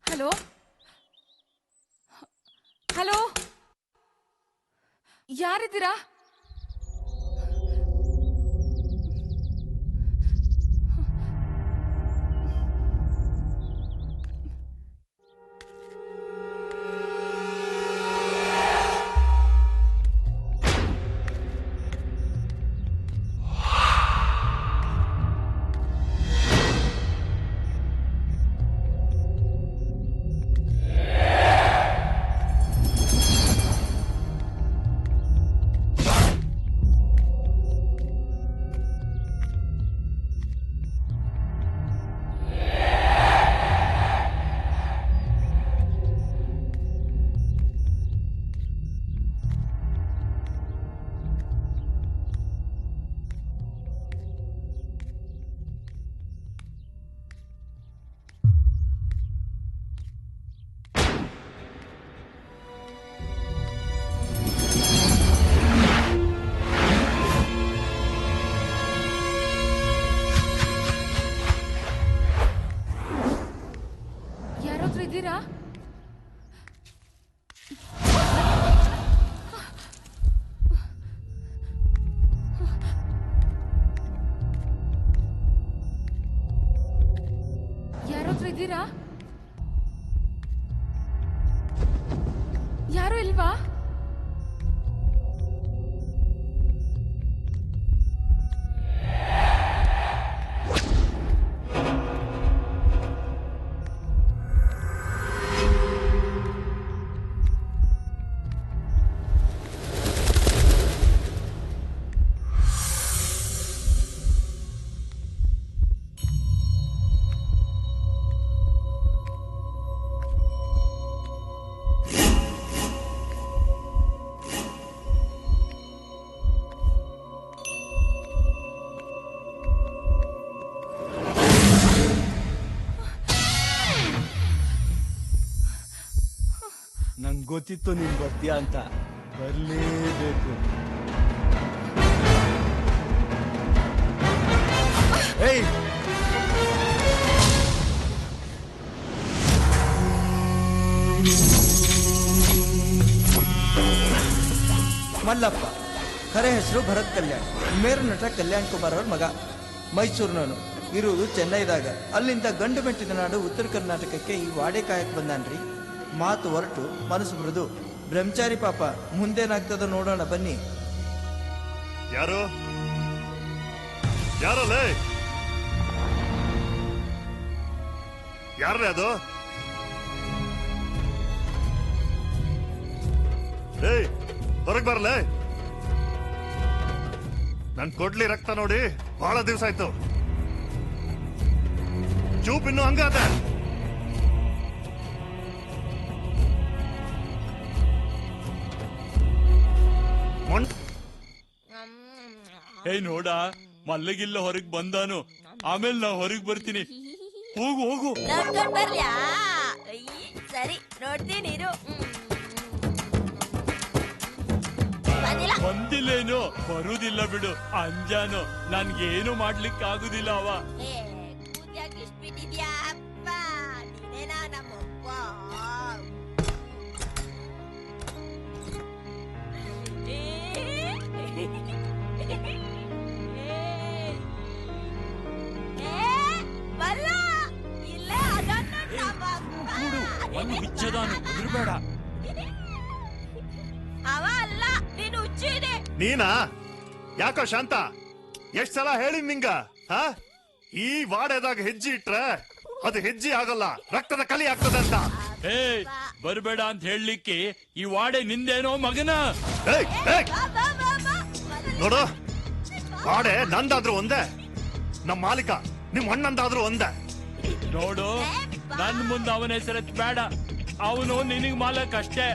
Hello hello, ಯಾರಿದ್ದೀರಾ? ಯಾರಾದ್ರೂ ಇದ್ದೀರಾ? ಯಾರಾದ್ರೂ ಇದ್ದೀರಾ? ಯಾರು ಇಲ್ವಾ? ನಂಗೆ ಗೊತ್ತಿತ್ತು ನೀನ್ ಬರ್ತೀಯ ಅಂತ. ಬರ್ಲೇಬೇಕು. ಏಯ್ ಮಲ್ಲಪ್ಪ, ಖರೆ ಹೆಸರು ಭರತ್ ಕಲ್ಯಾಣ್, ಮೇರು ನಟ ಕಲ್ಯಾಣ್ ಕುಮಾರ್ ಅವ್ರ ಮಗ. ಮೈಸೂರಿನವನು, ಇರುವುದು ಚೆನ್ನೈದಾಗ. ಅಲ್ಲಿಂದ ಗಂಡು ಮೆಟ್ಟಿದ ನಾಡು ಉತ್ತರ ಕರ್ನಾಟಕಕ್ಕೆ ಈ ವಾಡೆ ಕಾಯಕ್ ಬಂದಾನ್ರಿ. ಮಾತು ಹೊರಟು ಮನಸ್ಸು ಮೃದು. ಬ್ರಹ್ಮಚಾರಿ ಪಾಪ, ಮುಂದೇನಾಗ್ತದ ನೋಡೋಣ ಬನ್ನಿ. ಯಾರು ಯಾರಲ್ಲೇ ಯಾರೇ ಅದು? ಏಯ್, ಹೊರಗ್ ಬರ್ಲೇ. ನನ್ ಕೊಡ್ಲಿ ರಕ್ತ ನೋಡಿ ಬಹಳ ದಿವಸ ಆಯ್ತು. ಚೂಪ್ ಇನ್ನು ಹಂಗಾದ. ಏಯ್ ನೋಡ, ಮಲ್ಲಗಿಲ್ಲ ಹೊರಗ್ ಬಂದಾನು. ಆಮೇಲೆ ನಾ ಹೊರಗ್ ಬರ್ತೀನಿ. ಹೋಗು ಹೋಗು. ನೋಡ್ಕೊಂಡ್ ಬರ್ಲ್ಯಾ? ಸರಿ, ನೋಡ್ತೀನಿ ಇರು. ಬಂದಿಲ್ಲ. ಬಂದಿಲ್ಲೇನು? ಬರುದಿಲ್ಲ ಬಿಡು. ಅಂಜಾನು, ನನ್ಗೇನು ಮಾಡ್ಲಿಕ್ಕೆ ಆಗುದಿಲ್ಲ ಅವ. ಕೂದ್ಯಾಕ್ ಇಷ್ಟ್ ಬಿಟ್ಟಿದ್ಯಾ ಅಪ್ಪ? ನೀನೇನಾ ನಮ್ಮಪ್ಪ? ಬಲ್ಲ, ಇಲ್ಲೇ ಅದನ್ನ ಒಂದು ಬಿಚ್ಚದಾನು, ಇರ್ಬೇಡ. ಅವ ಅಲ್ಲ, ನೀನು ಹುಚ್ಚಿದೆ. ನೀನಾ? ಯಾಕೋ ಶಾಂತ, ಎಷ್ಟ್ ಸಲ ಹೇಳಿ ನಿಂಗ? ಈ ವಾಡೆದಾಗ ಹೆಜ್ಜೆ ಇಟ್ರೆ ಅದು ಹೆಜ್ಜೆ ಆಗಲ್ಲ, ರಕ್ತದ ಕಲಿ ಆಗ್ತದೆ ಅಂತ. ಏಯ್, ಬರ್ಬೇಡ ಅಂತ ಹೇಳಲಿಕ್ಕೆ ಈ ವಾಡೆ ನಿಂದೇನೋ ಮಗನ. ಏಯ್, ಏಯ್, ನೋಡು, ವಾಡೆ ನಂದಾದ್ರೂ ಒಂದೇ, ನಮ್ ಮಾಲೀಕ ನಿಮ್ ಅಣ್ಣಂದಾದ್ರೂ ಒಂದೇ. ನೋಡು, ನನ್ ಮುಂದೆ ಅವನ ಹೆಸರೆತ್ ಬೇಡ. ಅವನು ನಿನಗ್ ಮಾಲಕ್ ಅಷ್ಟೇ.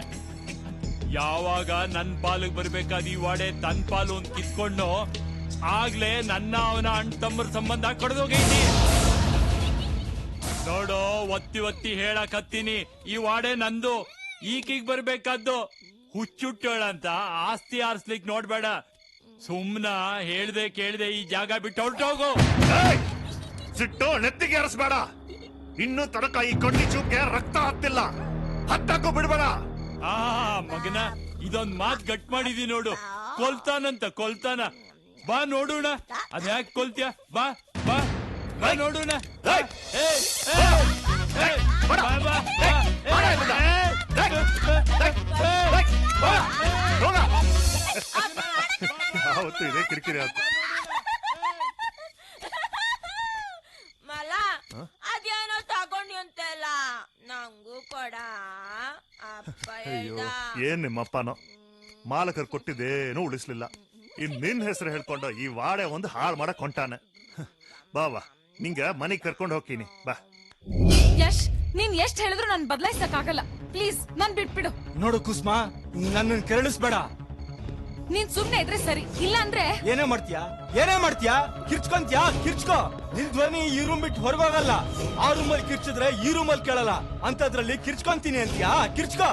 ಯಾವಾಗ ನನ್ ಪಾಲಿಗೆ ಬರ್ಬೇಕಾದ ಈ ವಾಡೆ ತನ್ ಪಾಲು ಅಂತ ಕಿತ್ಕೊಂಡು ಆಗ್ಲೇ ನನ್ನ ಅವನ ಅಣ್ಣ ತಮ್ಮರ ಸಂಬಂಧ ಕಡ್ದೋಗೈತಿ. ನೋಡು, ಒತ್ತಿ ಒತ್ತಿ ಹೇಳಕ್ ಹತ್ತೀನಿ, ಈ ವಾಡೆ ನಂದು. ಈಕಿಗ್ ಬರ್ಬೇಕಾದ್ದು. ಹುಚ್ಚುಟ್ಟೋಳಂತ ಆಸ್ತಿ ಆರ್ಸ್ಲಿಕ್ ನೋಡ್ಬೇಡ. ಸುಮ್ನ ಹೇಳ್ದೆ ಕೇಳ್ದೆ ಈ ಜಾಗ ಬಿಟ್ಟು ಹೊರಟೋಗು. ಏಯ್, ಸಿಟ್ಟು ನೆತ್ತಿಗೆ ಏರಿಸ್ಬೇಡ. ಇನ್ನು ತನಕ ಈ ಕಣ್ಣಿ ಚೂಪ್ಗೆ ರಕ್ತ ಹತ್ತಿಲ್ಲ, ಹತ್ತಕ್ಕೂ ಬಿಡ್ಬೇಡ. ಆ ಮಗನ, ಇದೊಂದ್ ಮಾತ್ ಗಟ್ ಮಾಡಿದಿ ನೋಡು. ಕೊಲ್ತಾನಂತ, ಕೊಲ್ತಾನ. ಬಾ ನೋಡೋಣ, ಅದ್ಯಾಕ್ ಕೊಲ್ತ್ಯ? ಬಾ ಬಾ ಬಾ ನೋಡೋಣ. ಏಯ್, ಏಯ್, ಏಯ್, ಏಯ್, ಬಾ, ಬಾ, ಬಾ, ಯಾವತ್ತು ಇದೇ ಕಿರಿಕಿರಿ ಆಯ್ತು. ಮಲ, ಅದೇನೋ ತಗೊಂಡಿ ಅಂತೆಲ್ಲ ನಂಗೂ ಕೊಡ ಅಪ್ಪ. ಅಯ್ಯೋ, ಏನ್ ನಿಮ್ಮಪ್ಪನೋ, ಮಾಲಕರು ಕೊಟ್ಟಿದ್ದೇನೂ ಉಳಿಸ್ಲಿಲ್ಲ. ಇನ್ ನಿನ್ ಹೆಸರು ಹೇಳ್ಕೊಂಡು ಈ ವಾಡೆ ಒಂದು ಹಾಳು ಮಾಡಕ್ ಹೊಂಟಾನೆ. ಬಾ ನಿಂಗ ಮನೆಗ್ ಕರ್ಕೊಂಡು ಹೋಗ್ತೀನಿ, ಬಾ. ಯಶ್, ನೀನ್ ಎಷ್ಟ್ ಹೇಳಿದ್ರು ನಾನ್ ಬದಲಾಯಿಸಕ್ ಆಗಲ್ಲ. ಪ್ಲೀಸ್ ನನ್ ಬಿಟ್ಬಿಡು. ನೋಡು ಕುಸ್ಮಾ, ನನ್ನ ಕೆರಳಿಸ್ಬೇಡ. ನೀನ್ ಸುಮ್ನೆ ಇದ್ರೆ ಸರಿ, ಇಲ್ಲ ಅಂದ್ರೆ ಏನೇ ಮಾಡ್ತೀಯಾ? ಏನೇ ಮಾಡ್ತೀಯಾ? ಕಿರ್ಚ್ಕೊಂತ್ಯಾ? ಕಿರ್ಚ್ಕೋ. ನಿನ್ ಧ್ವನಿ ಈ ರೂಮ್ ಬಿಟ್ಟು ಹೊರಗೋಗಲ್ಲ. ಆ ರೂಮಲ್ಲಿ ಕಿರ್ಚಿದ್ರೆ ಈ ರೂಮಲ್ಲಿ ಕೇಳಲ್ಲ. ಅಂತದ್ರಲ್ಲಿ ಕಿರ್ಚ್ಕೊಂತೀನಿ ಅಂತೀಯಾ? ಕಿರ್ಚ್ಕೋ.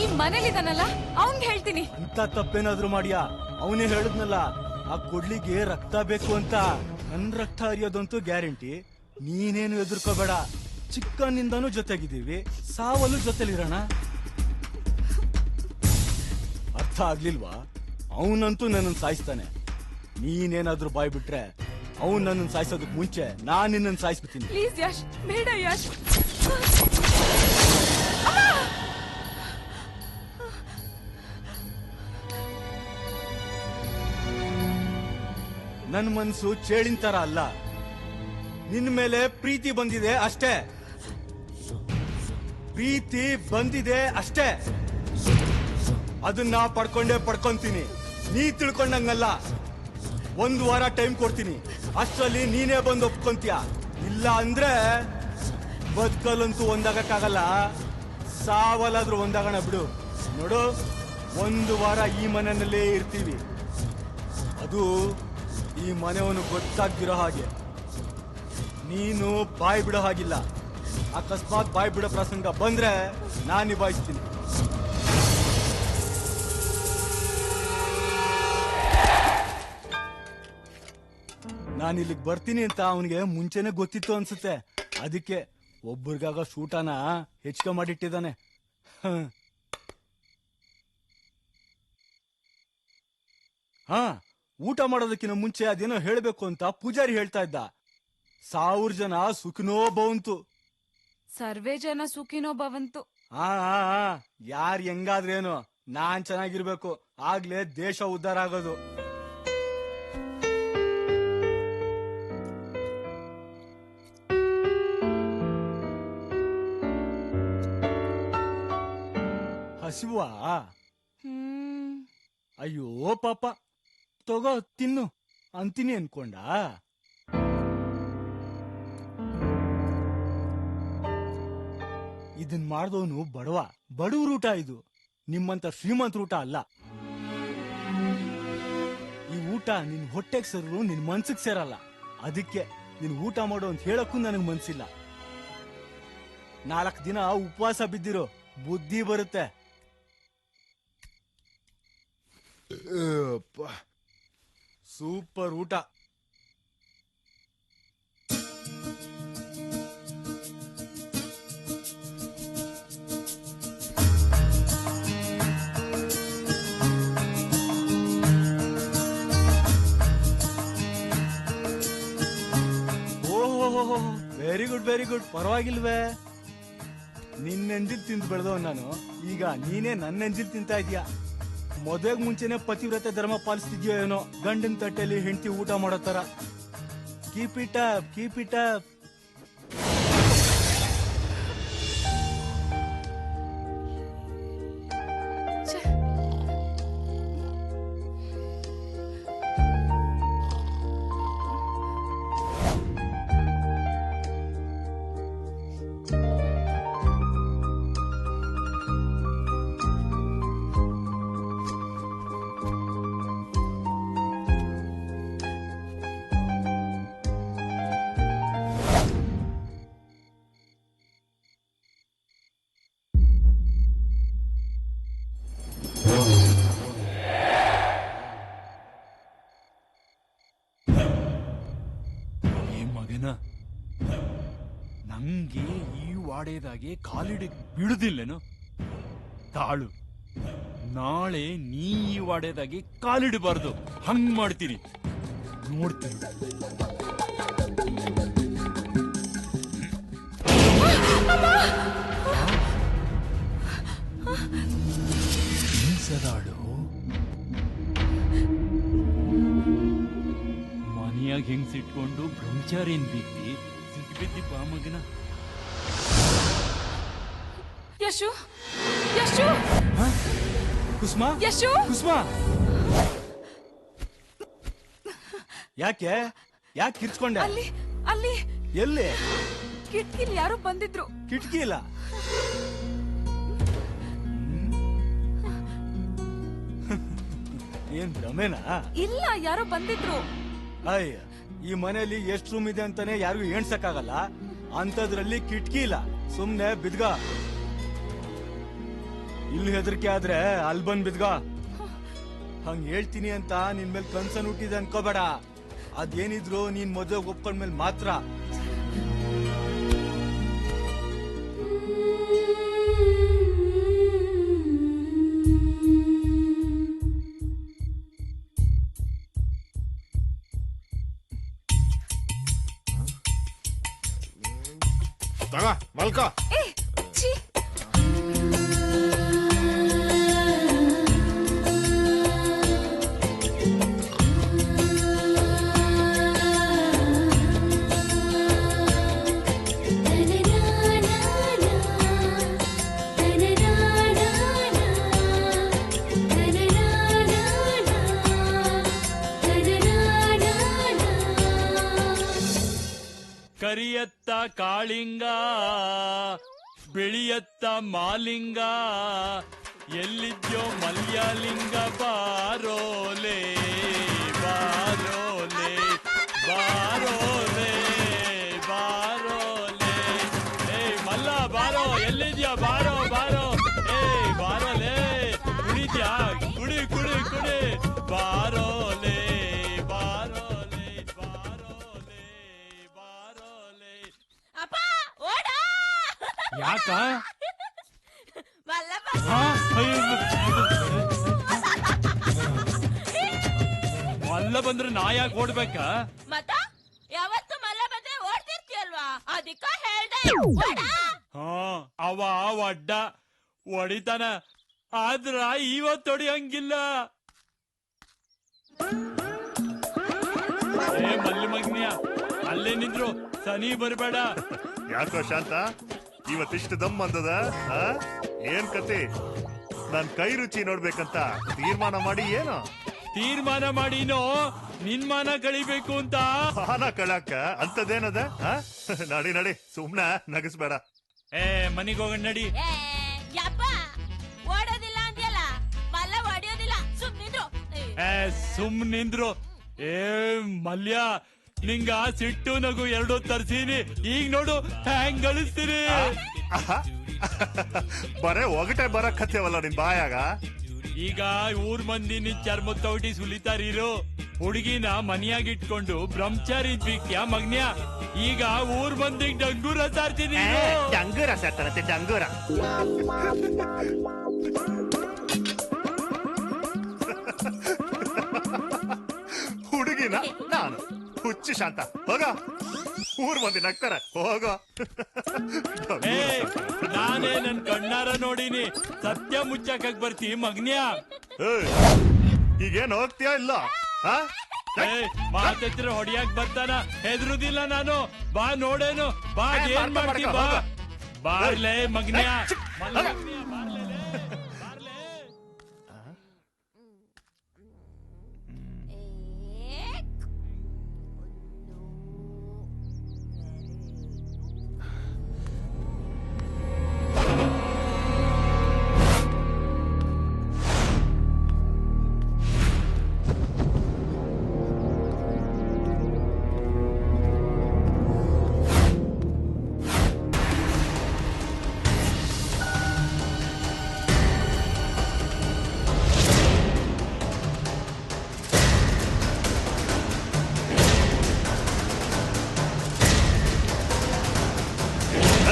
ಈ ಮನೇಲಿದಾನಲ್ಲ, ಅವನ್ಗೆ ಹೇಳ್ತೀನಿ. ಅಂತ ತಪ್ಪೇನಾದ್ರೂ ಮಾಡ್ಯಾ? ಅವನೇ ಹೇಳಿದ್ನಲ್ಲ, ಆ ಕೊಡ್ಲಿಗೆ ರಕ್ತ ಬೇಕು ಅಂತ. ನನ್ ರಕ್ತ ಹರಿಯೋದಂತೂ ಗ್ಯಾರಂಟಿ. ನೀನೇನು ಎದುರ್ಕೋಬೇಡ. ಚಿಕ್ಕನಿಂದಾನು ಜೊತೆಗಿದ್ದೀವಿ, ಸಾವಲ್ಲೂ ಜೊತೆಲಿರೋಣ. ಅರ್ಥ ಆಗ್ಲಿಲ್ವಾ? ಅವನಂತೂ ನನ್ನನ್ನು ಸಾಯಿಸ್ತಾನೆ. ನೀನೇನಾದ್ರೂ ಬಾಯ್ ಬಿಟ್ರೆ ಅವನ್ ನನ್ನನ್ನು ಸಾಯಿಸೋದಕ್ ಮುಂಚೆ ನಾನ್ ನಿನ್ನನ್ನು ಸಾಯಿಸ್ಬಿಡ್ತೀನಿ. ಪ್ಲೀಸ್ ಯಶ್, ಬೇಡ ಯಶ್. ನನ್ ಮನ್ಸು ಚೇಳಿನ ತರ ಅಲ್ಲ. ನಿನ್ ಮೇಲೆ ಪ್ರೀತಿ ಬಂದಿದೆ ಅಷ್ಟೇ. ಪ್ರೀತಿ ಬಂದಿದೆ ಅಷ್ಟೇ. ಅದನ್ನ ಪಡ್ಕೊಂತೀನಿ. ನೀ ತಿಳ್ಕೊಂಡಂಗಲ್ಲ. 1 ವಾರ ಟೈಮ್ ಕೊಡ್ತೀನಿ. ಅಷ್ಟರಲ್ಲಿ ನೀನೇ ಬಂದು ಒಪ್ಕೊಂತೀಯ. ಇಲ್ಲ ಅಂದ್ರೆ ಬದುಕಲ್ಲಂತೂ ಒಂದಾಗಕ್ಕಾಗಲ್ಲ, ಸಾವಲ್ಲಾದ್ರೂ ಒಂದಾಗೋಣ ಬಿಡು. ನೋಡು, 1 ವಾರ ಈ ಮನೆಯಲ್ಲೇ ಇರ್ತೀವಿ. ಅದು ಈ ಮನೆಯವನು ಗೊತ್ತಾಗ್ದಿರೋ ಹಾಗೆ. ನೀನು ಬಾಯ್ ಬಿಡೋ ಹಾಗಿಲ್ಲ. ಅಕಸ್ಮಾತ್ ಬಾಯ್ ಬಿಡೋ ಪ್ರಸಂಗ ಬಂದ್ರೆ ನಾನ್ ನಿಭಾಯಿಸ್ತೀನಿ. ನಾನು ಇಲ್ಲಿಗೆ ಬರ್ತೀನಿ ಅಂತ ಅವನಿಗೆ ಮುಂಚೆನೆ ಗೊತ್ತಿತ್ತು ಅನ್ಸುತ್ತೆ. ಅದಕ್ಕೆ ಒಬ್ಬರಿಗಾಗ ಊಟನ ಹೆಚ್ಚಿಗೆ ಮಾಡಿಟ್ಟಿದ್ದಾನೆ. ಹಾ, ಊಟ ಮಾಡೋದಕ್ಕಿಂತ ಮುಂಚೆ ಅದೇನೋ ಹೇಳ್ಬೇಕು ಅಂತ ಪೂಜಾರಿ ಹೇಳ್ತಾ ಇದ್ದ. 1000 ಜನ ಸುಖಿನೋ ಭವಂತು. ಸರ್ವೇ ಜನ ಸುಖಿನೋ ಭವಂತು. ಯಾರ್ ಹೆಂಗಾದ್ರೇನು, ನಾನ್ ಚೆನ್ನಾಗಿರ್ಬೇಕು, ಆಗ್ಲೇ ದೇಶ ಉದ್ಧಾರ ಆಗೋದು. ಹಸಿವಾ? ಅಯ್ಯೋ ಪಾಪ, ತಗೋ ತಿನ್ನು ಅಂತೀನಿ ಅನ್ಕೊಂಡ. ಇದನ್ ಮಾಡ್ದವನು ಬಡವ್ರ ಊಟ ಇದು, ನಿಮ್ಮಂತ ಶ್ರೀಮಂತ ಊಟ ಅಲ್ಲ. ಈ ಊಟ ನಿನ್ ಹೊಟ್ಟೆಗ್ ಸೇರಲು ನಿನ್ ಮನ್ಸಿಗೆ ಸೇರಲ್ಲ. ಅದಕ್ಕೆ ನಿನ್ ಊಟ ಮಾಡೋ ಅಂತ ಹೇಳಕ್ಕೂ ನನಗ್ ಮನ್ಸಿಲ್ಲ. 4 ದಿನ ಉಪವಾಸ ಬಿದ್ದಿರೋ, ಬುದ್ಧಿ ಬರುತ್ತೆ. ಸೂಪರ್ ಊಟ. ಓಹೋ, ವೆರಿ ಗುಡ್. ಪರವಾಗಿಲ್ವೇ? ನಿನ್ನೆಂಜಿಲ್ ತಿಂದು ಬೆಳೆದವ್ ನಾನು, ಈಗ ನೀನೇ ನನ್ನ ಎಂಜಿಲ್ ತಿಂತಾ ಇದೀಯ. ಮದುವೆಗ್ ಮುಂಚೆನೆ ಪತಿವ್ರತೆ ಧರ್ಮ ಪಾಲಿಸ್ತಿದ್ಯೋ ಏನೋ, ಗಂಡನ್ ತಟ್ಟೆಲಿ ಹೆಂಡತಿ ಊಟ ಮಾಡೋ ತರ. Keep it up. ನಂಗೆ ಈ ವಾಡೆದಾಗೆ ಕಾಲಿಡಿ ಬಿಡುದಿಲ್ಲೇನು? ತಾಳು, ನಾಳೆ ನೀ ಈ ವಾಡೆದಾಗೆ ಕಾಲಿಡಬಾರ್ದು. ಹಂಗ್ ಮಾಡ್ತೀರಿ, ನೋಡ್ತೀನಿ. ಹಿಂಸದಾಳು ಮನೆಯಾಗ ಹೆಂಗ್ ಸಿಟ್ಕೊಂಡು ಬ್ರಹ್ಮಚಾರಿನ್ ಬಿದ್ದಿ ಸಿಟ್ಬಿದ್ದಿ ಬಾ ಮಗನ. ಯಶು ಕುಸುಮಾ, ಕುಸುಮಾ, ಯಾಕೆ ಕಿರ್ಚ್ಕೊಂಡೆ? ಅಲ್ಲಿ ಎಲ್ಲಿ? ಕಿಟಕಿಲಿ ಯಾರೋ ಬಂದಿದ್ರು. ಕಿಟಕಿ ಇಲ್ಲ? ಏನ್ ಭ್ರಮೆನಾ? ಇಲ್ಲ, ಯಾರೋ ಬಂದಿದ್ರು. ಅಯ್ಯ, ಈ ಮನೆಯಲ್ಲಿ ಎಷ್ಟು ರೂಮ್ ಇದೆ ಅಂತಾನೆ ಯಾರಿಗೂ ಎಣ್ಸಕ್ಕಾಗಲ್ಲ, ಅಂತದ್ರಲ್ಲಿ ಕಿಟಕಿ ಇಲ್ಲ. ಸುಮ್ನೆ ಬಿದ್ಗ. ಇಲ್ಲಿ ಹೆದರಿಕೆ ಆದ್ರೆ ಅಲ್ಲಿ ಬಂದ್ ಬಿದ್ಗ. ಹಂಗ್ ಹೇಳ್ತೀನಿ ಅಂತ ನಿನ್ ಮೇಲೆ ಕನ್ಸನ್ ಹುಟ್ಟಿದೆ ಅನ್ಕೋಬೇಡ. ಅದೇನಿದ್ರು ನೀನ್ ಮದುವೆ ಒಪ್ಕೊಂಡ್ಮೇಲೆ ಮಾತ್ರ. ಮಲ್ಕ. ಕರಿಯತ್ತ ಕಾಳಿಂಗ, ಬಿಳಿಯತ್ತ ಮಾಲಿಂಗ, ಎಲ್ಲಿದ್ಯೋ ಮಲ್ಯಲಿಂಗ, ಬಾರೋಲೆ ಬಾರೋಲೆ ಬಾರೋಲೆ ಬಾರೋಲೆ. ಮಲ್ಲ ಬಾರೋ, ಎಲ್ಲಿದ್ಯಾ? ಬಾರೋ ಬಾರೋ, ಬಾರೋಲೆ. ಕುಡಿದ್ಯಾ? ಕುಡಿ ಕುಡಿ ಕುಡಿ. ಬಾರೋಲೆ ಬಾರೋಲೆ ಬಾರೋಲೆ ಬಾರೋಲೆ. ಅಪ್ಪ ಓಡ ಯಾಕ ಮಲ್ಲ ಆ, ಅಯ್ಯೋ, ಮಲ್ಲ ಬಂದ್ರೆ ನಾ ಯಾಕೆ ಓಡ್ಬೇಕಾ? ಮತ್ತ ಯಾವತ್ತು ಮಲ್ಲ ಬಂದ್ರೆ ಓಡ್ತಿರ್ತೀಯಲ್ವಾ ಅದಕ್ಕ ಹೇಳ್ದೆ ಓಡ. ಹಾ ಅವ ಒಡ್ಡ ಹೊಡಿತಾನ, ಆದ್ರ ಇವತ್ತು ಹೊಡಿಯಂಗಿಲ್ಲ. ಏ ಮಲ್ಲಿ ಮಗ್ನಿಯ ಅಲ್ಲೇ ನಿಂದ್ರು, ಸನಿ ಬರ್ಬೇಡ. ಯಾಕೋ ಶಾಂತ ಇವತ್ತಿಷ್ಟು ದಮ್ ಅಂದದ ಆ? ಏನ್ ಕತೆ? ನನ್ ಕೈ ರುಚಿ ನೋಡ್ಬೇಕಂತ ತೀರ್ಮಾನ ಮಾಡಿ ಏನು ತೀರ್ಮಾನ ಮಾಡಿನೋ ನಿನ್ ಮಾನ ಕಳಿಬೇಕು ಅಂತ. ಹಾನ ಕಳಾಕ ಅಂತದೇನದ ಆ? ನಡಿ ನಡಿ ಸುಮ್ನ ನಗಸ್ಬೇಡ. ಏ ಮನಿಗ್ ಹೋಗೋಣ ನಡಿ. ಏ ಯಪ್ಪ ಓಡೋದಿಲ್ಲ ಅಂದ್ಯಲ್ಲ, ಮಲ್ಲ ಹೊಡಿಯೋದಿಲ್ಲ ಸುಮ್ನಿದ್ರು. ಏ ಸುಮ್ ನಿಂದ್ರು. ಏ ಮಲ್ಯ ನಿಂಗ ಸಿಟ್ಟು ನಗು ಎರಡು ತರ್ಸೀನಿ, ಈಗ ನೋಡು ಹ್ಯಾಂಗ್ ಗಳಿಸ್ತೀನಿ. ಬರೇ ಒಗಟೆ ಬರಕತ್ತೇವಲ್ಲ ನಿನ್ ಬಾಯಾಗ. ಈಗ ಊರ್ ಮಂದಿ ನಿನ್ ಚರ್ಮ ತೌಟಿ ಸುಲಿತಾರಿರು. ಹುಡುಗಿನ ಮನಿಯಾಗಿಟ್ಕೊಂಡು ಬ್ರಹ್ಮಚಾರಿ ಇದ್ವಿಕ್ಯಾ ಮಗ್ನ್ಯ. ಈಗ ಊರ್ ಮಂದಿಗ್ ಡಂಗೂರ ಸಾರ್ತೀನಿ. ಡಂಗೂರ ಸೇರ್ತಾನಂತೆ ಡಂಗೂರ. ಹುಡುಗಿನ ನಾನು ಹುಚ್ಚು ಶಾಂತ ಹೋಗ. ಊರ್ ಮಂದಿ ನಗ್ತಾರ ಹೋಗೋ. ಏ ನಾನೇ ನನ್ ಕಣ್ಣಾರ ನೋಡಿನಿ, ಸತ್ಯ ಮುಚ್ಚಾಕಕ್ ಬರ್ತಿ ಮಗ್ನ್ಯ. ಏಯ್, ಈಗೇನ್ ಹೋಗ್ತೀಯಾ ಇಲ್ಲ ಆ? ಏ ಮಾತತ್ರ ಹೊಡಿಯಾಕ್ ಬರ್ತಾನ, ಹೆದರುದಿಲ್ಲ ನಾನು. ಬಾ ನೋಡೇನು, ಬಾ ಏನ್ ಮಾಡ್ತಿ ಬಾ. ಬಾರ್ಲೆ ಮಗ್ನ್ಯ, ಮಲ್ಲ ಮಗ್ನ್ಯ, ಬಾರ್ಲೆ ಲೇ, ಬಾರ್ಲೆ.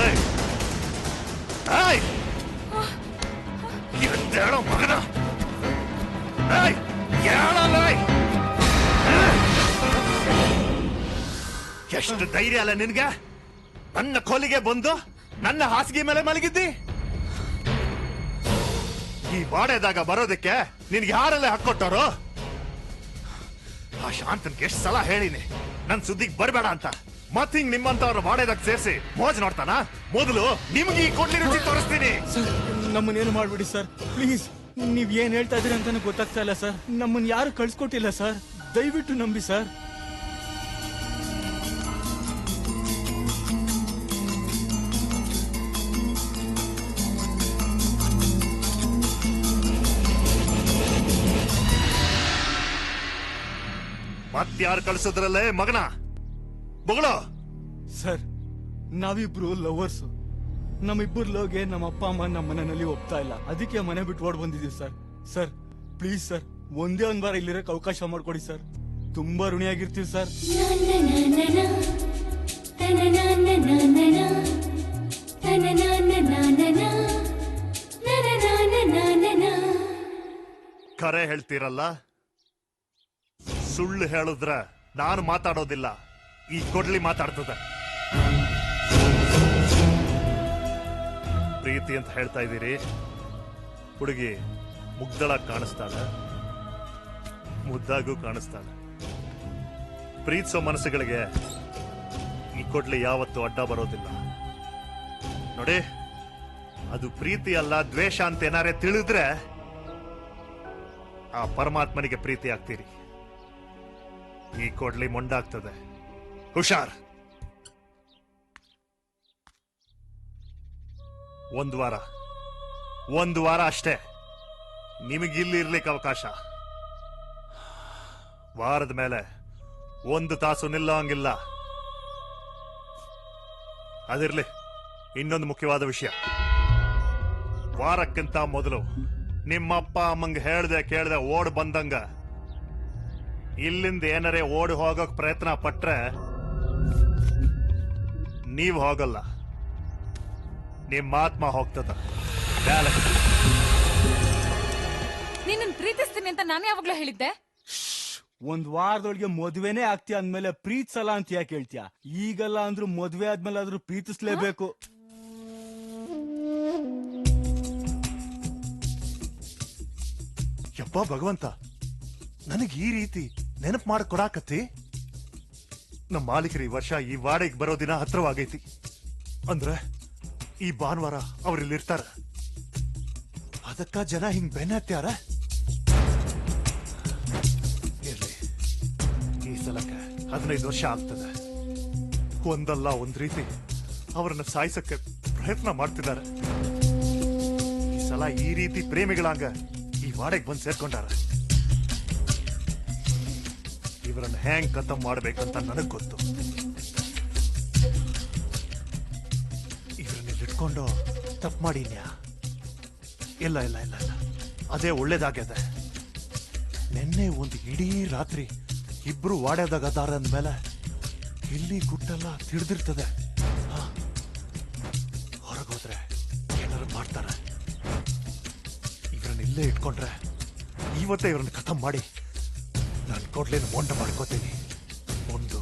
ಏಯ್! ಏಯ್! ಎದ್ದೇಳೋ ಮಗನ. ಏಯ್! ಏಳಲ್ಲ, ಏಯ್! ಎಷ್ಟು ಧೈರ್ಯ ಅಲ್ಲ ನಿನ್ಗೆ? ನನ್ನ ಕೋಲಿಗೆ ಬಂದು ನನ್ನ ಹಾಸಿಗೆ ಮೇಲೆ ಮಲಗಿದ್ದಿ. ಈ ಬಾಡೆದಾಗ ಬರೋದಕ್ಕೆ ನಿನ್ಗೆ ಯಾರೆಲ್ಲ ಹಾಕೊಟ್ಟರು? ಆ ಶಾಂತನ್ಗೆ ಎಷ್ಟು ಸಲ ಹೇಳಿನಿ ನನ್ ಸುದ್ದಿಗೆ ಬರ್ಬೇಡ ಅಂತ. ಮತ್ ಹಿಂಗ್ ನಿಮ್ಮಂತವ್ರ ಬಾಡೆದಾಗ ಸೇರಿಸಿ ಮೋಜ್ ನೋಡ್ತಾನ. ಮೊದಲು ನಿಮ್ಗೆ ಈ ಕೊಡ್ಲಿ ರುಚಿ ತೋರಿಸ್ತೀನಿ. ಸರ್ ನಮ್ಮನ್ನೇನು ಮಾಡ್ಬಿಡಿ ಸರ್ ಪ್ಲೀಸ್. ನೀವ್ ಏನ್ ಹೇಳ್ತಾ ಇದೀರಿ ಅಂತಾನೆ ಗೊತ್ತಾಗ್ತಾ ಇಲ್ಲ ಸರ್. ನಮ್ಮನ್ ಯಾರು ಕಳ್ಸ್ಕೊಟ್ಟಿಲ್ಲ ಸರ್, ದಯವಿಟ್ಟು ನಂಬಿ ಸರ್. ಮತ್ಯಾರು ಕಳ್ಸೋದ್ರಲ್ಲೇ ಮಗನ ಬೊಗಳೋ. ಸರ್ ನಾವಿಬ್ರು ಲವರ್ಸ್. ನಮ್ಮಿಬ್ಬರು ಲವ್ಗೆ ನಮ್ಮ ಅಪ್ಪ ಅಮ್ಮ ನಮ್ಮ ಮನೆಯಲ್ಲಿ ಒಪ್ತಾ ಇಲ್ಲ, ಅದಕ್ಕೆ ಮನೆ ಬಿಟ್ಟು ಓಡ್ ಬಂದಿದೀವಿ ಸರ್. ಸರ್ ಪ್ಲೀಸ್ ಸರ್, ಒಂದೇ ಒಂದ್ ವಾರ ಇಲ್ಲಿರಕ್ ಅವಕಾಶ ಮಾಡ್ಕೊಡಿ ಸರ್, ತುಂಬಾ ಋಣಿಯಾಗಿರ್ತೀವಿ ಸರ್. ಖರೆ ಹೇಳ್ತೀರಲ್ಲ, ಸುಳ್ಳು ಹೇಳಿದ್ರ ನಾನು ಮಾತಾಡೋದಿಲ್ಲ, ಈ ಕೊಡ್ಲಿ ಮಾತಾಡ್ತದೆ. ಪ್ರೀತಿ ಅಂತ ಹೇಳ್ತಾ ಇದ್ದೀರಿ, ಹುಡುಗಿ ಮುಗ್ದಳಾಗಿ ಕಾಣಿಸ್ತಾಳೆ, ಮುದ್ದಾಗೂ ಕಾಣಿಸ್ತಾಳೆ. ಪ್ರೀತಿಸೋ ಮನಸ್ಸುಗಳಿಗೆ ಈ ಕೊಡ್ಲಿ ಯಾವತ್ತೂ ಅಡ್ಡ ಬರೋದಿಲ್ಲ. ನೋಡಿ, ಅದು ಪ್ರೀತಿ ಅಲ್ಲ ದ್ವೇಷ ಅಂತ ಏನಾರೇ ತಿಳಿದ್ರೆ ಆ ಪರಮಾತ್ಮನಿಗೆ ಪ್ರೀತಿ ಆಗ್ತೀರಿ. ಈ ಕೊಡ್ಲಿ ಮೊಂಡಾಗ್ತದೆ, ಹುಷಾರ್. ಒಂದು ವಾರ ಅಷ್ಟೇ ನಿಮಗಿಲ್ಲಿ ಇರ್ಲಿಕ್ಕೆ ಅವಕಾಶ. ವಾರದ ಮೇಲೆ 1 ತಾಸು ನಿಲ್ಲೋಂಗಿಲ್ಲ. ಅದಿರ್ಲಿ, ಇನ್ನೊಂದು ಮುಖ್ಯವಾದ ವಿಷಯ. ವಾರಕ್ಕಿಂತ ಮೊದಲು ನಿಮ್ಮಪ್ಪ ಅಮ್ಮಂಗ ಹೇಳ್ದೆ ಕೇಳ್ದೆ ಓಡ್ ಬಂದಂಗ ಇಲ್ಲಿಂದ ಏನರೇ ಓಡಿ ಹೋಗೋಕ್ ಪ್ರಯತ್ನ ಪಟ್ರೆ ನೀವ್ ಹೋಗಲ್ಲ, ನಿಮ್ಮ ಆತ್ಮ ಹೋಗ್ತದ. ನಿನ್ನ ಪ್ರೀತಿಸ್ತೀನಿ ಅಂತ ನಾನು ಯಾವಾಗ್ಲೂ ಹೇಳಿದ್ದೆ. ಒಂದ್ ವಾರದೊಳಗೆ ಮದ್ವೆನೇ ಆಗ್ತೀಯ ಅಂದ್ಮೇಲೆ ಪ್ರೀತಿಸಲ್ಲ ಅಂತ ಯಾಕೆ ಹೇಳ್ತೀಯ? ಈಗಲ್ಲ ಅಂದ್ರೂ ಮದ್ವೆ ಆದ್ಮೇಲೆ ಆದ್ರೂ ಪ್ರೀತಿಸ್ಲೇಬೇಕು. ಯಪ್ಪ ಭಗವಂತ, ನನಗೆ ಈ ರೀತಿ ನೆನಪು ಮಾಡಿ ಕೊಡಾಕತ್ತಿ. ನಮ್ಮ ಮಾಲೀಕರು ಈ ವರ್ಷ ಈ ವಾಡೆಗೆ ಬರೋ ದಿನ ಹತ್ರವಾಗೈತಿ. ಅಂದ್ರೆ ಈ ಭಾನುವಾರ ಅವ್ರಿಲ್ಲಿರ್ತಾರ. ಅದಕ್ಕ ಜನ ಹಿಂಗ್ ಬೆನ್ನತ್ಯಾರ. ಇರ್ಲಿ, ಈ ಸಲಕ್ಕೆ 15 ವರ್ಷ ಆಗ್ತದೆ. ಒಂದಲ್ಲ ಒಂದ್ ರೀತಿ ಅವರನ್ನ ಸಾಯಿಸಕ್ಕೆ ಪ್ರಯತ್ನ ಮಾಡ್ತಿದ್ದಾರೆ. ಈ ಸಲ ಈ ರೀತಿ ಪ್ರೇಮಿಗಳಂಗ ಈ ವಾಡೆಗೆ ಬಂದು ಸೇರ್ಕೊಂಡಾರ. ಇವರನ್ನ ಹ್ಯಾಂಗ್ ಖತಮ್ ಮಾಡ್ಬೇಕಂತ ನನಗ್ ಗೊತ್ತು. ಇವರನ್ನ ಇಟ್ಕೊಂಡು ತಪ್ಪು ಮಾಡಿನ್ಯಾ? ಇಲ್ಲ ಇಲ್ಲ ಇಲ್ಲ ಇಲ್ಲ, ಅದೇ ಒಳ್ಳೇದಾಗ್ಯದ. ನಿನ್ನೆ ಒಂದು ಇಡೀ ರಾತ್ರಿ ಇಬ್ರು ವಾಡ್ಯದಾಗ ಅದಾರ ಅಂದ್ಮೇಲೆ ಇಲ್ಲಿ ಗುಟ್ಟೆಲ್ಲ ತಿಳಿದಿರ್ತದೆ. ಹೊರಗೋದ್ರೆ ಏನಾರು ಮಾಡ್ತಾರೆ. ಇವರನ್ನ ಇಲ್ಲೇ ಇಟ್ಕೊಂಡ್ರೆ ಇವತ್ತೇ ಇವರನ್ನ ಖತಮ್ ಮಾಡಿ ನಾನು ಕೊಡ್ಲೇನು ಮೊಂಡ ಮಾಡ್ಕೋತೀನಿ. ಒಂದು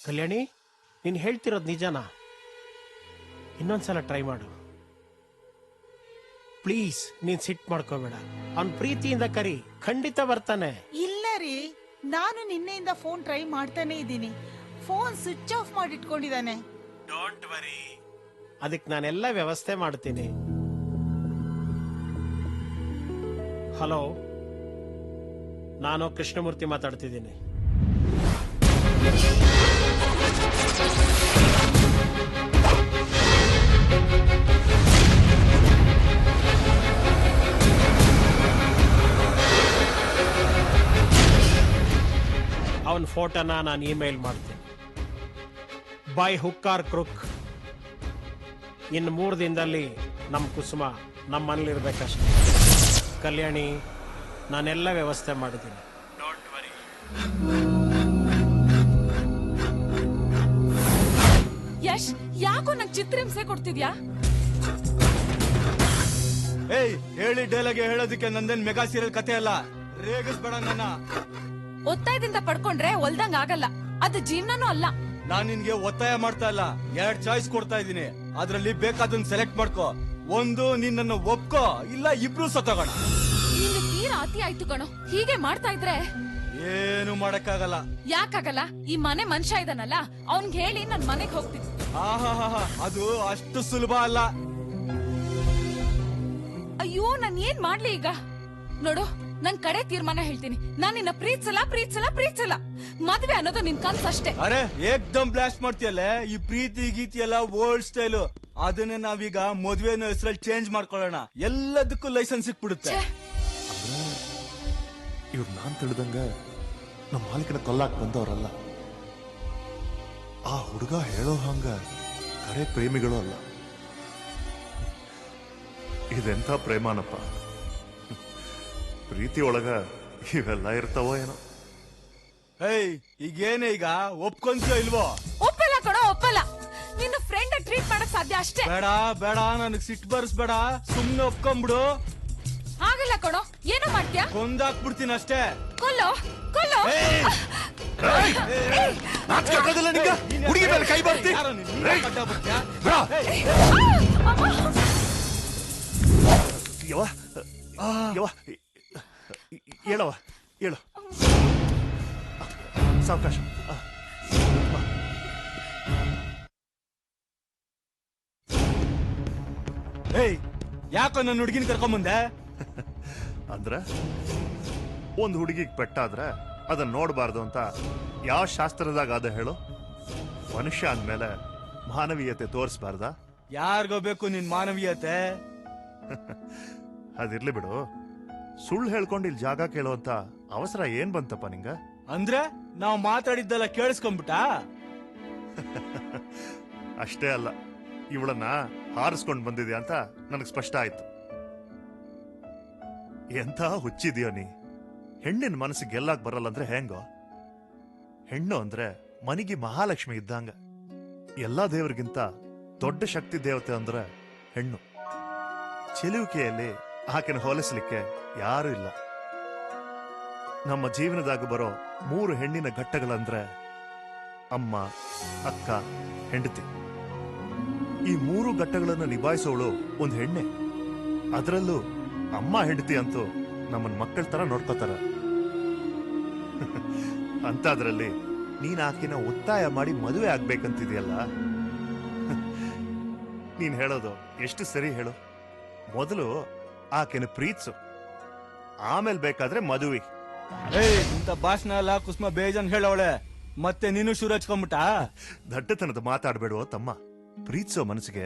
ಕಲ್ಯಾಣಿ, ನೀನ್ ಹೇಳ್ತಿರೋದು ನಿಜನಾ? ಇನ್ನೊಂದ್ಸಲ ಟ್ರೈ ಮಾಡು ಪ್ಲೀಸ್. ನೀನ್ ಸಿಟ್ ಮಾಡ್ಕೋಬೇಡ. ಅವ್ನ್ ಪ್ರೀತಿಯಿಂದ ಕರಿ, ಖಂಡಿತ ಬರ್ತಾನೆ. ಇಲ್ಲ ರೀ, ನಾನು ನಿನ್ನೆಯಿಂದ ಫೋನ್ ಟ್ರೈ ಮಾಡ್ತಾನೆ ಇದ್ದೀನಿ. ಫೋನ್ ಸ್ವಿಚ್ ಆಫ್ ಮಾಡಿಟ್ಕೊಂಡಿದ್ದಾನೆ. ಡೋಂಟ್ ವರಿ, ಅದಕ್ಕೆ ನಾನೆಲ್ಲ ವ್ಯವಸ್ಥೆ ಮಾಡ್ತೀನಿ. ಹಲೋ, ನಾನು ಕೃಷ್ಣಮೂರ್ತಿ ಮಾತಾಡ್ತಿದ್ದೀನಿ. ಅವನ ಫೋಟೋನ ನಾನು ಇಮೇಲ್ ಮಾಡ್ತೀನಿ. By hook or crook. ಇನ್ನು 3 ದಿನದಲ್ಲಿ ನಮ್ಮ ಕುಸುಮ ನಮ್ಮ ಮನೇಲಿರ್ಬೇಕಷ್ಟೆ. ಕಲ್ಯಾಣಿ, ನಾನೆಲ್ಲ ವ್ಯವಸ್ಥೆ ಮಾಡಿದ್ದೀನಿ. Don't worry. ಯಶ್, ಯಾಕೋ ನಂಗೆ ಚಿತ್ರಹಿಂಸೆ ಕೊಡ್ತಿದ್ಯಾ? ಏಯ್, ಹೇಳಿ ಡೈಲಾಗ್ ಹೇಳೋದಕ್ಕೆ ನಂದೇನ್ ಮೆಗಾ ಸೀರಿಯಲ್ ಕತೆ ಅಲ್ಲ. ರೇಗಿಸ್ಬೇಡ ನನ್ನ. ಒತ್ತಾಯದಿಂದ ಪಡ್ಕೊಂಡ್ರೆ ಒಲ್ದಂಗ್ ಆಗಲ್ಲ. ಅದು ಜೀವನನೂ ಅಲ್ಲ. ನಾನ್ ನಿನ್ಗೆ ಒತ್ತಾಯ ಮಾಡ್ತಾ ಇಲ್ಲ, 2 ಚಾಯ್ಸ್ ಕೊಡ್ತಾ ಇದ್ದೀನಿ. ಅದ್ರಲ್ಲಿ ಬೇಕಾದನ್ನ ಸೆಲೆಕ್ಟ್ ಮಾಡ್ಕೋ. ಒಂದು, ನೀನ್ ನನ್ನ ಒಪ್ಕೋ, ಇಲ್ಲ ಇಬ್ರು ಸತ್ತೋಗೋಣ. ನಿನ್ನ ತೀರಾ ಅತಿ ಆಯ್ತು ಕಣೋ. ಹೀಗೆ ಮಾಡ್ತಾ ಇದ್ರೆ ಏನು ಮಾಡಕ್ಕಾಗಲ್ಲ. ಯಾಕಾಗಲ್ಲ? ಈ ಮನೆ ಮನುಷ್ಯ ಇದಾನಲ್ಲ, ಅವ್ನ್ಗೆ ಹೇಳಿ ನನ್ ಮನೆಗ್ ಹೋಗ್ತೀನಿ. ಆಹಾಹಾ, ಅದು ಅಷ್ಟು ಸುಲಭ ಅಲ್ಲ. ಅಯ್ಯೋ, ನಾನ್ ಏನ್ ಮಾಡ್ಲಿ ಈಗ? ನೋಡು, ನನ್ ಕಡೆ ತೀರ್ಮಾನ ಹೇಳ್ತೀನಿ. ನಾನ್ ನಿನ್ನ ಪ್ರೀತಿಸಲ್ಲ. ಮದ್ವೆ ಅನ್ನೋದು ನಿನ್ ಕನ್ಸಷ್ಟೇ. ಅರೆ, ಏಕ್ದಮ್ ಬ್ಲಾಸ್ಟ್ ಮಾಡ್ತೀಯಲ್ಲ. ಈ ಪ್ರೀತಿ ಗೀತಿ ಎಲ್ಲ ಓಲ್ಡ್ ಸ್ಟೈಲು. ಅದನ್ನೇ ನಾವೀಗ ಮದ್ವೆನ ಹೆಸರಲ್ಲಿ ಚೇಂಜ್ ಮಾಡ್ಕೊಳ್ಳೋಣ. ಎಲ್ಲದಕ್ಕೂ ಲೈಸೆನ್ಸ್ ಸಿಕ್ಬಿಡುತ್ತೆ. ಇವ್ರು ನಾನ್ ತಿಳಿದಂಗ ನಮ್ಮ ಮಾಲೀಕನ ಕೊಲ್ಲಾಕ್ ಬಂದವರಲ್ಲ. ಆ ಹುಡುಗ ಹೇಳೋ ಹಂಗ ಕರೆ ಪ್ರೇಮಿಗಳು ಅಲ್ಲ. ಇದೆಂಥ ಪ್ರೇಮಾನಪ್ಪ. ಪ್ರೀತಿ ಒಳಗ ಇವೆಲ್ಲ ಇರ್ತಾವೋ ಏನೋ. ಏಯ್, ಈಗೇನೆ ಈಗ ಒಪ್ಕೊಂತೀಯೋ ಇಲ್ವೋ? ಒಪ್ಪಲ್ಲ ಕಣೋ, ಒಪ್ಪಲ್ಲ. ನಿನ್ನ ಫ್ರೆಂಡ್ ಟ್ರೀಟ್ ಮಾಡಕ್ ಸಾಧ್ಯ ಅಷ್ಟೇ. ಬೇಡ ಬೇಡ, ನನಗ್ ಸಿಟ್ಟು ಬರ್ಸ್ಬೇಡ. ಸುಮ್ನೆ ಒಪ್ಕೊಂಬಿಡು. ಆಗಲ್ಲ ಕಣೋ, ಏನೋ ಮಾಡ್ತೀಯಾ? ಕೊಂದಾಕ್ಬಿಡ್ತೀನಿ ಅಷ್ಟೇ. ಕೊಲ್ಲೋ. ನಾಚ್ಕಾಗೋದಿಲ್ಲ ನಿಂಗೆ? ಹುಡುಗಿ ಮೇಲೆ ಕೈ ಬರ್ತಿ? ಯಾರೋ ನೀನು? ನೀನೇ ಅಡ್ಡ ಬರ್ತೀಯಾ? ಯವ ಯವ, ಹೇಳವ, ಹೇಳು. ಸಾವಕಾಶ. ಏಯ್, ಯಾಕೋ ನನ್ನ ಹುಡುಗಿನ ಕರ್ಕೊಂಬಂದೆ? ಅಂದ್ರ ಒಂದ್ ಹುಡುಗಿಗೆ ಪೆಟ್ಟಾದ್ರೆ ಅದನ್ನ ನೋಡ್ಬಾರ್ದು ಅಂತ ಯಾವ ಶಾಸ್ತ್ರದಾಗ ಅದ ಹೇಳು? ಮನುಷ್ಯ ಅಂದ್ಮೇಲೆ ಮಾನವೀಯತೆ ತೋರಿಸ್ಬಾರ್ದ? ಯಾರಿಗೋ ಬೇಕು ನಿನ್ ಮಾನವೀಯತೆ? ಅದಿರ್ಲಿ ಬಿಡು. ಸುಳ್ಳು ಹೇಳ್ಕೊಂಡು ಇಲ್ಲಿ ಜಾಗ ಕೇಳುವಂತ ಅವಸರ ಏನ್ ಬಂತಪ್ಪ ನಿಂಗ? ಅಂದ್ರೆ ನಾವು ಮಾತಾಡಿದ್ದೆಲ್ಲ ಕೇಳಿಸ್ಕೊಂಡ್ಬಿಟ್ಟ? ಅಷ್ಟೇ ಅಲ್ಲ, ಇವಳನ್ನ ಹಾರಿಸ್ಕೊಂಡ್ ಬಂದಿದ್ಯಾ ಅಂತ ನನಗೆ ಸ್ಪಷ್ಟ ಆಯ್ತು. ಎಂಥ ಹುಚ್ಚಿದ್ಯೋ ನೀ. ಹೆಣ್ಣಿನ ಮನಸ್ಸಿಗೆ ಗೆಲ್ಲಾಕ್ ಬರಲ್ಲ ಅಂದ್ರೆ ಹೆಂಗೋ? ಹೆಣ್ಣು ಅಂದ್ರೆ ಮನಿಗೆ ಮಹಾಲಕ್ಷ್ಮಿ ಇದ್ದಂಗ. ಎಲ್ಲಾ ದೇವರಿಗಿಂತ ದೊಡ್ಡ ಶಕ್ತಿ ದೇವತೆ ಅಂದ್ರೆ ಹೆಣ್ಣು. ಚೆಲುವಿಕೆಯಲ್ಲಿ ಆಕೆನ ಹೋಲಿಸಲಿಕ್ಕೆ ಯಾರೂ ಇಲ್ಲ. ನಮ್ಮ ಜೀವನದಾಗ ಬರೋ 3 ಹೆಣ್ಣಿನ ಘಟ್ಟಗಳಂದ್ರೆ ಅಮ್ಮ, ಅಕ್ಕ, ಹೆಂಡತಿ. ಈ 3 ಘಟ್ಟಗಳನ್ನು ನಿಭಾಯಿಸೋಳು ಒಂದು ಹೆಣ್ಣೆ. ಅದರಲ್ಲೂ ಅಮ್ಮ ಹೆಂಡತಿ ಅಂತೂ ನಮ್ಮನ್ ಮಕ್ಕಳ ತರ ನೋಡ್ಕೋತಾರ. ಅಂತದ್ರಲ್ಲಿ ನೀನ್ ಆಕಿನ ಒತ್ತಾಯ ಮಾಡಿ ಮದುವೆ ಆಗ್ಬೇಕಂತಿದೆಯಲ್ಲ, ನೀನ್ ಹೇಳೋದು ಎಷ್ಟು ಸರಿ ಹೇಳು. ಮೊದಲು ಆಕೆನ ಪ್ರೀತ್ಸು, ಆಮೇಲೆ ಬೇಕಾದ್ರೆ ಮದುವೆ. ಇಂತ ಭಾಷಣ ಎಲ್ಲ ಕುಸುಮ ಬೇಜಾನ್ ಹೇಳವಳೆ, ಮತ್ತೆ ನೀನು ಶುರು ಹಚ್ಕೊಂಬಿಟ್ಟ. ದಡ್ಡತನದ ಮಾತಾಡ್ಬೇಡುವ ತಮ್ಮ. ಪ್ರೀತಿಸೋ ಮನಸ್ಸಿಗೆ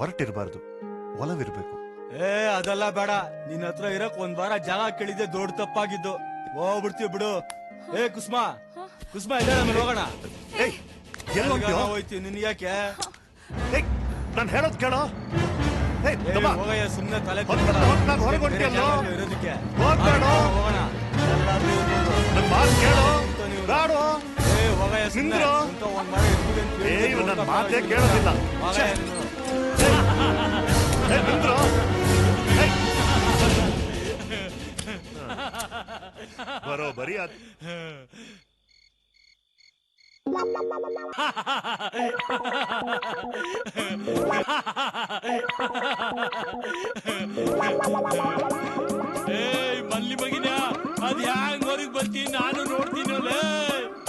ಹೊರಟಿರ್ಬಾರ್ದು, ಒಲವಿರ್ಬೇಕು. ಅದೆಲ್ಲ ಬೇಡ. ನಿನ್ನ ಹತ್ರ ಇರಕ್ 1 ವಾರ ಜಾಗ ಕೇಳಿದೆ, ದೊಡ್ಡ ತಪ್ಪಾಗಿದ್ದು. ಹೋಗ್ಬಿಡ್ತೀವಿ ಬಿಡು. ಕುಸುಮ ಕುಸುಮ ಇಲ್ಲ, ಆಮೇಲೆ ಹೋಗೋಣ. ಏಯ್, ಎಲ್ಲಿ ಹೊಂಟ್ಯೋ? ಹೋಯ್ತೀವಿ, ನಿನ್ ಯಾಕೆ? ಏಯ್, ನಾನ್ ಹೇಳೋದ್ ಕೇಳೋ. ಏಯ್, ತಮ್ಮ, ಹೋಗಯ್ಯ, ಸುಮ್ನೆ ತಲೆ ಹೊರಗೆ ಹೊಂಟಿಯಲ್ಲೋ? ಇರೋದಕ್ಕೆ ಹೋಗ್ಬೇಡ. ಹೋಗೋಣ. ಎಲ್ಲಾದ್ರೂ ಇರ್ಬೋದು. ನನ್ ಮಾತು ಕೇಳೋ. ಬೇಡ. ಹೋಗಯ್ಯ, ಸುಮ್ನೆ ನಿಂದ್ರು. ಇಂಥ 1 ವಾರ ಇರ್ಬೋದು ಅಂತ ಹೇಳಿದ್ರೆ ಏಯ್, ನನ್ ದೊಡ್ಡ ಮಾತೇ ತಪ್ಪಾಗಿದ್ದು. ಕೇಳೋದಿಲ್ಲ. ಹೋಗಯ್ಯ ನೀನು. ಏಯ್, ನಿಂದ್ರು. ಏಯ್. ಬರೋಬ್ಬರಿ ಆತ್. ಏಯ್ ಮಲ್ಲಿ ಮಗಿನ, ಅದ್ ಹ್ಯಾಂಗ್ ಹೊರಗ್ ಬರ್ತೀನಿ ನಾನು ನೋಡ್ತೀನಲ್ಲ.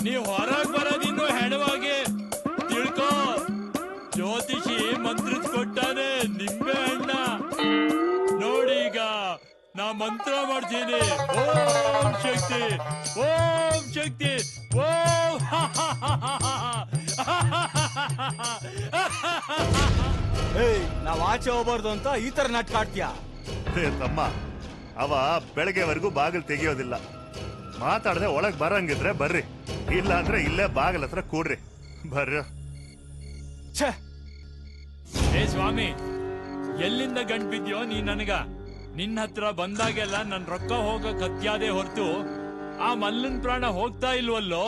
ನೀವ್ ಹೊರಗ್ ಬರೋದಿನ್ನು ಹೆಣವಾಗಿ ತಿಳ್ಕೋ. ಜ್ಯೋತಿಷಿ ಮಂತ್ರದ ಕೊಟ್ಟಾನೆ ನಿಂಬೆ ಹಣ್ಣ. ನೋಡಿ ಈಗ ನಾ ಮಂತ್ರ ಮಾಡ್ತೀನಿ. ಓಂ ಶಕ್ತಿ, ಓಂ ಶಕ್ತಿ, ಓಂ. ನಾವ್ ಆಚೆ ಹೋಗ್ಬಾರ್ದು ಅಂತ ಈ ತರ ನಾಟಕ ಆಡ್ತೀಯ? ಏ ತಮ್ಮ, ಅವ ಬೆಳಗ್ಗೆವರೆಗೂ ಬಾಗಿಲು ತೆಗಿಯೋದಿಲ್ಲ. ಮಾತಾಡದೆ ಒಳಗ್ ಬರಂಗಿದ್ರೆ ಬರ್ರಿ, ಇಲ್ಲ ಅಂದ್ರೆ ಇಲ್ಲೇ ಬಾಗಿಲ ಹತ್ರ ಕೂಡ್ರಿ. ಬರ್ರಿ. ಛೇ, ಏ ಸ್ವಾಮಿ, ಎಲ್ಲಿಂದ ಗಂಟ್ ಬಿದ್ಯೋ ನೀ ನನಗ? ನಿನ್ನ ಹತ್ರ ಬಂದಾಗೆಲ್ಲ ನನ್ ರೊಕ್ಕ ಹೋಗ ಕತ್ಯಾದೆ ಹೊರತು ಆ ಮಲ್ಲನ್ ಪ್ರಾಣ ಹೋಗ್ತಾ ಇಲ್ವಲ್ಲೋ?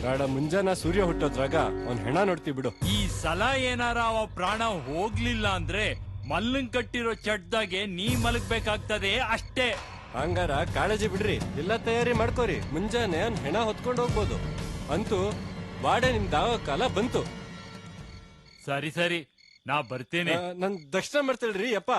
ಬೇಡ, ಮುಂಜಾನೆ ಸೂರ್ಯ ಹುಟ್ಟೋದ್ರಾಗ ಅವ್ನ್ ಹೆಣ ನೋಡ್ತೀವಿ ಬಿಡು. ಈ ಸಲ ಏನಾರ ಅವ ಪ್ರಾಣ ಹೋಗ್ಲಿಲ್ಲ ಅಂದ್ರೆ ಮಲ್ಲನ್ ಕಟ್ಟಿರೋ ಚಡ್ದಾಗೆ ನೀ ಮಲಗ್ಬೇಕಾಗ್ತದೆ ಅಷ್ಟೇ. ಹಂಗಾರ ಕಾಳಜಿ ಬಿಡ್ರಿ, ಎಲ್ಲ ತಯಾರಿ ಮಾಡ್ಕೋರಿ. ಮುಂಜಾನೆ ಅವ್ನ್ ಹೆಣ ಹೊತ್ಕೊಂಡು ಹೋಗ್ಬೋದು. ಅಂತೂ ವಾಡೆ ನಿಮ್ ದಾವ ಕಾಲ ಬಂತು. ಸರಿ ಸರಿ, ನಾ ಬರ್ತೇನೆ. ನನ್ ದರ್ಶನ ಮಾಡ್ತೇಳ್ರಿ ಅಪ್ಪ.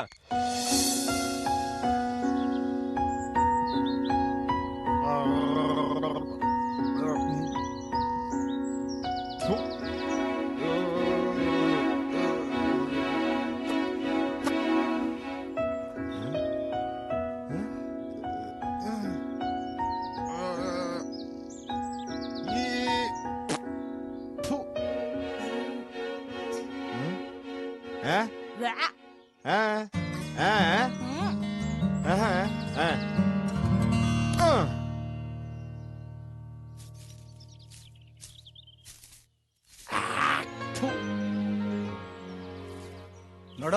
ನೋಡ,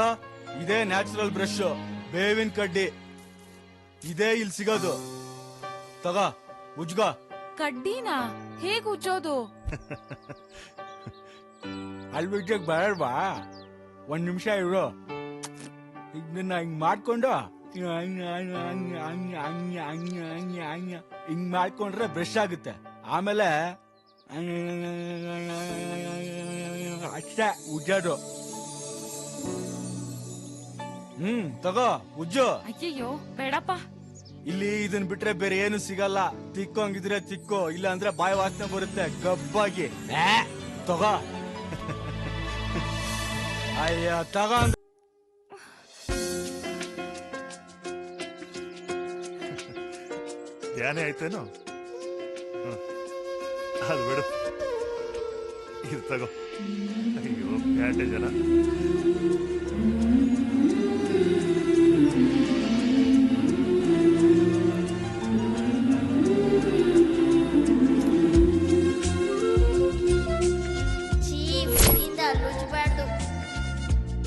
ಇದೇ ನ್ಯಾಚುರಲ್ ಬ್ರಷ್, ಬೇವಿನ ಕಡ್ಡಿ. ಇದೇ ಇಲ್ಲಿ ಸಿಗೋದು. ತಗ, ಉಜ್ಗ. ಕಡ್ಡಿನ ಹೇಗ್ ಉಜ್ಜೋದು? ಅಲ್ಲಿ ಬಿಟ್ಟಕ್ ಬರಲ್ವಾ? 1 ನಿಮಿಷ ಇರು. ಈಗ ನಿನ್ನ ಹಿಂಗ್ ಮಾಡ್ಕೊಂಡು ಹಿಂಗ್ ಮಾಡ್ಕೊಂಡ್ರೆ ಬ್ರಷ್ ಆಗುತ್ತೆ. ಆಮೇಲೆ ಅಷ್ಟೇ ಉಜ್ಜೋದು. ತಗೋ, ಉಜ್ಜು. ಅಯ್ಯಯ್ಯೋ, ಬೇಡಪ್ಪ. ಇಲ್ಲಿ ಇದನ್ ಬಿಟ್ರೆ ಬೇರೆ ಏನು ಸಿಗಲ್ಲ. ತಿಕ್ಕೋಂಗಿದ್ರೆ ತಿಕ್ಕೋ, ಇಲ್ಲ ಅಂದ್ರೆ ಬಾಯಿ ವಾಸನೆ ಬರುತ್ತೆ ಗಬ್ಬಾಗಿ. ತಗೋ. ಅಯ್ಯ, ತಗೋ. ಧ್ಯಾನ ಆಯ್ತೇನು? ಅದು ಬಿಡು, ಇದು ತಗೋ. ಅಯ್ಯೋ, ಬ್ಯಾಟೆ ಜನ.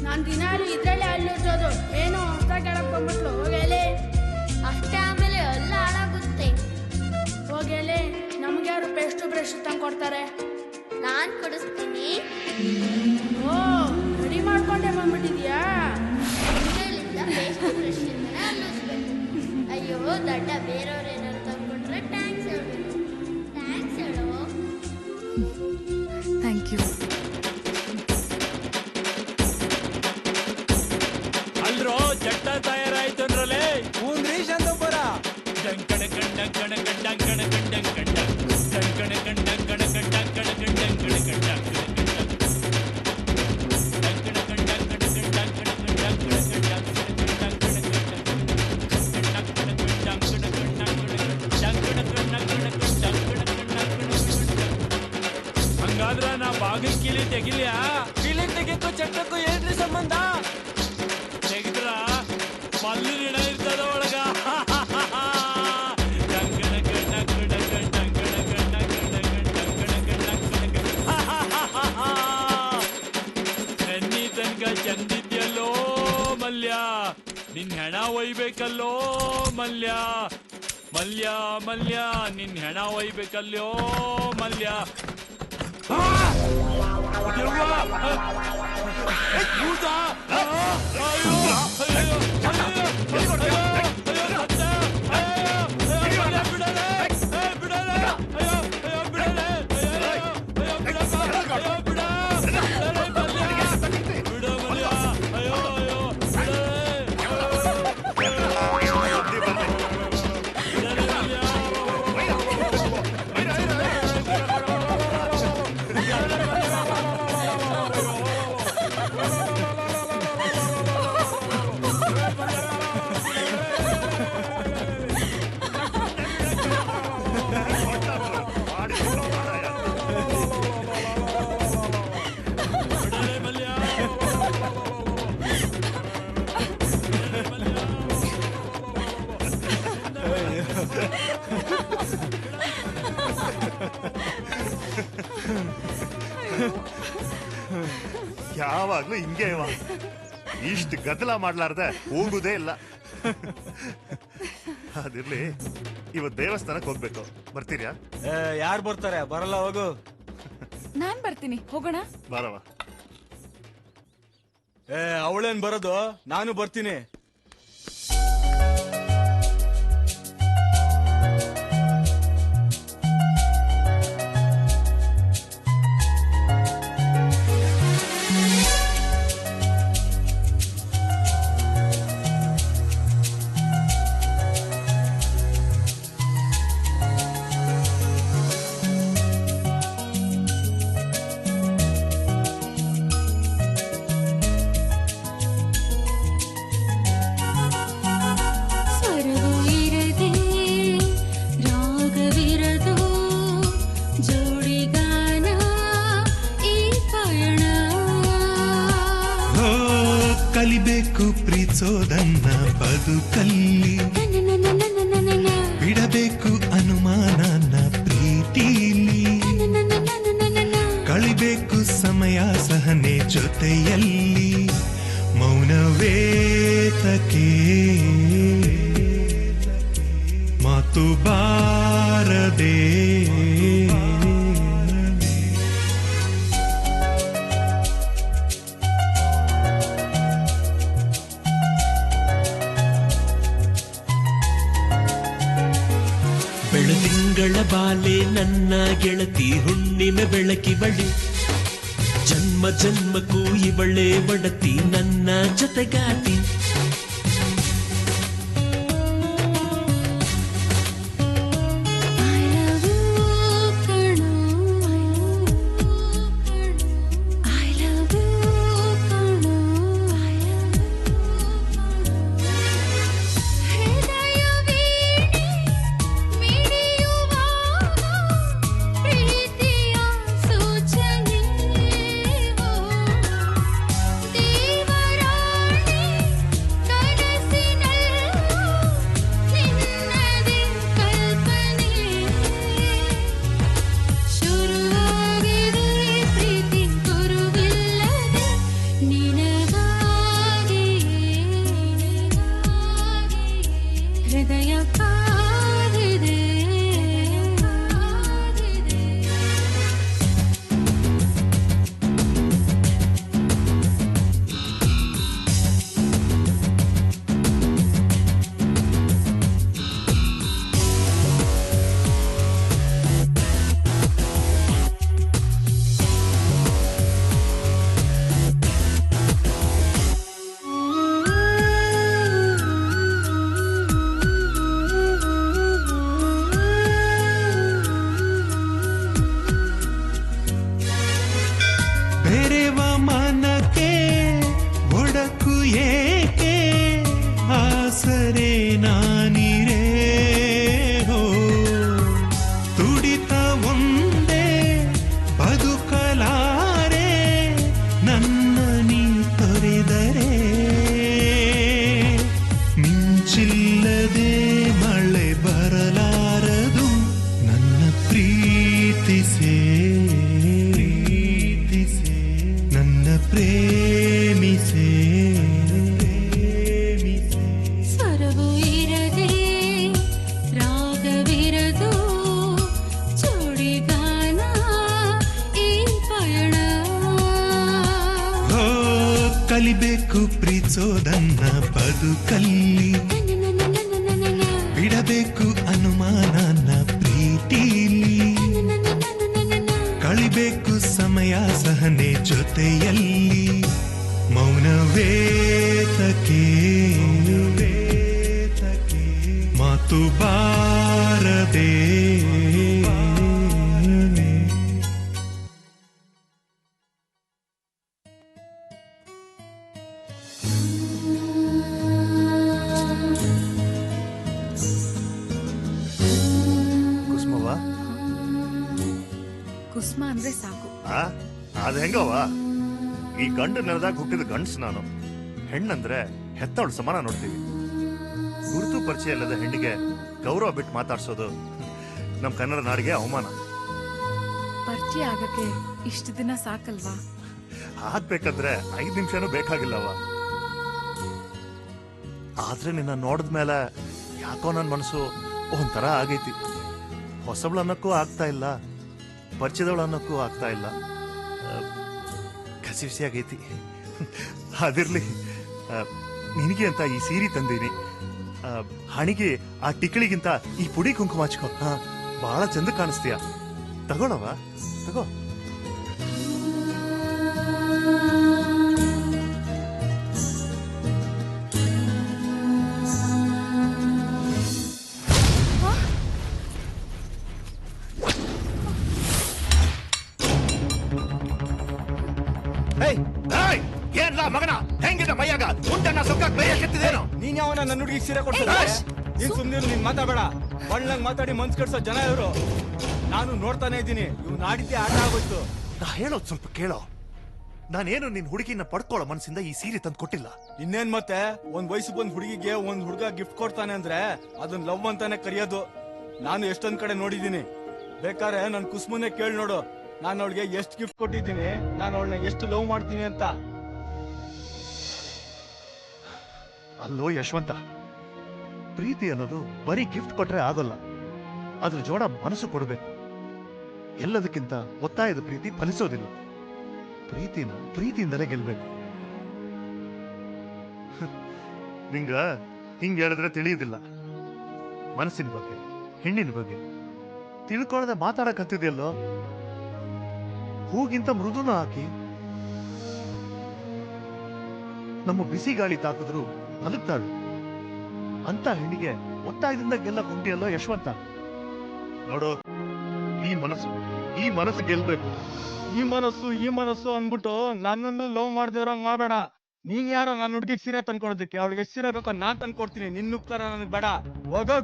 ನಾನ್ ದಿನಾಲು ಇದ್ರಲ್ಲೇ ಅಲ್ಲುಜ್ಜೋದು. ಏನು ಹೊಸ ಕೆಳಕ್ ಬಂದ್ಬಿಟ್ಲು, ಹೋಗಲೇ. ಅಷ್ಟೇ, ಆಮೇಲೆ ಎಲ್ಲ ಹಾಳಾಗುತ್ತೆ. ಹೋಗಲೇ, ನಮ್ಗೆ ಯಾರು ಪೇಸ್ಟು ಬ್ರಷ್ ತಂದ್ಕೊಡ್ತಾರೆ? ನಾನ್ ಕೊಡಿಸ್ತೀನಿ. ಓ ರೆಡಿ ಮಾಡ್ಕೊಂಡೆ ಬಂದ್ಬಿಟ್ಟಿದ್ಯಾ ಅಯ್ಯೋ ದಡ್ಡ ಬೇರೆಯವ್ರು ಏನಾದ್ರು ತಂದ್ಕೊಟ್ರೆ ಟ್ಯಾಂಕ್ಸ್ ಹೇಳ್ಬೇಕು ಥ್ಯಾಂಕ್ಸ್ ಹೇಳೋ ಥ್ಯಾಂಕ್ ಯು. ಅಲ್ರೋ ಚಟ್ಟ ತಯಾರಾಯ್ತು ಅನ್ರಲೇ. ಹೂನ್ರಿ ಶಾಂತಪ್ಪರ. ಡಂಕಣ ಕಂಡಂಕಣ ಕಂಡಂಕಣ ಕಂಡಂಕಂಡ ಡಂಕಣ ಕಂಡಂಕಣ ಕಂಡಂಕಣ ಕಂಡಂಕಣ ಕಂಡ ಹಂಗಾದ್ರ ನಾ ಬಾಗಿಲ್ ಕಿಲಿ ತೆಗಿಲ್ಯಾ? ಕಿಲಿ ತೆಗಿಕ್ಕೂ ಚಟ್ಟಕ್ಕೂ ಏನ್ರಿ ಸಂಬಂಧ? ತೆಗೆದ್ರ ಮಲ್ಲು ಗಿಡ ಇರ್ತದ ಒಳಗ. ಡಂಕಣ ಕಣ್ಣ ಕಣ ಡಂಕಣ ಕಣ್ಣ ಕಣ ಡಂಕಣ ಕಣ್ಣ ಕಣ ಎನ್ನಿ ತನಕ ಚಂದಿದ್ಯಲ್ಲೋ ಮಲ್ಯ, ನಿನ್ ಹೆಣ ಒಯ್ಬೇಕಲ್ಲೋ ಮಲ್ಯ. ಮಲ್ಯ ಮಲ್ಯ ನಿನ್ ಹೆಣ ಒಯ್ಬೇಕಲ್ಲೋ ಮಲ್ಯ. ದೆವ್ವ! ಭೂತ! ಅಯ್ಯೋ! ಅಯ್ಯೋ! ಅಯ್ಯೋ! ಯಾವಾಗ್ಲೂ ಹಿಂಗೆ ಇವ. ಇಷ್ಟು ಗದ್ದಲ ಮಾಡ್ಲಾರ್ದೆ ಹೋಗುದೇ ಇಲ್ಲ. ಅದಿರ್ಲಿ, ಇವತ್ ದೇವಸ್ಥಾನಕ್ಕೆ ಹೋಗ್ಬೇಕು, ಬರ್ತೀರ್ಯಾ? ಯಾರು ಬರ್ತಾರೆ? ಬರಲ್ಲ, ಹೋಗು. ನಾನ್ ಬರ್ತೀನಿ, ಹೋಗೋಣ. ಬರವ. ಅವಳೇನ್ ಬರೋದು, ನಾನು ಬರ್ತೀನಿ. ಕಲಿಬೇಕು ಪ್ರೀತಿಸೋದನ್ನ ಬದುಕಲ್ಲಿ, ಬಿಡಬೇಕು ಅನುಮಾನನ ಪ್ರೀತಿಲಿ, ಕಳಿಬೇಕು ಸಮಯ ಸಹನೆ ಜೊತೆಯಲ್ಲಿ, ಮೌನವೇತಕೆ ಮಾತು ಬಾರದೆ. ಬೆಳದಿಂಗಳ ಬಾಲೆ ನನ್ನ ಗೆಳತಿ, ಹುಣ್ಣಿಮೆ ಬೆಳಕಿವಳು, ಜನ್ಮ ಜನ್ಮಕ್ಕೂ ಇವಳೇ ಒಡತಿ, ನನ್ನ ಜೊತೆಗಾತಿ. ಪ್ರೇಮಿಸೆ ಸ್ವರವು ಇರದೆ ರಾಗವಿರದು ಚೋಡಿಗಾನ ಈ ಪಯಣ ಹೋ ಕಲಿಬೇಕು ಪ್ರೀತಿಸೋದನ್ನ ಬದುಕಲ್ಲಿ ಬಿಡಬೇಕು ಅನುಮಾನನ ಪ್ರೀತಿಲಿ ಕಳಿಬೇಕು ಸಮಯ ಸಹನೆ ಜೊತೆಯಲ್ಲಿ ಮೌನವೇತಕೆ ಮಾತು ಬಾರದೆ ಕುಸುಮವ್ವ ಕುಸ್ಮ ಅಂದ್ರೆ ಸಾಕು. ಅದ್ ಹೆಂಗವ್ವ? ಈ ಗಂಡು ನೆಲದಾಗ ಹುಟ್ಟಿದ ಗಂಡ್ಸ್ ನಾನು. ಹೆಣ್ಣಂದ್ರೆ ಹೆತ್ತವಳು ಸಮಾನ ನೋಡ್ತೀವಿ. ಗುರುತು ಪರಿಚಯ ಇಲ್ಲದ ಹೆಣ್ಣಿಗೆ ಗೌರವ ಬಿಟ್ಟು ಮಾತಾಡ್ಸೋದು ನಮ್ ಕನ್ನಡ ನಾಡಿಗೆ ಅವಮಾನ. ಪರಿಚಯ ಆಗಕ್ಕೆ ಇಷ್ಟು ದಿನ ಸಾಕಲ್ವಾ? ಆಗ್ಬೇಕಂದ್ರೆ 5 ನಿಮಿಷನೂ ಬೇಕಾಗಿಲ್ಲವ. ಆದ್ರೆ ನಿನ್ನ ನೋಡಿದ್ಮೇಲೆ ಯಾಕೋ ನನ್ ಮನಸ್ಸು ಒಂಥರ ಆಗೈತಿ. ಹೊಸಬ್ಳು ಅನ್ನಕ್ಕೂ ಆಗ್ತಾ ಇಲ್ಲ, ಪರಿಚಯದವಳು ಅನ್ನಕ್ಕೂ ಆಗ್ತಾ ಇಲ್ಲ. ಕಸಿ ಆಗೈತಿ. ಅದಿರ್ಲಿ, ನಿನಗೆ ಅಂತ ಈ ಸೀರೆ ತಂದೀನಿ. ಹಣಿಗೆ ಆ ಟಿಕ್ಳಿಗಿಂತ ಈ ಪುಡಿ ಕುಂಕುಮ ಹಚ್ಕೋ. ಬಹಳ ಚಂದ ಕಾಣಿಸ್ತೀಯ. ತಗೊಳವ, ತಗೋ. ಏನ್ಲ ಮಗನ, ಹೆಂಗಿದೆ ಮೈಯಾಗ ಉಂಟನ್ನ ಸೊಕ್ಕಕ್ ಬೇಯ ಕೆತ್ತಿದೇನು? ನೀನ್ ಯಾವನ ನನ್ನ ಹುಡುಗಿ ಸೀರೆ ಕೊಡ್ತಾರೆ? ನೀನ್ ಸುಮ್ನಿರು, ನೀನ್ ಮಾತಾಡಬೇಡ. ಒಳ್ಳಂಗ್ ಮಾತಾಡಿ ಮನ್ಸ್ ಕೆಡ್ಸೋ ಜನ ಇವರು. ನಾನು ನೋಡ್ತಾನೆ ಇದ್ದೀನಿ, ಇವ್ ನಾಡಿದ್ದೆ ಆಟ ಆಗೋಯ್ತು. ನಾ ಹೇಳೋದ್ ಸ್ವಲ್ಪ ಕೇಳೋ. ನಾನೇನು ನಿನ್ ಹುಡುಗಿನ ಪಡ್ಕೊಳ್ಳೋ ಮನ್ಸಿಂದ ಈ ಸೀರೆ ತಂದು ಕೊಟ್ಟಿಲ್ಲ. ಇನ್ನೇನ್ ಮತ್ತೆ, ಒಂದ್ ವಯಸ್ಸಿಗೆ ಒಂದ್ ಹುಡುಗಿಗೆ ಒಂದ್ ಹುಡುಗ ಗಿಫ್ಟ್ ಕೊಡ್ತಾನೆ ಅಂದ್ರೆ ಅದನ್ನ ಲವ್ ಅಂತಾನೆ ಕರೆಯೋದು. ನಾನು ಎಷ್ಟೊಂದ್ ಕಡೆ ನೋಡಿದೀನಿ. ಬೇಕಾದ್ರೆ ನನ್ ಕುಸ್ಮನೆ ಕೇಳಿ ನೋಡು, ನಾನು ಅವಳಿಗೆ ಎಷ್ಟು ಗಿಫ್ಟ್ ಕೊಟ್ಟಿದ್ದೀನಿ, ನಾನು ಅವಳನ್ನ ಎಷ್ಟು ಲವ್ ಮಾಡ್ತೀನಿ ಅಂತ. ಅಲ್ಲೋ ಯಶವಂತ, ಪ್ರೀತಿ ಅನ್ನೋದು ಬರೀ ಗಿಫ್ಟ್ ಕೊಟ್ರೆ ಆಗೋಲ್ಲ. ಅದ್ರ ಜೋಡ ಮನಸ್ಸು ಕೊಡ್ಬೇಕು. ಎಲ್ಲದಕ್ಕಿಂತ ಒತ್ತಾಯದ ಪ್ರೀತಿ ಫಲಿಸೋದಿಲ್ಲ. ಪ್ರೀತಿಯಿಂದಲೇ ಗೆಲ್ಬೇಕು. ನಿಂಗ ಹಿಂಗ್ ಹೇಳಿದ್ರೆ ತಿಳಿಯುದಿಲ್ಲ. ಮನಸ್ಸಿನ ಬಗ್ಗೆ, ಹೆಣ್ಣಿನ ಬಗ್ಗೆ ತಿಳ್ಕೊಳ್ಳದೆ ಮಾತಾಡಕಂತಿದ್ಯಲ್ಲೋ. ಹೂಗಿಂತ ಮೃದುನ ಹಾಕಿ ನಮ್ಮ ಬಿಸಿ ಗಾಳಿ ತಾಕಿದ್ರು ನಲುಗ್ತಾಳು ಅಂತ ಹೆಣ್ಣಿಗೆ ಒತ್ತಾಯದಿಂದ ಗೆಲ್ಲ ಕುಂಟಿಯಲ್ಲೋ ಯಶವಂತ. ನೋಡು, ಈ ಮನಸ್ಸು ಗೆಲ್ಬೇಕು. ಈ ಮನಸ್ಸು ಅಂದ್ಬಿಟ್ಟು ನನ್ನನ್ನು ಲವ್ ಮಾಡ್ದಿರಂಗ್ ಮಾಡಬೇಡ. ನೀನ್ ಯಾರೋ ನನ್ನ ಹುಡುಗಿಗೆ ಸೀರೆ ತಂದ್ಕೊಡೋದಕ್ಕೆ? ಅವಳಿಗೆ ಸೀರೆ ಬೇಕೋ ನಾನ್ ತಂದ್ಕೊಡ್ತೀನಿ. ನಿನ್ನ ತರ ನನಗ್ ಬೇಡ. ಹೋಗೋ.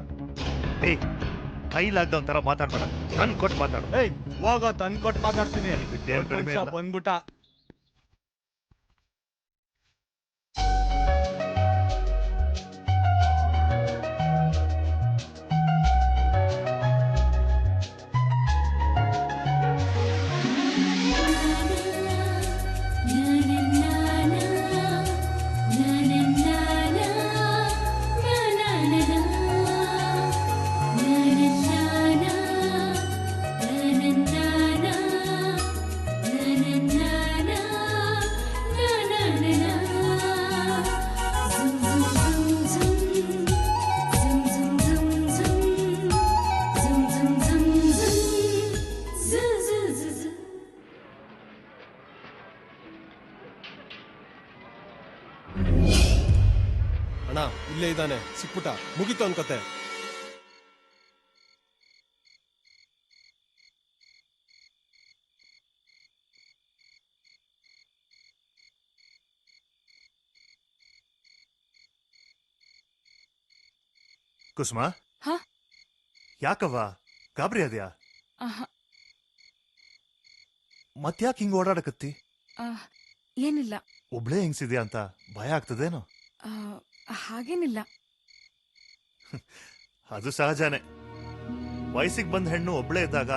ಕೈಲಾಗ್ದವಂತರ ಮಾತಾಡ್ಬೇಡ, ನನ್ ಕೊಟ್ಟು ಮಾತಾಡು. ಹೋಗೋ, ತಂದ್ಕೊಟ್ಟು ಮಾತಾಡ್ತೀನಿ. ಬಂದ್ಬಿಟ್ಟ. ಅಣ್ಣ ಇಲ್ಲೇ ಇದ್ದಾನೆ, ಸಿಕ್ಬಿಟ್ಟ, ಮುಗಿತು ಅನ್ಕತೆ. ಕುಸುಮ, ಹ? ಯಾಕವ್ವ ಗಾಬರಿ ಅದ್ಯಾ? ಮತ್ಯಾಕ್ ಹಿಂಗ್ ಓಡಾಡಕತ್ತಿ? ಏನಿಲ್ಲ. ಒಬ್ಳೇ ಹೆಂಗ್ಸಿದ್ಯಾ ಅಂತ ಭಯ ಆಗ್ತದೇನೋ? ಹಾಗೇನಿಲ್ಲ. ಅದು ಸಹಜನೇ. ವಯಸ್ಸಿಗೆ ಬಂದ ಹೆಣ್ಣು ಒಬ್ಳೇ ಇದ್ದಾಗ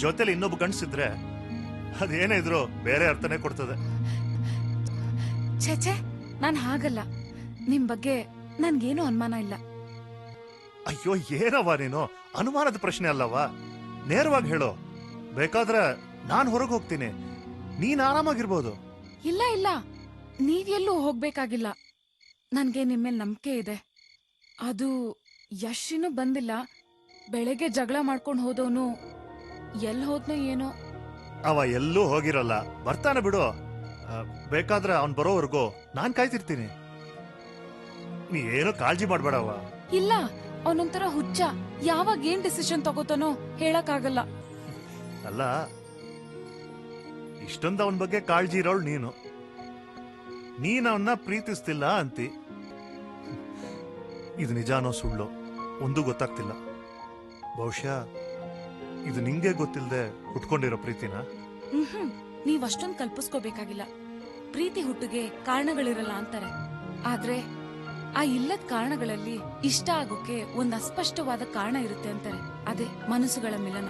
ಜೊತೆಲಿ ಇನ್ನೊಬ್ಬ ಗಂಡ್ಸಿದ್ರೆ ಅದೇನೇ ಇದ್ರು ಬೇರೆ ಅರ್ಥನೇ ಕೊಡ್ತದೆ. ಛೇ ನಾನ್ ಹಾಗಲ್ಲ. ನಿಮ್ ಬಗ್ಗೆ ನನ್ಗೇನು ಅನುಮಾನ ಇಲ್ಲ. ಅಯ್ಯೋ ಏನವ ನೀನು, ಅನುಮಾನದ ಪ್ರಶ್ನೆ ಅಲ್ಲವಾ, ನೇರವಾಗಿ ಹೇಳು. ಬೇಕಾದ್ರೆ ನಾನ್ ಹೊರಗೆ ಹೋಗ್ತೀನಿ, ನೀನ್ ಆರಾಮಾಗಿರ್ಬೋದು. ಇಲ್ಲ ಇಲ್ಲ, ನೀವೆಲ್ಲೂ ಹೋಗ್ಬೇಕಾಗಿಲ್ಲ. ನನ್ಗೆ ನಿಮ್ಮೇಲ್ ನಂಬಿಕೆ ಇದೆ. ಅದು ಯಶ್ ಇನ್ನೂ ಬಂದಿಲ್ಲ. ಬೆಳಗ್ಗೆ ಜಗಳ ಮಾಡ್ಕೊಂಡು ಹೋದವನು ಎಲ್ ಹೋದ್ನೋ ಏನೋ. ಅವ ಎಲ್ಲೂ ಹೋಗಿರಲ್ಲ, ಬರ್ತಾನೆ ಬಿಡು. ಬೇಕಾದ್ರೆ ಅವ್ನ್ ಬರೋವರೆಗೂ ನಾನ್ ಕಾಯ್ತಿರ್ತೀನಿ. ನೀ ಏನು ಕಾಳಜಿ ಮಾಡ್ಬೇಡವ. ಇಲ್ಲ, ಅವನೊಂಥರ ಹುಚ್ಚ. ಯಾವಾಗ ಏನ್ ಡಿಸಿಷನ್ ತಗೋತಾನೋ ಹೇಳಕ್ಕಾಗಲ್ಲ. ಅಲ್ಲ, ಇಷ್ಟೊಂದು ಅವನ ಬಗ್ಗೆ ಕಾಳಜಿ ಇರೋಳು ನೀನು. ನೀನ್ ಅವನ್ನ ಪ್ರೀತಿಸ್ತಿಲ್ಲ ಅಂತಿ. ಇದು ನಿಜಾನೋ ಸುಳ್ಳು ಒಂದು ಗೊತ್ತಾಗ್ತಿಲ್ಲ. ಬಹುಶಃ ಇದು ನಿಂಗೆ ಗೊತ್ತಿಲ್ಲದೆ ಹುಟ್ಕೊಂಡಿರೋ ಪ್ರೀತಿನ. ನೀವ್ ಅಷ್ಟೊಂದ್ ಕಲ್ಪಿಸ್ಕೋಬೇಕಾಗಿಲ್ಲ. ಪ್ರೀತಿ ಹುಟ್ಟಿಗೆ ಕಾರಣಗಳಿರಲ್ಲ ಅಂತಾರೆ. ಆದ್ರೆ ಆ ಇಲ್ಲದ ಕಾರಣಗಳಲ್ಲಿ ಇಷ್ಟ ಆಗೋಕೆ ಒಂದ್ ಅಸ್ಪಷ್ಟವಾದ ಕಾರಣ ಇರುತ್ತೆ ಅಂತಾರೆ. ಅದೇ ಮನಸ್ಸುಗಳ ಮಿಲನ.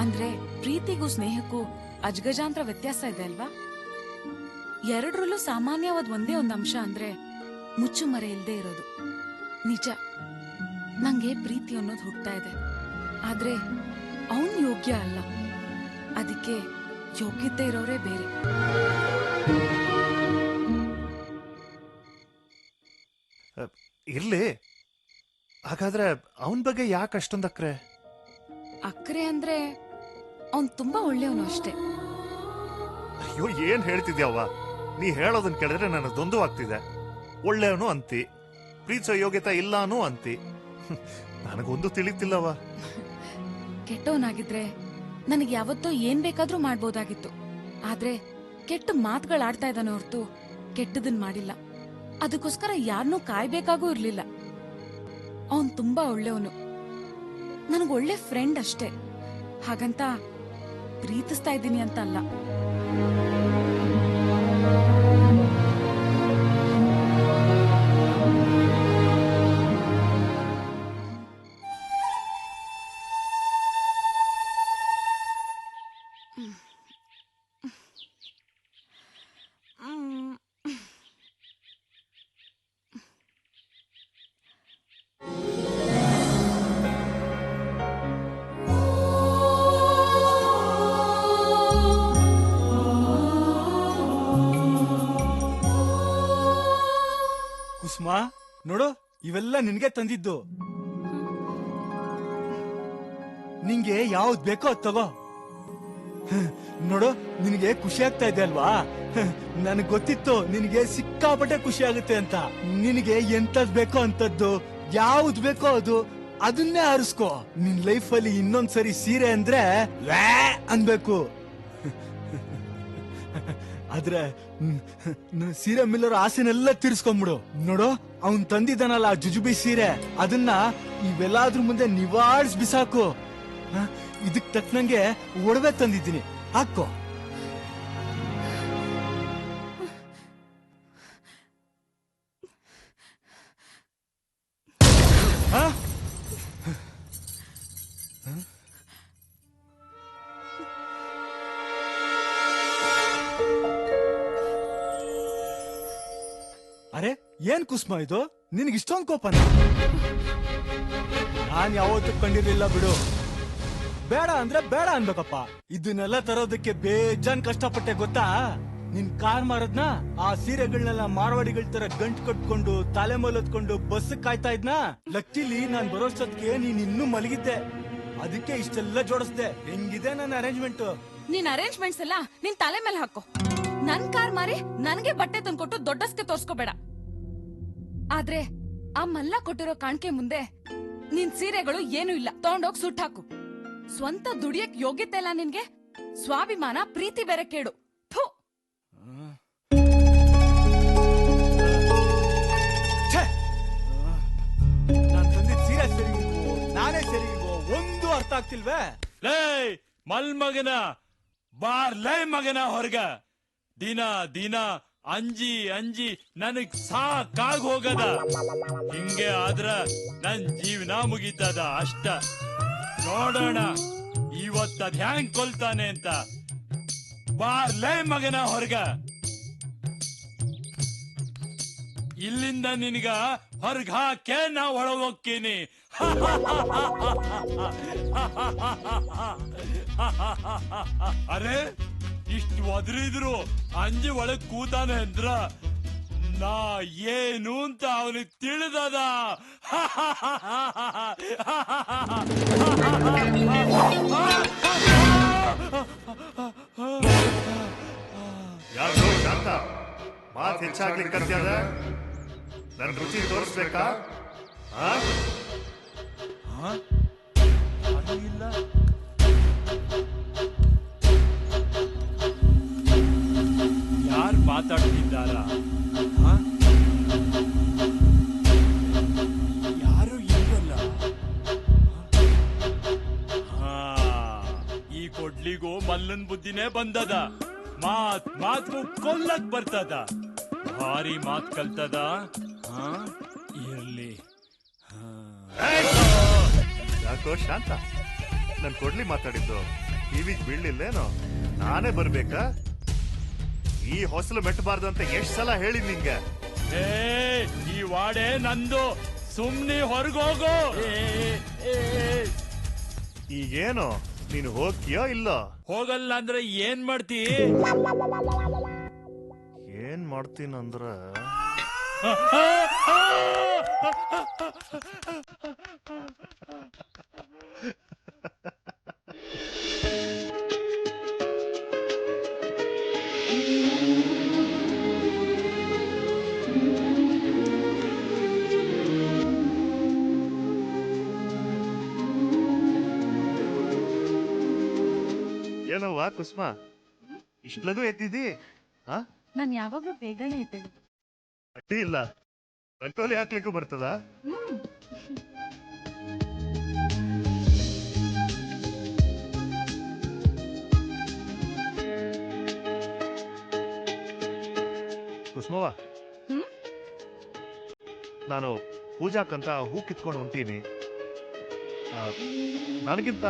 ಅಂದ್ರೆ ಪ್ರೀತಿಗೂ ಸ್ನೇಹಕ್ಕೂ ಅಜಗಜಾಂತರ ವ್ಯತ್ಯಾಸ ಇದೆ ಅಲ್ವಾ? ಎರಡರಲ್ಲೂ ಸಾಮಾನ್ಯವಾದ ಒಂದೇ ಒಂದ್ ಅಂಶ ಅಂದ್ರೆ ಮುಚ್ಚುಮರೆ ಇಲ್ದೇ ಇರೋದು. ನಿಜ, ನಂಗೆ ಪ್ರೀತಿ ಅನ್ನೋದು ಹುಟ್ತಾ ಇದೆ. ಆದ್ರೆ ಅವನ್ ಯೋಗ್ಯ ಅಲ್ಲ. ಅದಕ್ಕೆ ಯೋಗ್ಯತೆ ಇರೋರೇ ಬೇರೆ. ಇರ್ಲಿ, ಹಾಗಾದ್ರೆ ಅವನ್ ಬಗ್ಗೆ ಯಾಕೆ ಅಷ್ಟೊಂದು ಅಕ್ರೆ? ಅಕ್ರೆ ಅಂದ್ರೆ ಅವನ್ ತುಂಬಾ ಒಳ್ಳೆಯವನು ಅಷ್ಟೇ. ಅಯ್ಯೋ ಏನ್ ಹೇಳ್ತಿದ್ಯಾವ? ನೀ ಹೇಳೋದನ್ ಕೇಳಿದ್ರೆ ನನಗೆ ದ್ವಂದ್ವವಾಗ್ತಿದೆ. ಒಳ್ಳೆಯವನು ಅಂತಿ, ಪ್ರೀತಿಸೋ ಯೋಗ್ಯತೆ ಇಲ್ಲಾನು ಅಂತಿ. ನನಗೊಂದು ತಿಳಿತಿಲ್ಲವ. ಕೆಟ್ಟವನಾಗಿದ್ರೆ ನನಗೆ ಯಾವತ್ತೋ ಏನ್ ಬೇಕಾದ್ರೂ ಮಾಡ್ಬೋದಾಗಿತ್ತು. ಆದ್ರೆ ಕೆಟ್ಟ ಮಾತುಗಳಾಡ್ತಾ ಇದ್ದಾನೆ ಹೊರತು ಕೆಟ್ಟದನ್ ಮಾಡಿಲ್ಲ. ಅದಕ್ಕೋಸ್ಕರ ಯಾರನ್ನೂ ಕಾಯ್ಬೇಕಾಗೂ ಇರ್ಲಿಲ್ಲ. ಅವನ್ ತುಂಬಾ ಒಳ್ಳೆಯವನು, ನನಗೊಳ್ಳೆ ಫ್ರೆಂಡ್ ಅಷ್ಟೇ. ಹಾಗಂತ ಪ್ರೀತಿಸ್ತಾ ಇದ್ದೀನಿ ಅಂತ ಅಲ್ಲ. ಕುಸುಮಾ, ನೋಡು, ಇವೆಲ್ಲ ನಿನ್ಗೆ ತಂದಿದ್ದು. ನಿಂಗೆ ಯಾವ್ದು ಬೇಕೋ ಅದ್ ತಗೋ. ನೋಡು, ನಿನಗೆ ಖುಷಿ ಆಗ್ತಾ ಇದೆ ಅಲ್ವಾ? ನನಗ್ ಗೊತ್ತಿತ್ತು ನಿನಗೆ ಸಿಕ್ಕಾಪಟ್ಟೆ ಖುಷಿ ಆಗುತ್ತೆ ಅಂತ. ನಿನಗೆ ಎಂತದ್ ಬೇಕೋ ಅಂತದ್ದು, ಯಾವ್ದು ಬೇಕೋ ಅದು, ಅದನ್ನೇ ಆರಿಸ್ಕೋ. ನಿನ್ ಲೈಫ್ ಅಲ್ಲಿ ಇನ್ನೊಂದ್ಸರಿ ಸೀರೆ ಅಂದ್ರೆ ವ್ಯಾ ಅನ್ಬೇಕು. ಆದ್ರೆ ಸೀರೆ ಮಿಲ್ಲರ್ ಆಸೆನೆಲ್ಲ ತೀರ್ಸ್ಕೊಂಡ್ಬಿಡು. ನೋಡು, ಅವನ್ ತಂದಿದ್ದಾನಲ್ಲ ಆ ಜುಜುಬಿ ಸೀರೆ, ಅದನ್ನ ಇವೆಲ್ಲಾದ್ರೂ ಮುಂದೆ ನಿವಾಳಿಸ್ ಬಿಸಾಕು. ಇದಕ್ ತಕ್ಕನಂಗೆ ಒಡವೆ ತಂದಿದ್ದೀನಿ, ಹಾಕೋ. ಅರೆ, ಏನ್ ಕುಸುಮ ಇದು? ನಿನಗೆ ಇಷ್ಟೊಂದು ಕೋಪನ? ನಾನ್ ಯಾವತ್ತೂ ಕಂಡಿರ್ಲಿಲ್ಲ ಬಿಡು. ಬೇಡ ಅಂದ್ರೆ ಬೇಡ ಅನ್ಬೇಕಪ್ಪ. ಇದನ್ನೆಲ್ಲ ತರೋದಕ್ಕೆ ಬೇಜಾನ್ ಕಷ್ಟಪಟ್ಟೆ ಗೊತ್ತಾ? ನಿನ್ ಕಾರ್ ಮಾರದ್ನ, ಆ ಸೀರೆಗಳನ್ನೆಲ್ಲ ಮಾರ್ವಾಡಿಗಳ ತರ ಗಂಟು ಕಟ್ಕೊಂಡು ತಲೆ ಮೇಲೊತ್ಕೊಂಡು ಬಸ್ ಕಾಯ್ತಾ ಇದ್ನಾ. ಲಕ್ಕಿಲಿ ನಾನ್ ಬರೋಷ್ಟೊತ್ತಿಗೆ ನೀನ್ ಇನ್ನೂ ಮಲಗಿದ್ದೆ. ಅದಕ್ಕೆ ಇಷ್ಟೆಲ್ಲ ಜೋಡಿಸ್ದೆ. ಹೆಂಗಿದೆ ನನ್ನ ಅರೇಂಜ್ಮೆಂಟ್? ನಿನ್ ಅರೇಂಜ್ಮೆಂಟ್ಸ್ ಎಲ್ಲ ನಿನ್ ತಲೆ ಮೇಲೆ ಹಾಕೋ. ನನ್ ಕಾರ್ ಮಾರಿ ನನ್ಗೆ ಬಟ್ಟೆ ತಂದ್ಕೊಟ್ಟು ದೊಡ್ಡಸ್ಕೆ ತೋರ್ಸ್ಕೋಬೇಡ. ಆದ್ರೆ ಆ ಮಲ್ಲ ಕೊಟ್ಟಿರೋ ಕಾಣಿಕೆ ಮುಂದೆ ನಿನ್ ಸೀರೆಗಳು ಏನೂ ಇಲ್ಲ. ತಗೊಂಡೋಗ್ ಸುಟ್ ಹಾಕು. ಸ್ವಂತ ದುಡಿಯಕ್ ಯೋಗ್ಯತೆ ಇಲ್ಲ ನಿನ್ಗೆ. ಸ್ವಾಭಿಮಾನ, ಪ್ರೀತಿ ಬೇರೆ ಕೇಡು. ಥು. ನಾನ್ ತಂದಿದ್ ಸೀರೆ ಸರಿ ಇಲ್ವೋ, ನಾನೇ ಸರಿ ಇಲ್ವೋ ಒಂದು ಅರ್ಥ ಆಗ್ತಿಲ್ವೇ? ಲೇ ಮಲ್ ಮಗನ, ಬಾರ್ಲೇ ಮಗನ ಹೊರಗ. ದಿನ ದಿನ ಅಂಜಿ ಅಂಜಿ ನನಗ್ ಸಾಕಾಗ್ ಹೋಗದ. ಹಿಂಗೆ ಆದ್ರ ನನ್ ಜೀವನ ಮುಗಿತದ ಅಷ್ಟ. ನೋಡೋಣ ಈ ಇವತ್ತದ್ ಹ್ಯಾಂಗ್ ಕೊಲ್ತಾನೆ ಅಂತ. ಬಾರ್ಲೇ ಮಗನ ಹೊರಗ, ಇಲ್ಲಿಂದ ನಿನ್ಗ ಹೊರಗ ಹಾಕೆ ನಾ ಒಳಗ್ ಹೋಗ್ತೀನಿ. ಅರೆ ಇಷ್ಟು ಒದರಿದ್ರು ಅಂಜಿ ಒಳಗ್ ಕೂತಾನೆ ಅಂದ್ರ ನಾ ಏನು ಅಂತ ಅವನಿಗೆ ತಿಳಿದದ. ಯಾರು ಶಾಂತ ಮಾತ್ ಹೆಚ್ಚಾಗ್ಲಿಕ್ಕೆ ಕತ್ಯಾದ? ನನ್ ರುಚಿ ತೋರಿಸ್ಬೇಕಾ? ಇಲ್ಲ, ಯಾರು ಮಾತಾಡ್ತಿದ್ದಾರ? ಯಾರು ಇಲ್ವಲ್ಲ. ಈ ಕೊಡ್ಲಿಗೂ ಮಲ್ಲನ್ ಬುದ್ಧಿನೇ ಬಂದದ. ಮಾತು ಕೊಲ್ಲಕ್ ಬರ್ತದ. ಭಾರಿ ಮಾತ್ ಕಲ್ತದ. ಇರ್ಲಿ. ಯಾಕೋ ಶಾಂತ, ನನ್ ಕೊಡ್ಲಿ ಮಾತಾಡಿದ್ದು ಕಿವಿಗ್ ಬೀಳ್ಲಿಲ್ಲೇನೋ? ನಾನೇ ಬರ್ಬೇಕಾ? ಈ ಹೊಸಲು ಮೆಟ್ಟಬಾರ್ದು ಅಂತ ಎಷ್ಟ್ ಸಲ ಹೇಳಿ ನಿಂಗೆ? ಈ ವಾಡೆ ನಂದು, ಸುಮ್ನೆ ಹೊರಗೋಗು. ಈಗೇನು ನೀನು ಹೋಗ್ತೀಯೋ ಇಲ್ಲೋ? ಹೋಗಲ್ಲ ಅಂದ್ರೆ ಏನ್ ಮಾಡ್ತಿ? ಏನ್ ಮಾಡ್ತೀನಂದ್ರ ಏನವ್ವ ಕುಸುಮ, ಇಷ್ಟು ಲಘು ಎದ್ದಿದ್ದಿ? ನಾನು ಯಾವಾಗ್ಲೂ ಬೇಗನೆ ಇದ್ದೇನೆ. ಅಡ್ಡಿ ಇಲ್ಲ, ರಂಗೋಲಿ ಹಾಕ್ಲಿಕ್ಕೂ ಬರ್ತದ? ಕುಸುಮವ್ವ, ನಾನು ಪೂಜಾಕ್ಕಂತ ಹೂ ಕಿತ್ಕೊಂಡು ಹೊಂಟೀನಿ. ನನಗಿಂತ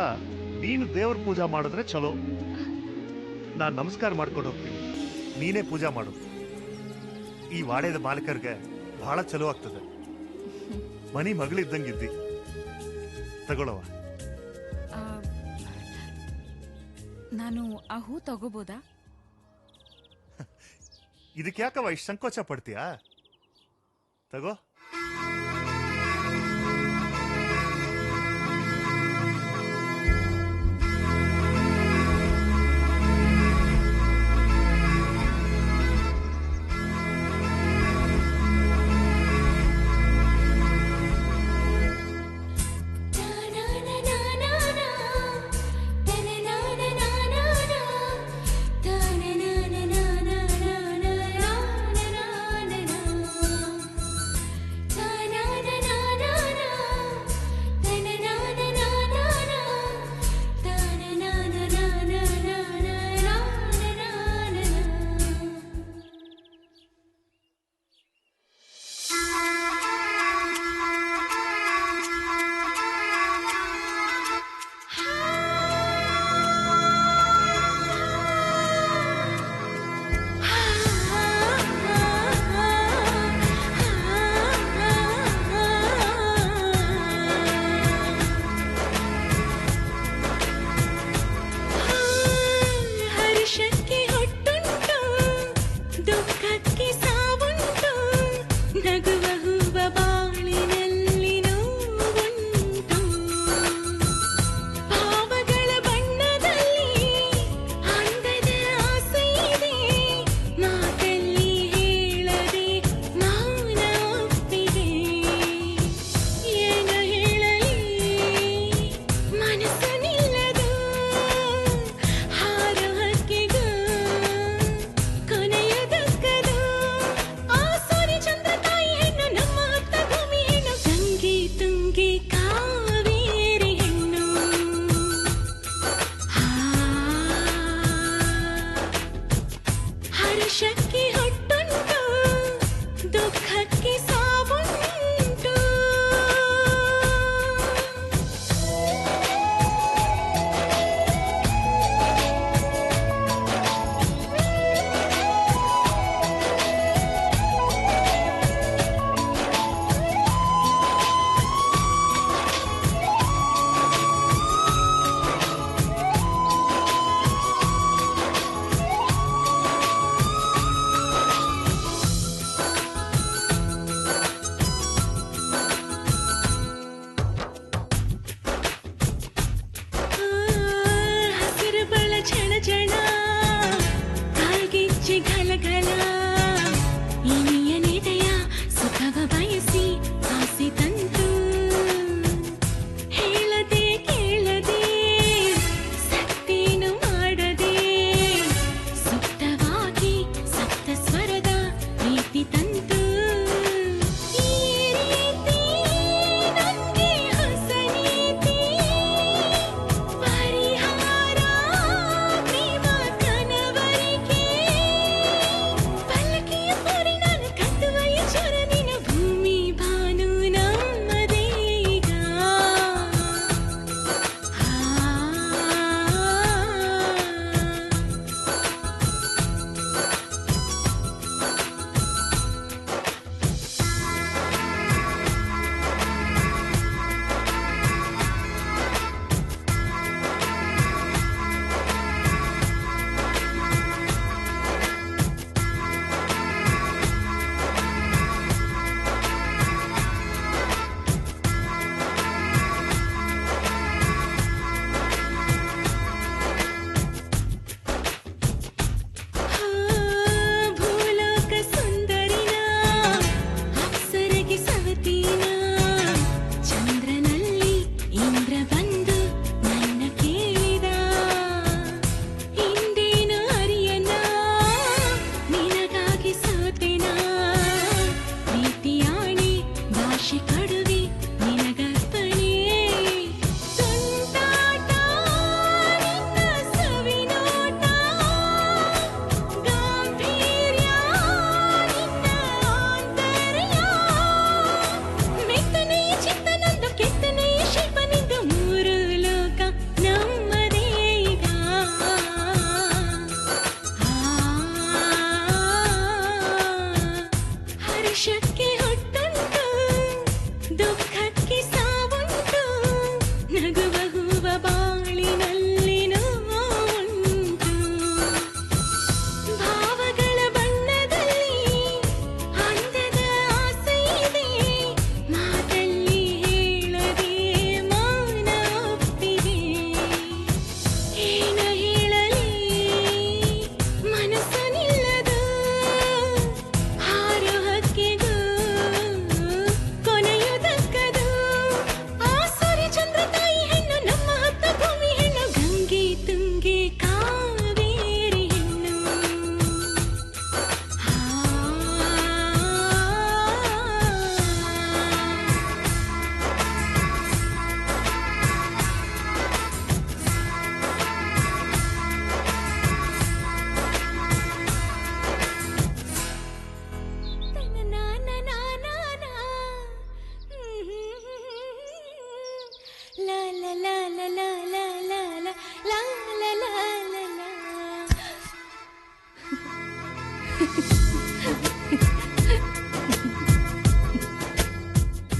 ನೀನು ದೇವ್ರ ಪೂಜಾ ಮಾಡಿದ್ರೆ ಚಲೋ. ನಾನ್ ನಮಸ್ಕಾರ ಮಾಡ್ಕೊಂಡು ಹೋಗ್ತೀನಿ, ನೀನೇ ಪೂಜಾ ಮಾಡು. ಈ ವಾಡೆದ ಮಾಲೀಕರಿಗೆ ಬಹಳ ಚಲೋ ಆಗ್ತದೆ. ಮನಿ ಮಗಳಿದ್ದಂಗಿದ್ದಿ. ತಗೊಳವ. ನಾನು ಆ ಹೂ ತಗೋಬೋದಾ? ಇದಕ್ಕೆ ಯಾಕವ ಇಷ್ಟು ಸಂಕೋಚ ಪಡ್ತೀಯಾ? ತಗೋ.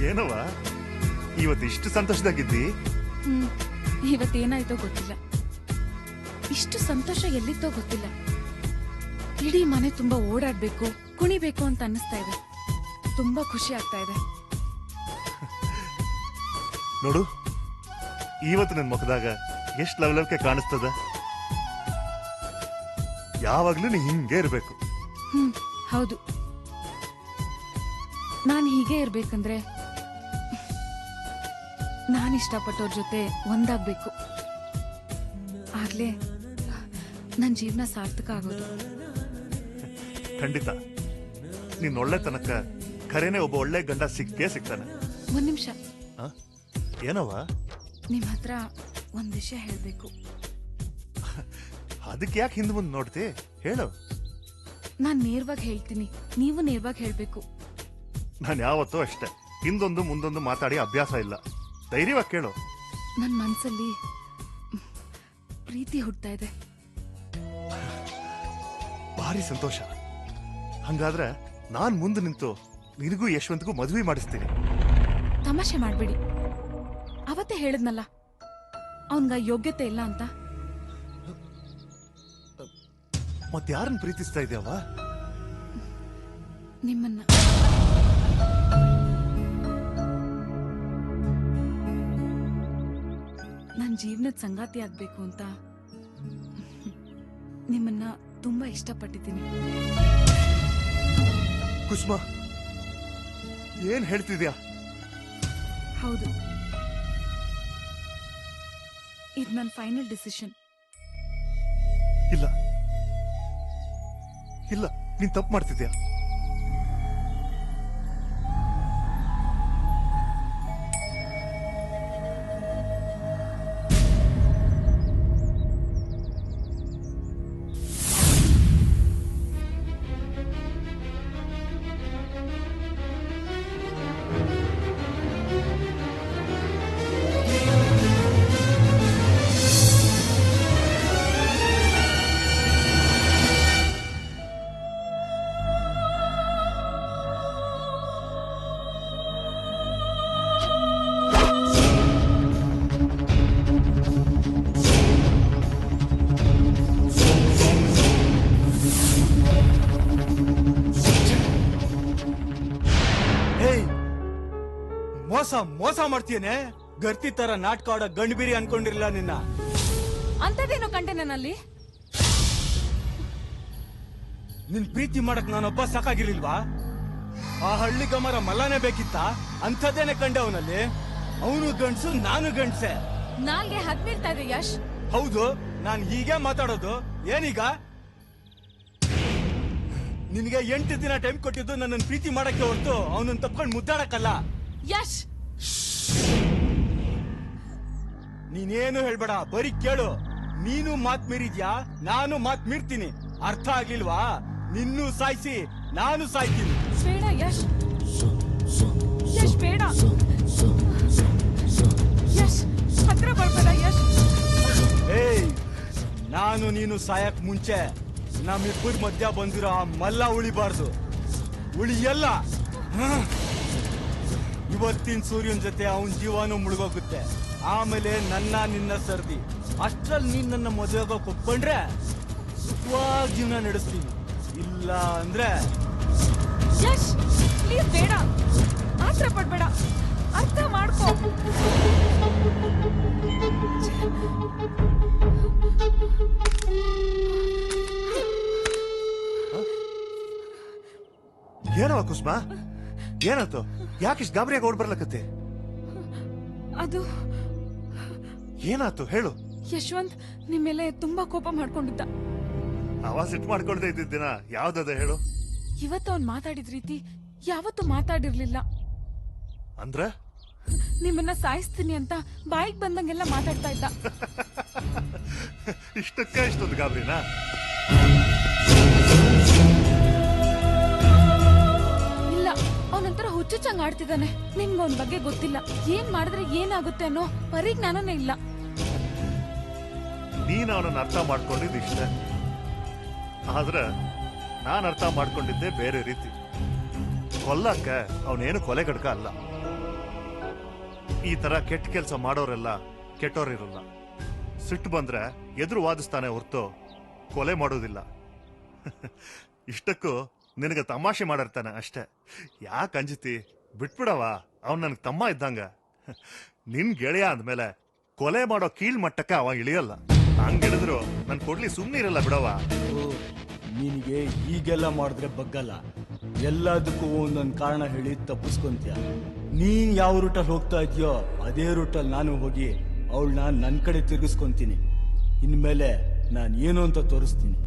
ಏನವ ಇವತ್ತು ಇಷ್ಟು ಸಂತೋಷದಾಗಿದ್ದಿ? ಇವತ್ತೇನಾಯ್ತೋ ಗೊತ್ತಿಲ್ಲ. ಇಷ್ಟು ಸಂತೋಷ ಎಲ್ಲಿತ್ತೋ ಗೊತ್ತಿಲ್ಲ. ಇಡೀ ಮನೆ ತುಂಬಾ ಓಡಾಡ್ಬೇಕು, ಕುಣಿಬೇಕು ಅಂತ ಅನ್ನಿಸ್ತಾ ಇದೆ. ತುಂಬಾ ಖುಷಿ ಆಗ್ತಾ ಇದೆ. ನೋಡು, ಇವತ್ತು ನನ್ನ ಮುಖದಾಗ ಎಷ್ಟು ಲವಲವಿಕೆ ಕಾಣಿಸ್ತದ. ಯಾವಾಗ್ಲೂ ನೀ ಹಿಂಗೆ ಇರ್ಬೇಕು. ಹೌದು, ನಾನ್ ಹೀಗೆ ಇರ್ಬೇಕಂದ್ರೆ ನಾನ್ ಇಷ್ಟಪಟ್ಟವ್ರ ಜೊತೆ ಒಂದಾಗ್ಬೇಕು. ಆಗ್ಲೇ ನನ್ ಜೀವನ ಸಾರ್ಥಕ ಆಗೋದು. ಖಂಡಿತ ನೀನ್ ಒಳ್ಳೆ ತನಕ ಖರೇನೆ ಒಬ್ಬ ಒಳ್ಳೆ ಗಂಡ ಸಿಕ್ಕೇ ಸಿಗ್ತಾನೆ. ಒಂದ್ ನಿಮಿಷ, ಆ? ಏನವ? ನಿಮ್ ಹತ್ರ ಒಂದ್ ವಿಷಯ ಹೇಳ್ಬೇಕು. ಅದಕ್ಕೆ ಯಾಕೆ ಹಿಂದ್ ಮುಂದ್ ನೋಡ್ತಿ? ಹೇಳು. ನಾನ್ ನೇರವಾಗಿ ಹೇಳ್ತೀನಿ, ನೀವು ನೇರವಾಗಿ ಹೇಳ್ಬೇಕು. ನಾನು ಯಾವತ್ತೂ ಅಷ್ಟೇ, ಹಿಂದೊಂದು ಮುಂದೊಂದು ಮಾತಾಡಿ ಅಭ್ಯಾಸ ಇಲ್ಲ. ಧೈರ್ಯವಾಗಿ ಕೇಳು. ನನ್ ಮನ್ಸಲ್ಲಿ ಪ್ರೀತಿ ಹುಟ್ತಾ ಇದೆ. ಭಾರಿ ಸಂತೋಷ. ಹಂಗಾದ್ರೆ ನಾನ್ ಮುಂದೆ ನಿಂತು ನಿನಗೂ ಯಶವಂತಗೂ ಮದುವೆ ಮಾಡಿಸ್ತೀನಿ. ತಮಾಷೆ ಮಾಡ್ಬೇಡಿ. ಅವತ್ತೇ ಹೇಳಿದ್ನಲ್ಲ ಅವನ್ಗ ಯೋಗ್ಯತೆ ಇಲ್ಲ ಅಂತ. ಮತ್ತಾರನ್ನ ಪ್ರೀತಿಸ್ತಾ ಇದೆಯವ? ನಿಮ್ಮನ್ನ. ನನ್ ಜೀವನದ ಸಂಗಾತಿ ಆಗ್ಬೇಕು ಅಂತ ನಿಮ್ಮನ್ನ ತುಂಬಾ ಇಷ್ಟಪಟ್ಟಿದ್ದೀನಿ. ಕುಸುಮ, ಏನ್ ಹೇಳ್ತಿದ್ಯಾ? ಹೌದು, ಇದು ನನ್ನ ಫೈನಲ್ ಡಿಸಿಷನ್. ಇಲ್ಲ ಇಲ್ಲ, ನೀನ್ ತಪ್ಪು ಮಾಡ್ತಿದ್ಯಾ. ಮೋಸ ಮಾಡ್ತೀಯನೆ. ಗರ್ತಿ ತರ ನಾಟಕ ಆಡೋ ಗಂಡ್ಬಿರಿ ಅನ್ಕೊಂಡಿರ್ಲಿಲ್ಲ ನಿನ್ನ. ಅಂತದೇನು ಕಂಡೆ ನನ್ನಲ್ಲಿ? ನಿನ್ ಪ್ರೀತಿ ಮಾಡಕ್ ನಾನೊಬ್ಬ ಸಾಕಾಗಿರ್ಲಿಲ್ವಾ? ಆ ಹಳ್ಳಿ ಗಮರ ಮಲ್ಲನೇ ಬೇಕಿತ್ತ? ಅಂಥದ್ದೇನೆ ಕಂಡೆ ಅವನಲ್ಲಿ. ಅವನು ಗಂಡ್ಸು, ನಾನು ಗಂಡ್ಸೆ. ನಾಲ್ಗೆ ಹದ್ಮೀರ್ತಾ ಇದೆ ಯಶ್. ಹೌದು, ನಾನ್ ಹೀಗೆ ಮಾತಾಡೋದು. ಏನೀಗ ನಿನ್ಗೆ 8 ದಿನ ಟೈಮ್ ಕೊಟ್ಟಿದ್ದು ನನ್ನನ್ನು ಪ್ರೀತಿ ಮಾಡಕ್ಕೆ ಹೊರತು ಅವನನ್ನ ತಪ್ಕೊಂಡು ಮುದ್ದಾಡಕ್ಕಲ್ಲ. ಯಶ್, ನೀನೇನು ಹೇಳ್ಬೇಡ, ಬರೀ ಕೇಳು. ನೀನು ಮಾತ್ ಮೀರಿದ್ಯಾ, ನಾನು ಮಾತ್ ಮೀರ್ತೀನಿ. ಅರ್ಥ ಆಗ್ಲಿಲ್ವಾ? ನಿನ್ನೂ ಸಾಯ್ಸಿ ನಾನು ಸಾಯ್ತೀನಿ. ಬೇಡ ಯಶ್, ಯಶ್ ಬೇಡ. ಯಶ್, ಹತ್ರ ಬರ್ಬೇಡ ಯಶ್. ಏಯ್, ನಾನು ನೀನು ಸಾಯಕ್ ಮುಂಚೆ ನಮ್ಮಿಬ್ಬರ ಮಧ್ಯ ಬಂದಿರೋ ಆ ಮಲ್ಲ ಉಳಿಬಾರ್ದು. ಉಳಿಯಲ್ಲ. ಇವತ್ತಿನ ಸೂರ್ಯನ ಜೊತೆ ಅವನ್ ಜೀವನೂ ಮುಳುಗೋಗುತ್ತೆ. ಆಮೇಲೆ ನನ್ನ ನಿನ್ನ ಸರ್ದಿ. ಅಷ್ಟ್ರಲ್ಲಿ ನೀನ್ ನನ್ನ ಮದುವೆಗೆ ಒಪ್ಕೊಂಡ್ರೆ ಸುಖವಾಗಿ ಜೀವನ ನಡೆಸ್ತೀನಿ. ಇಲ್ಲ ಅಂದ್ರೆ ಯಶ್, ಪ್ಲೀಸ್ ಬೇಡ, ಆತ್ರ ಪಡ್ಬೇಡ, ಅರ್ಥ ಮಾಡ್ಕೋ. ಏನವ ಕುಸುಮ, ಏನಾಯ್ತು? ಯಾಕಿಷ್ಟು ಗಾಬರಿಯಾಗಿ ಓಡ್ ಬರ್ಲಕತ್ತೆ? ಅದು ಏನಾಯ್ತು ಹೇಳು. ಯಶವಂತ್ ನಿಮ್ ಮೇಲೆ ತುಂಬಾ ಕೋಪ ಮಾಡ್ಕೊಂಡಿದ್ದ. ಅವ ಸಿಟ್ಟು ಮಾಡ್ಕೊಳ್ದೆ ಇದ್ದಿದ್ದಿನ ಯಾವ್ದದ ಹೇಳು. ಇವತ್ತು ಅವ್ನ್ ಮಾತಾಡಿದ ರೀತಿ ಯಾವತ್ತೂ ಮಾತಾಡಿರ್ಲಿಲ್ಲ. ಅಂದ್ರ ನಿಮ್ಮನ್ನ ಸಾಯಿಸ್ತೀನಿ ಅಂತ ಬಾಯಿಗೆ ಬಂದಂಗೆಲ್ಲ ಮಾತಾಡ್ತಾ ಇದ್ದ. ಇಷ್ಟೊಂದು ಗಾಬರಿನಾ? ಇಲ್ಲ, ಅವನಂತರ ಹುಚ್ಚುಚ್ಚಂಗ್ ಆಡ್ತಿದ್ದಾನೆ. ನಿಮ್ಗೆ ಅವನ ಬಗ್ಗೆ ಗೊತ್ತಿಲ್ಲ. ಏನ್ ಮಾಡಿದ್ರೆ ಏನಾಗುತ್ತೆ ಅನ್ನೋ ಪರಿಜ್ಞಾನನೇ ಇಲ್ಲ. ನೀನ್ ಅವನನ್ನ ಅರ್ಥ ಮಾಡ್ಕೊಂಡಿದ್ದು ಇಷ್ಟ. ಆದ್ರ ನಾನು ಅರ್ಥ ಮಾಡ್ಕೊಂಡಿದ್ದೆ ಬೇರೆ ರೀತಿ. ಕೊಲ್ಲಕ್ಕೆ ಅವನೇನು ಕೊಲೆಗಡ್ಕ ಅಲ್ಲ. ಈ ತರ ಕೆಟ್ಟ ಕೆಲಸ ಮಾಡೋರೆಲ್ಲ ಕೆಟ್ಟೋರಿರಲ್ಲ. ಸಿಟ್ಟು ಬಂದ್ರೆ ಎದುರು ವಾದಿಸ್ತಾನೆ ಹೊರ್ತು ಕೊಲೆ ಮಾಡೋದಿಲ್ಲ. ಇಷ್ಟಕ್ಕೂ ನಿನಗೆ ತಮಾಷೆ ಮಾಡಿರ್ತಾನೆ ಅಷ್ಟೇ. ಯಾಕೆ ಅಂಜಿತಿ? ಬಿಟ್ಬಿಡವ, ಅವ್ನು ನನಗೆ ತಮ್ಮ ಇದ್ದಂಗ. ನಿನ್ ಗೆಳೆಯ ಅಂದ್ಮೇಲೆ ಕೊಲೆ ಮಾಡೋ ಕೀಳ್ ಮಟ್ಟಕ್ಕೆ ಅವ ಇಳಿಯಲ್ಲ. ಹಂಗಿಳಿದ್ರು ನನ್ ಕೊಡ್ಲಿ ಸುಮ್ನೆ ಇರಲ್ಲ ಬಿಡವ. ನಿನಗೆ ಹೀಗೆಲ್ಲ ಮಾಡಿದ್ರೆ ಬಗ್ಗಲ್ಲ. ಎಲ್ಲದಕ್ಕೂ ಒಂದೊಂದು ಕಾರಣ ಹೇಳಿ ತಪ್ಪಿಸ್ಕೊಂತೀಯ. ನೀನ್ ಯಾವ ರೂಟಲ್ಲಿ ಹೋಗ್ತಾ ಇದೆಯೋ ಅದೇ ರೂಟಲ್ಲಿ ನಾನು ಹೋಗಿ ಅವಳನ್ನ ನನ್ನ ಕಡೆ ತಿರುಗಿಸ್ಕೊಂತೀನಿ. ಇನ್ಮೇಲೆ ನಾನು ಏನು ಅಂತ ತೋರಿಸ್ತೀನಿ.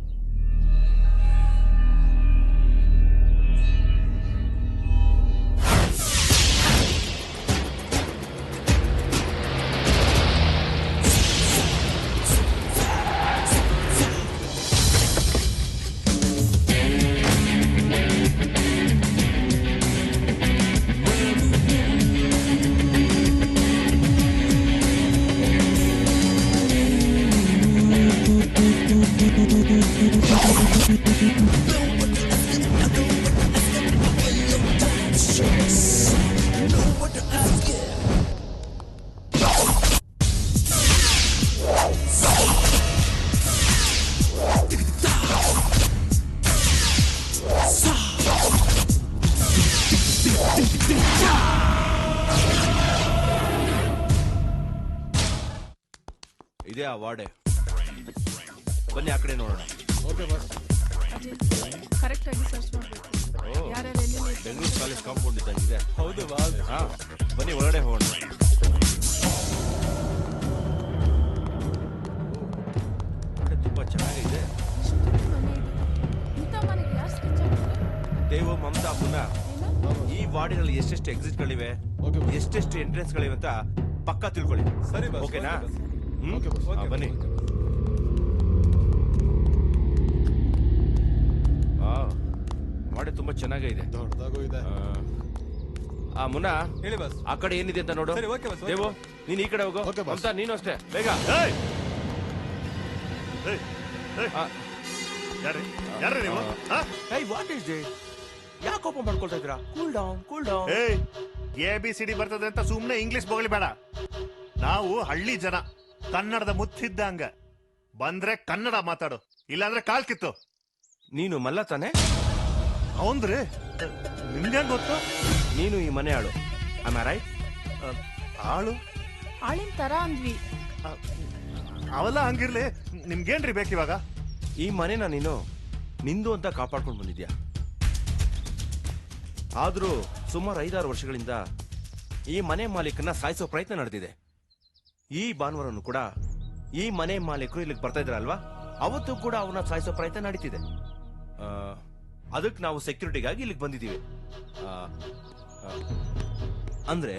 ಇದೇ ಆ ವಾರ್ಡೆ. ಬನ್ನಿ ಆ ಕಡೆ ನೋಡೋಣ. ಕರೆಕ್ಟ್ ಆಗಿ ಸರ್ಚ್ ಮಾಡಬೇಕು. ಬೆಂಗಳೂರು ಕಾಲೇಜ್ ಕಾಂಪೌಂಡ್ ಇದ್ದಂಗಿದೆ. ಹೌದು. ಹಾ, ಬನ್ನಿ ಒಳಗಡೆ ಹೋಗೋಣ. ತುಂಬಾ ಚೆನ್ನಾಗಿದೆ. ದೇವು ಮಮತಾ ಪುನಃ ಈ ವಾರ್ಡಿನಲ್ಲಿ ಎಷ್ಟೆಷ್ಟು ಎಕ್ಸಿಟ್ ಗಳಿವೆ, ಎಷ್ಟೆಷ್ಟು ಎಂಟ್ರೆನ್ಸ್ ಗಳಿವೆ ಅಂತ ಪಕ್ಕಾ ತಿಳ್ಕೊಳ್ಳಿ. ಸರಿ, ಓಕೆನಾ? ಬನ್ನಿ. ವಾರ್ಡ್ ತುಂಬಾ ಚೆನ್ನಾಗೇ ಇದೆ. ಮುನ್ನಾ ಹೇಳಿ ಬಸ್, ಆ ಕಡೆ ಏನಿದೆ ಅಂತ ನೋಡು. ದೇವು, ನೀನ್ ಈ ಕಡೆ ಹೋಗು. ಮಮತಾ ನೀನು ಅಷ್ಟೇ, ಬೇಗ. ಯಾಕೆ ಕೋಪ ಮಾಡ್ಕೊಳ್ತಾ ಇದ್ದೀರಾ? Cool down, cool down. ABCD ಬರ್ತದೆ ಅಂತ ಸುಮ್ನೆ ಇಂಗ್ಲಿಷ್ ಬೋಗಲಿ ಬೇಡ. ನಾವು ಹಳ್ಳಿ ಜನ, ಕನ್ನಡದ ಮುತ್ತಿದ್ದಂಗ. ಬಂದ್ರೆ ಕನ್ನಡ ಮಾತಾಡು, ಇಲ್ಲಾಂದ್ರೆ ಕಾಲ್ ಕಿತ್ತು. ನೀನು ಮಲ್ಲ ತಾನೆ? ಅವಂದ್ರಿ ನಿಮ್ಗೆ ಗೊತ್ತು? ನೀನು ಈ ಮನೆ ಆಳು. Am I right? ಆಳು ಆಳಿನ ತರ ಅಂದ್ವಿ. ಅವೆಲ್ಲ ಹಂಗಿರ್ಲಿ, ನಿಮ್ಗೇನ್ರಿ ಬೇಕಿವಾಗ? ಈ ಮನೆನ ನೀನು ನಿಂದು ಅಂತ ಕಾಪಾಡ್ಕೊಂಡು ಬಂದಿದ್ಯಾ. ಆದ್ರೂ ಸುಮಾರು 5-6 ವರ್ಷಗಳಿಂದ ಈ ಮನೆ ಮಾಲೀಕನ ಸಾಯಿಸೋ ಪ್ರಯತ್ನ ನಡೆದಿದೆ. ಈ ಭಾನುವಾರನು ಕೂಡ ಈ ಮನೆ ಮಾಲೀಕರು ಇಲ್ಲಿಗೆ ಬರ್ತಾ ಇದ್ರಲ್ವಾ, ಅವತ್ತು ಕೂಡ ಅವನ್ನ ಸಾಯಿಸೋ ಪ್ರಯತ್ನ ನಡೀತಿದೆ. ಅದಕ್ಕೆ ನಾವು ಸೆಕ್ಯೂರಿಟಿಗಾಗಿ ಇಲ್ಲಿಗೆ ಬಂದಿದ್ದೀವಿ. ಅಂದ್ರೆ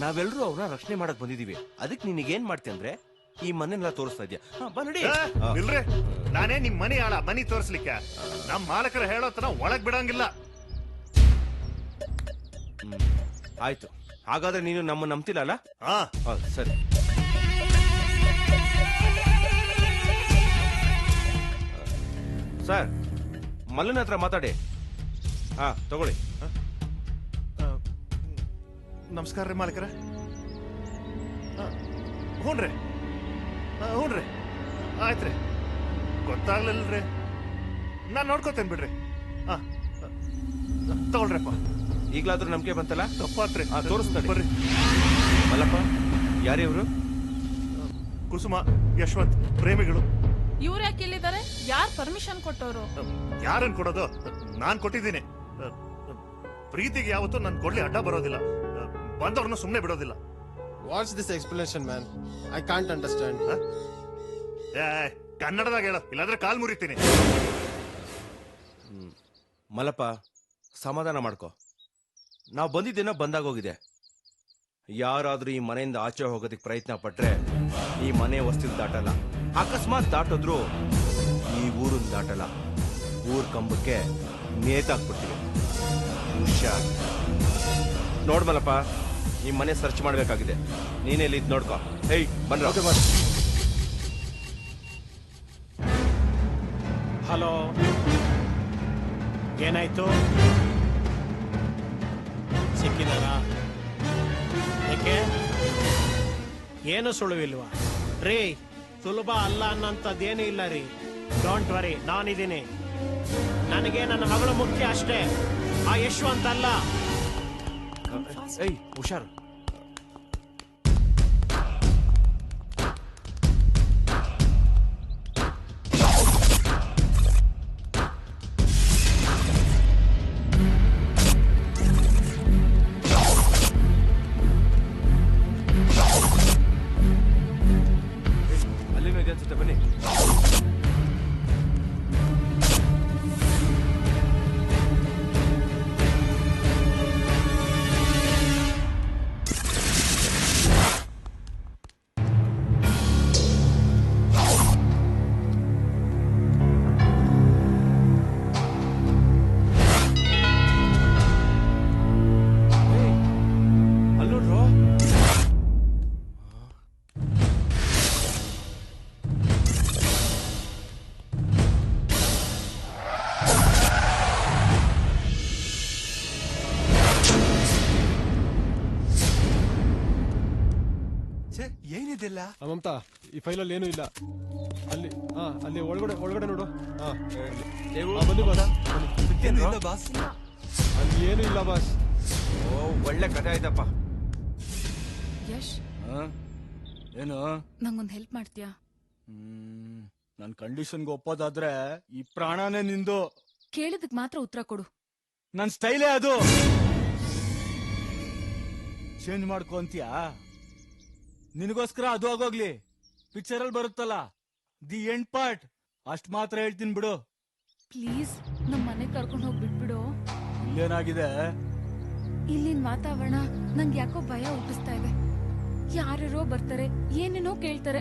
ನಾವೆಲ್ಲರೂ ಅವ್ರನ್ನ ರಕ್ಷಣೆ ಮಾಡಕ್ ಬಂದಿದೀವಿ. ಅದಕ್ಕೆ ನಿನಗೇನ್ ಮಾಡ್ತೀಯ ಅಂದ್ರೆ ಈ ಮನೆಲ್ಲ ತೋರಿಸ್ತಾ ಇದ್ಯಾ. ಇಲ್ರಿ, ನಾನೇ ನಿಮ್ ಮನೆ ಆಳ ಮನಿ ತೋರಿಸ್ಲಿಕ್ಕೆ. ನಮ್ ಮಾಲಕರು ಹೇಳೋತನ ಒಳಗ್ ಬಿಡಂಗಿಲ್ಲ. ಆಯ್ತು, ಹಾಗಾದ್ರೆ ನೀನು ನಮ್ಮ ನಂಬ್ತಿಲ್ಲ ಅಲ್ಲ? ಸರಿ. ಸರ್, ಮಲ್ಲನ ಹತ್ರ ಮಾತಾಡಿ. ತಗೊಳ್ಳಿ. ನಮಸ್ಕಾರ ರೀ ಮಾಲಕರ. ಹ್ಞೂನ್ರಿ, ಹ್ಞೂನ್ರಿ, ಆಯ್ತ್ರಿ. ಗೊತ್ತಾಗ್ಲಿಲ್ರಿ, ನಾನ್ ನೋಡ್ಕೋತೇನೆ ಬಿಡ್ರಿ. ತಗೊಳ್ರಪ್ಪ. ಈಗ್ಲಾದ್ರೂ ನಂಬಿಕೆ ಬಂತಲ್ಲ? ತಪ್ಪಾತ್ರಿ. ತೋರಿಸ್ತಾರೆ ಬರ್ರಿ. ಮಲ್ಲಪ್ಪ, ಯಾರಿವ್ರು? ಕುಸುಮ, ಯಶವಂತ್ ಪ್ರೇಮಿಗಳು. ಇವ್ರು ಯಾಕೆ ಇಲ್ಲಿದ್ದಾರೆ? ಯಾರು ಪರ್ಮಿಷನ್ ಕೊಟ್ಟವರು? ಯಾರನ್ ಕೊಡೋದು? ನಾನ್ ಕೊಟ್ಟಿದ್ದೀನಿ. ಪ್ರೀತಿಗೆ ಯಾವತ್ತೂ ನನ್ ಕೊಡ್ಲಿ ಅಡ್ಡ ಬರೋದಿಲ್ಲ. ಬಂದವ್ರನ್ನ ಸುಮ್ನೆ ಬಿಡೋದಿಲ್ಲ. What's this explanation man? I can't understand. ಕನ್ನಡದಾಗ ಹೇಳ, ಇಲ್ಲಾಂದ್ರೆ ಕಾಲ್ ಮುರಿತೀನಿ. ಮಲ್ಲಪ್ಪ, ಸಮಾಧಾನ ಮಾಡ್ಕೊ. ನಾವು ಬಂದಿದ್ದೇನೋ ಬಂದಾಗೋಗಿದೆ. ಯಾರಾದ್ರೂ ಈ ಮನೆಯಿಂದ ಆಚೆ ಹೋಗೋದಕ್ಕೆ ಪ್ರಯತ್ನ ಪಟ್ರೆ ಈ ಮನೆ ವಸ್ತಿಲ್ ದಾಟಲ್ಲ. ಅಕಸ್ಮಾತ್ ದಾಟಿದ್ರು ಈ ಊರನ್ನ ದಾಟಲ್ಲ. ಊರ್ ಕಂಬಕ್ಕೆ ನೇತಾಕ್ಬಿಡ್ತೀವಿ. ಹುಷಾರ್. ನೋಡ್ಮಲ್ಲಪ್ಪ, ಈ ಮನೆ ಸರ್ಚ್ ಮಾಡ್ಬೇಕಾಗಿದೆ. ನೀನೇ ಇಲ್ಲಿ ನೋಡ್ಕೊ. ಹೇಯ್ ಬನ್ರ. ಹಲೋ, ಏನಾಯ್ತು? ಸಿಕ್ಕಿದಾರ? ಯಾಕೆ ಏನು ಸುಳುವಿಲ್ವಾ? ರೀ ಸುಲಭ ಅಲ್ಲ ಅನ್ನೋಂಥದ್ದೇನೂ ಇಲ್ಲ ರೀ. ಡೋಂಟ್ ವರಿ, ನಾನಿದ್ದೀನಿ. ನನಗೆ ನನ್ನ ಮಗಳು ಮುಖ್ಯ ಅಷ್ಟೇ, ಆ ಯಶವಂತ ಅಲ್ಲ. ಏಯ್ ಹುಷಾರು. ಅಲ್ಲಿನೂ ಇದೆ ಅನ್ಸುತ್ತೆ, ಬನ್ನಿ. ಏನಿದೆಲ್ಲ ಮಮತಾ, ಈ ಫೈಲಲ್ಲಿ ಏನೂ ಇಲ್ಲ. ಅಲ್ಲಿ ಅಲ್ಲಿ ಒಳಗಡೆ ನೋಡು. ಬನ್ನಿ ಬಾಸ್. ಅಲ್ಲಿ ಏನೂ ಇಲ್ಲ ಬಾಸ್. ಓ, ಒಳ್ಳೆ ಕಥೆ ಆಯ್ತಪ್ಪ. ಯಶ್, ಏನು ನಂಗೊಂದ್ ಹೆಲ್ಪ್ ಮಾಡ್ತೀಯಾ? ನನ್ ಕಂಡೀಷನ್ಗೆ ಒಪ್ಪೋದಾದ್ರೆ ಈ ಪ್ರಾಣನೇ ನಿಂದು. ಕೇಳಿದಕ್ ಮಾತ್ರ ಉತ್ತರ ಕೊಡು. ನನ್ ಸ್ಟೈಲೇ ಅದು. ಚೇಂಜ್ ಮಾಡ್ಕೊ ಅಂತೀಯಾ? ನಿನಗೋಸ್ಕರ ಅದು ಆಗೋಗ್ಲಿ. ಪಿಕ್ಚರ್ ಅಲ್ಲಿ ಬರುತ್ತಲ್ಲ, ದಿ ಎಂಡ್ ಪಾರ್ಟ್, ಅಷ್ಟ್ ಮಾತ್ರ ಹೇಳ್ತೀನಿ ಬಿಡು. ಪ್ಲೀಸ್ ನಮ್ ಮನೆ ಕರ್ಕೊಂಡು ಹೋಗಿ ಬಿಟ್ಬಿಡು. ಇಲ್ಲೇನಾಗಿದೆ? ಇಲ್ಲಿನ ವಾತಾವರಣ ನಂಗೆ ಯಾಕೋ ಭಯ ಹುಟ್ಟಿಸ್ತಾ ಇದೆ. ಯಾರ್ಯಾರೋ ಬರ್ತಾರೆ, ಏನೇನೋ ಕೇಳ್ತಾರೆ,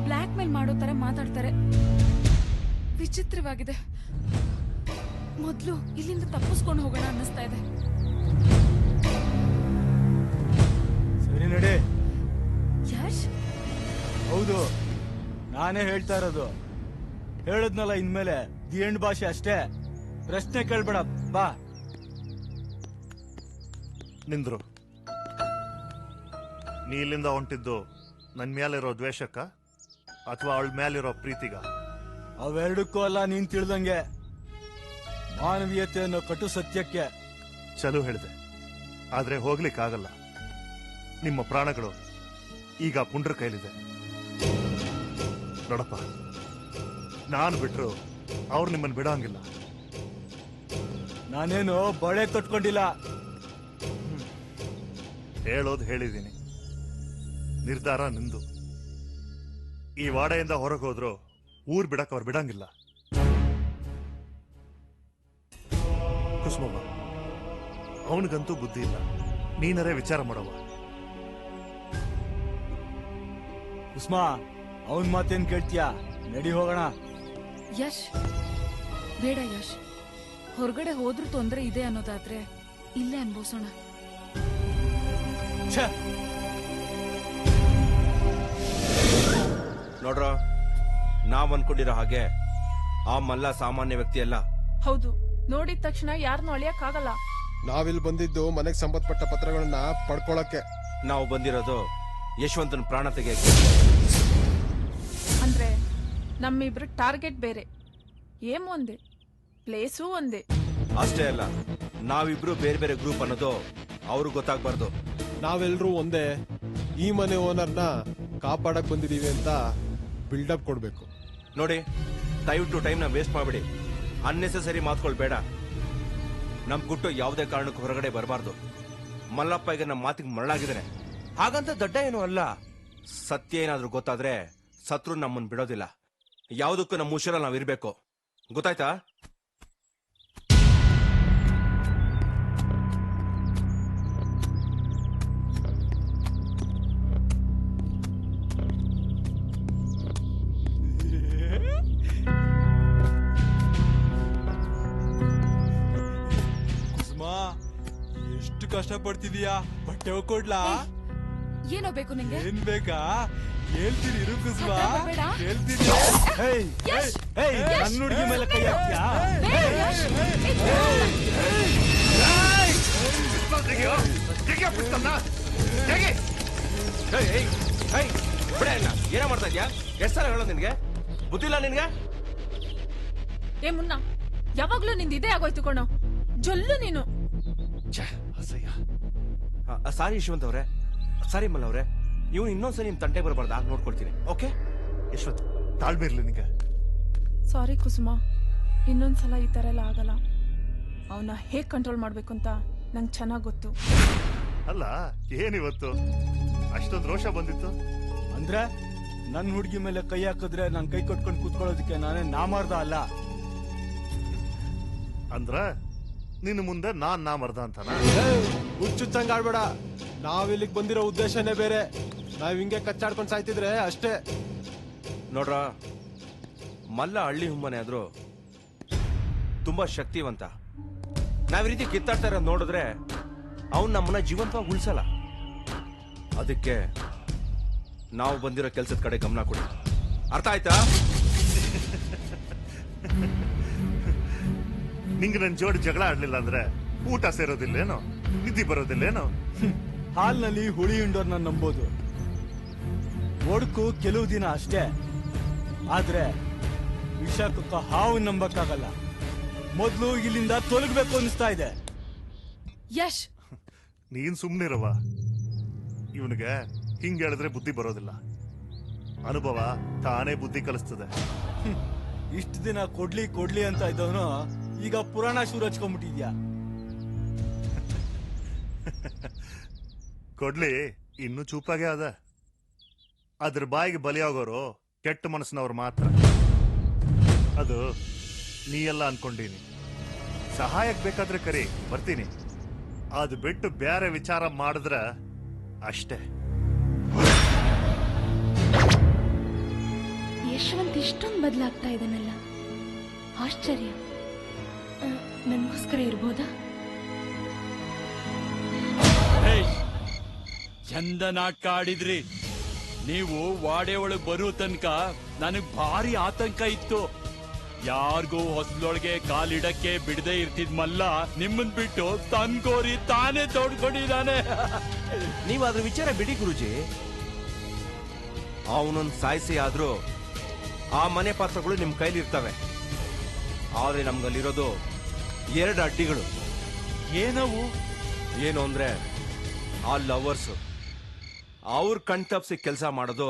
ಬ್ಲ್ಯಾಕ್ ಮೇಲ್ ಮಾಡೋ ತರ ಮಾತಾಡ್ತಾರೆ. ವಿಚಿತ್ರವಾಗಿದೆ. ಮೊದ್ಲು ಇಲ್ಲಿಂದ ತಪ್ಪಿಸ್ಕೊಂಡು ಹೋಗೋಣ ಅನ್ನಿಸ್ತಾ ಇದೆ. ಸರಿ ನಡಿ. ಯಶ್, ಹೌದು, ನಾನೇ ಹೇಳ್ತಾ ಇರೋದು. ಹೇಳದ್ನಲ್ಲ, ಇನ್ಮೇಲೆ ದಿ ಎಂಡ್ ಭಾಷೆ ಅಷ್ಟೇ. ಪ್ರಶ್ನೆ ಕೇಳ್ಬೇಡ, ಬಾ. ನಿಂದ್ರು. ನೀ ಇಲ್ಲಿಂದ ಹೊಂಟಿದ್ದು ನನ್ ಮೇಲಿರೋ ದ್ವೇಷಕ್ಕ ಅಥವಾ ಅವಳ ಮೇಲಿರೋ ಪ್ರೀತಿಗ? ಅವೆರಡಕ್ಕೂ ಅಲ್ಲ, ನೀನ್ ತಿಳಿದಂಗೆ ಮಾನವೀಯತೆ ಅನ್ನೋ ಕಟು ಸತ್ಯಕ್ಕೆ. ಚಲೋ ಹೇಳಿದೆ, ಆದ್ರೆ ಹೋಗ್ಲಿಕ್ಕಾಗಲ್ಲ. ನಿಮ್ಮ ಪ್ರಾಣಗಳು ಈಗ ಪುಂಡ್ರ ಕೈಲಿದೆ. ನೋಡಪ್ಪ, ನಾನು ಬಿಟ್ರು ಅವ್ರು ನಿಮ್ಮನ್ನು ಬಿಡೋಂಗಿಲ್ಲ. ನಾನೇನು ಬಳೆ ಕಟ್ಕೊಂಡಿಲ್ಲ. ಹೇಳೋದು ಹೇಳಿದ್ದೀನಿ. ನಿರ್ಧಾರ ನಿಂದು. ಈ ವಾಡೆಯಿಂದ ಹೊರಗೆ ಹೋದ್ರು ಊರ್ ಬಿಡಕ್ ಅವ್ರು ಬಿಡಂಗಿಲ್ಲ. ಕುಸುಮವ್ವ, ಅವನಿಗಂತೂ ಬುದ್ಧಿ ಇಲ್ಲ. ನೀನರೇ ವಿಚಾರ ಮಾಡವ. ಕುಸ್ಮಾ, ಅವನ್ ಮಾತೇನ್ ಕೇಳ್ತೀಯಾ? ನಡಿ ಹೋಗೋಣ. ಯಶ್, ಬೇಡ ಯಶ್. ಹೊರಗಡೆ ಹೋದ್ರೂ ತೊಂದ್ರೆ ಇದೆ ಅನ್ನೋದಾದ್ರೆ ಇಲ್ಲೇ ಅನ್ಭವಿಸೋಣ. ನೋಡ್ರ, ನಾವ್ ಅನ್ಕೊಂಡಿರೋ ಹಾಗೆ ಆ ಮಲ್ಲ ಸಾಮಾನ್ಯ ವ್ಯಕ್ತಿ ಅಲ್ಲ. ಹೌದು, ನೋಡಿದ ತಕ್ಷಣ ಯಾರನ್ನೂ ಅಳಿಯಕ್ಕಾಗಲ್ಲ. ನಾವಿಲ್ಲಿ ಬಂದಿದ್ದು ಮನೆಗೆ ಸಂಬಂಧಪಟ್ಟ ಪತ್ರಗಳನ್ನ ಪಡ್ಕೊಳಕ್ಕೆ. ನಾವು ಬಂದಿರೋದು ಯಶವಂತನ ಪ್ರಾಣ ತೆಗೆಯಕ್ಕೆ. ಅಂದ್ರೆ ನಮ್ಮಿಬ್ರು ಟಾರ್ಗೆಟ್ ಬೇರೆ, ಏಮ್ ಒಂದೇ, ಪ್ಲೇಸು ಒಂದೇ. ಅಷ್ಟೇ ಅಲ್ಲ, ನಾವಿಬ್ರು ಬೇರೆ ಬೇರೆ ಗ್ರೂಪ್ ಅನ್ನೋದು ಅವ್ರಿಗೆ ಗೊತ್ತಾಗ್ಬಾರ್ದು. ನಾವೆಲ್ಲರೂ ಒಂದೇ. ಈ ಮನೆ ಓನರ್ನ ಕಾಪಾಡಕ್ ಬಂದಿದೀವಿ ಅಂತ ಬಿಲ್ಡಪ್ ಕೊಡ್ಬೇಕು. ನೋಡಿ, ದಯವಿಟ್ಟು ಟೈಮ್ನ ವೇಸ್ಟ್ ಮಾಡ್ಬೇಡಿ. ಅನ್ನೆಸೆಸರಿ ಮಾತುಗಳು ಬೇಡ. ನಮ್ ಗುಟ್ಟು ಯಾವುದೇ ಕಾರಣಕ್ಕೂ ಹೊರಗಡೆ ಬರಬಾರ್ದು. ಮಲ್ಲಪ್ಪ ಈಗ ನಮ್ಮ ಮಾತಿಗೆ ಮರಳಾಗಿದ್ದಾನೆ. ಹಾಗಂತ ದಡ್ಡ ಏನೂ ಅಲ್ಲ. ಸತ್ಯ ಏನಾದ್ರೂ ಗೊತ್ತಾದ್ರೆ ಸತ್ರು ನಮ್ಮನ್ನು ಬಿಡೋದಿಲ್ಲ. ಯಾವುದಕ್ಕೂ ನಮ್ಮ ಹುಷಾರಲ್ಲಿ ನಾವಿರ್ಬೇಕು. ಗೊತ್ತಾಯ್ತಾ? ಎಷ್ಟು ಕಷ್ಟ ಪಡ್ತಿದೀಯಾ? ಬಟ್ಟೆ ಕೊಡ್ಲಾ? ಏನೋ ಬೇಕು ನಿಂಗೆ? ಏನ್ ಬೇಕಾ? ಹೇಳ್ತೀನಿ ಇರು ಕುಸುಮಾ, ಹತ್ರ ಬರ್ಬೇಡ. ಹೇಳ್ತೀನಿ. ಹೇಯ್, ಹೇಯ್, ಹೇಯ್, ನನ್ನ ಹುಡುಗಿ ಮೇಲೆ ಕೈ ಹಾಕ್ತ್ಯಾ? ಏನ ಮಾಡ್ತಾ ಇದ್ಯಾ? ಎಷ್ಟ್ ಸಲ ಹೇಳೋದು ನಿನ್ಗೆ? ಬುದ್ಧಿ ಇಲ್ಲ ನಿನ್ಗೆ? ಏ ಮುನ್ನ ಯಾವಾಗ್ಲೂ ನಿಂದ ಇದೇ ಆಗೋಯ್ತು ಕಣೋ, ಜೊಲ್ಲು ನೀನು. ಅಸಹ್ಯ. ಸಾರಿ ಯಶವಂತ್ ಅವ್ರೆ, ಸಾರಿ ಮಲ್ಲ ಅವ್ರೆ, ಇವ್ನು ಇನ್ನೊಂದ್ಸರಿ ನಿಮ್ ತಂಟೆ ಬರಬಾರ್ದ, ನೋಡ್ಕೊಳ್ತೀನಿ. ಓಕೆ ಯಶವಂತ್, ತಾಳ್ಮೆ ಇರ್ಲಿ ನಿಂಗೆ. ಸಾರಿ ಕುಸುಮ, ಇನ್ನೊಂದ್ಸಲ ಈ ತರ ಎಲ್ಲ ಆಗಲ್ಲ. ಅವನ್ನ ಹೇಗ್ ಕಂಟ್ರೋಲ್ ಮಾಡ್ಬೇಕು ಅಂತ ನಂಗೆ ಚೆನ್ನಾಗ್ ಗೊತ್ತು. ಅಲ್ಲ, ಏನಿವತ್ತು ಅಷ್ಟೊಂದು ರೋಷ ಬಂದಿತ್ತು? ಅಂದ್ರೆ ನನ್ನ ಹುಡುಗಿ ಮೇಲೆ ಕೈ ಹಾಕಿದ್ರೆ ನಾನು ಕೈ ಕೊಟ್ಕೊಂಡು ಕೂತ್ಕೊಳ್ಳೋದಕ್ಕೆ ನಾನೇ ನಾಮಾರ್ದ ಅಲ್ಲ. ಅಂದ್ರ ನಿನ್ನ ಮುಂದೆ ನಾ ಮರ್ದ ಅಂತನಾ? ಹುಚ್ಚುಚ್ಚಂಗ್ ಆಡ್ಬೇಡ. ನಾವಿಲ್ಲಿಗೆ ಬಂದಿರೋ ಉದ್ದೇಶನೇ ಬೇರೆ. ನಾವ್ ಹಿಂಗೆ ಕಚ್ಚಾಡ್ಕೊಂಡ್ ಸಾಯ್ತಿದ್ರೆ ಅಷ್ಟೇ. ನೋಡ್ರ, ಮಲ್ಲ ಹಳ್ಳಿ ಹುಮ್ಮನೆ ಆದ್ರೂ ತುಂಬಾ ಶಕ್ತಿವಂತ. ನಾವ್ ಈ ರೀತಿ ಕಿತ್ತಾಡ್ತಾ ಇರೋದ್ ನೋಡಿದ್ರೆ ಅವ್ನು ನಮ್ಮನ್ನ ಜೀವಂತವಾಗಿ ಉಳಿಸಲ್ಲ. ಅದಕ್ಕೆ ನಾವು ಬಂದಿರೋ ಕೆಲ್ಸದ ಕಡೆ ಗಮನ ಕೊಡಿ. ಅರ್ಥ ಆಯ್ತಾ? ನಿಂಗೆ ನನ್ ಜೋಡಿ ಜಗಳ ಆಡ್ಲಿಲ್ಲ ಅಂದ್ರೆ ಊಟ ಸೇರೋದಿಲ್ಲೇನೋ, ನಿದ್ದೆ ಬರೋದಿಲ್ಲೇನೋ? ಹಾಲ್ನಲ್ಲಿ ಹುಳಿ ಉಂಡೋರ್ನ ನಂಬೋದು ಒಡ್ಕು ಕೆಲವು ದಿನ ಅಷ್ಟೇ, ಆದ್ರೆ ವಿಷಾಕಕ್ಕ ಹಾವು ನಂಬಕ್ಕಾಗಲ್ಲ. ಮೊದ್ಲು ಇಲ್ಲಿಂದ ತೊಲಗಬೇಕು ಅನಿಸ್ತಾ ಇದೆ. ಯಶ್, ನೀನ್ ಸುಮ್ನಿರವ. ಇವನಿಗೆ ಹಿಂಗ್ ಹೇಳಿದ್ರೆ ಬುದ್ಧಿ ಬರೋದಿಲ್ಲ. ಅನುಭವ ತಾನೇ ಬುದ್ಧಿ ಕಲಿಸ್ತದೆ. ಇಷ್ಟು ದಿನ ಕೊಡ್ಲಿ ಅಂತ ಇದ್ದವನು ಈಗ ಪುರಾಣ ಶುರು ಹಚ್ಕೊಂಡ್ಬಿಟ್ಟಿದ್ಯಾ. ಕೊಡ್ಲಿ ಇನ್ನು ಚೂಪಾಗೆ ಅದ. ಅದ್ರ ಬಾಯಿಗೆ ಬಲಿಯಾಗೋರು ಕೆಟ್ಟ ಮನಸ್ಸಿನವ್ರು ಮಾತ್ರ. ಅದು ನೀ ಎಲ್ಲ ಅನ್ಕೊಂಡೀನಿ. ಸಹಾಯಕ್ ಬೇಕಾದ್ರೆ ಕರಿ, ಬರ್ತೀನಿ. ಅದು ಬಿಟ್ಟು ಬೇರೆ ವಿಚಾರ ಮಾಡಿದ್ರ ಅಷ್ಟೇ. ಯಶವಂತ್ ಇಷ್ಟೊಂದು ಬದಲಾಗ್ತಾ ಇದ್ದಾನಲ್ಲ, ಆಶ್ಚರ್ಯ. ನನಗೋಸ್ಕರ ಇರ್ಬೋದಾ? ಚಂದ ನಾಟಕ ಆಡಿದ್ರಿ ನೀವು. ವಾಡೆ ಒಳಗ್ ಬರೋ ತನಕ ನನಗ್ ಭಾರಿ ಆತಂಕ ಇತ್ತು. ಯಾರಿಗೂ ಹೊಸಲೊಳಗೆ ಕಾಲಿಡಕ್ಕೆ ಬಿಡದೆ ಇರ್ತಿದ್ಮಲ್ಲ, ನಿಮ್ಮನ್ ಬಿಟ್ಟು ತನ್ಕೋರಿ ತಾನೇ ತೋಡ್ಕೊಂಡಿದ್ದಾನೆ. ನೀವು ಅದ್ರ ವಿಚಾರ ಬಿಡಿ ಗುರುಜಿ. ಅವನೊಂದ್ ಸಾಯಿಸಿ ಆದ್ರೂ ಆ ಮನೆ ಪಾತ್ರಗಳು ನಿಮ್ ಕೈಲಿ ಇರ್ತವೆ. ಆದ್ರೆ ನಮ್ಗಲ್ಲಿರೋದು 2 ಅಡ್ಡಿಗಳು. ಏನವು? ಏನು ಅಂದ್ರೆ ಆ ಲವರ್ಸ್. ಅವ್ರ ಕಣ್ತಪ್ಸಿ ಕೆಲಸ ಮಾಡೋದು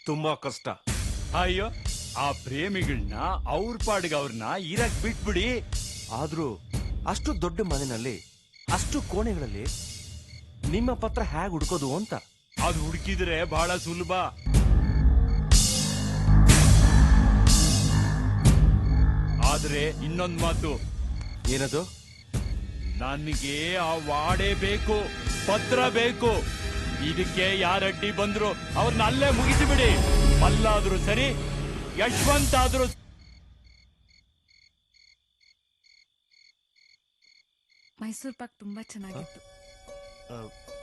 ತುಂಬಾ ಕಷ್ಟ. ಅಯ್ಯೋ, ಆ ಪ್ರೇಮಿಗಳನ್ನ ಅವ್ರ ಪಾಡಿಗೆ ಅವ್ರನ್ನ ಇರಕ್ ಬಿಟ್ಬಿಡಿ. ಆದ್ರೂ ಅಷ್ಟು ದೊಡ್ಡ ಮನೆಯಲ್ಲಿ ಅಷ್ಟು ಕೋಣೆಗಳಲ್ಲಿ ನಿಮ್ಮ ಪತ್ರ ಹೇಗೆ ಹುಡ್ಕೋದು ಅಂತ. ಅದು ಹುಡುಕಿದ್ರೆ ಬಹಳ ಸುಲಭ. ಆದ್ರೆ ಇನ್ನೊಂದ್ ಮಾತು. ಏನದು? ನನಗೆ ಆ ವಾಡೆ ಬೇಕು, ಪತ್ರ ಬೇಕು. ಇದಕ್ಕೆ ಯಾರಡ್ಡಿ ಬಂದ್ರು ಅವ್ರನ್ನ ಅಲ್ಲೇ ಮುಗಿಸಿಬಿಡಿ. ಮಲ್ಲಾದ್ರೂ ಸರಿ, ಯಶವಂತ್ ಆದ್ರೂ. ಮೈಸೂರ್ ಪಾಕ್ ತುಂಬಾ ಚೆನ್ನಾಗಿತ್ತು.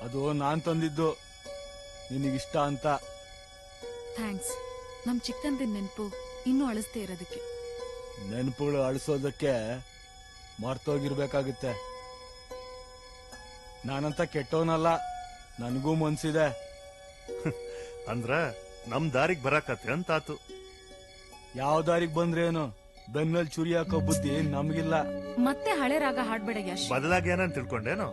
ಅದು ನಾನ್ ತಂದಿದ್ದು, ನಿನಗಿಷ್ಟ ಅಂತ. ಥ್ಯಾಂಕ್ಸ್. ನಮ್ ಚಿಕ್ಕಂದಿನ ನೆನಪು ಇನ್ನೂ ಅಳಿಸ್ದೇ ಇರೋದಕ್ಕೆ. ನೆನಪುಗಳು ಅಳಿಸೋದಕ್ಕೆ ಮರ್ತೋಗಿರ್ಬೇಕಾಗುತ್ತೆ. ನಾನಂತ ಕೆಟ್ಟವನಲ್ಲ, ನನಗೂ ಮನ್ಸಿದೆ. ಅಂದ್ರ ನಮ್ ದಾರಿಗ್ ಬರಾಕತ್ತೆ ಅಂತಾತು. ಯಾವ ದಾರಿಗ್ ಬಂದ್ರೇನು, ಬೆನ್ನಲ್ಲಿ ಚುರಿ ಹಾಕೋ ಬುದ್ಧಿ ನಮ್ಗಿಲ್ಲ. ಮತ್ತೆ ಹಳೆ ರಾಗ ಹಾಡ್ಬೇಡ ಯಶ್. ಬದಲಾಗಿ ಏನಂತ ತಿಳ್ಕೊಂಡೇನೋ?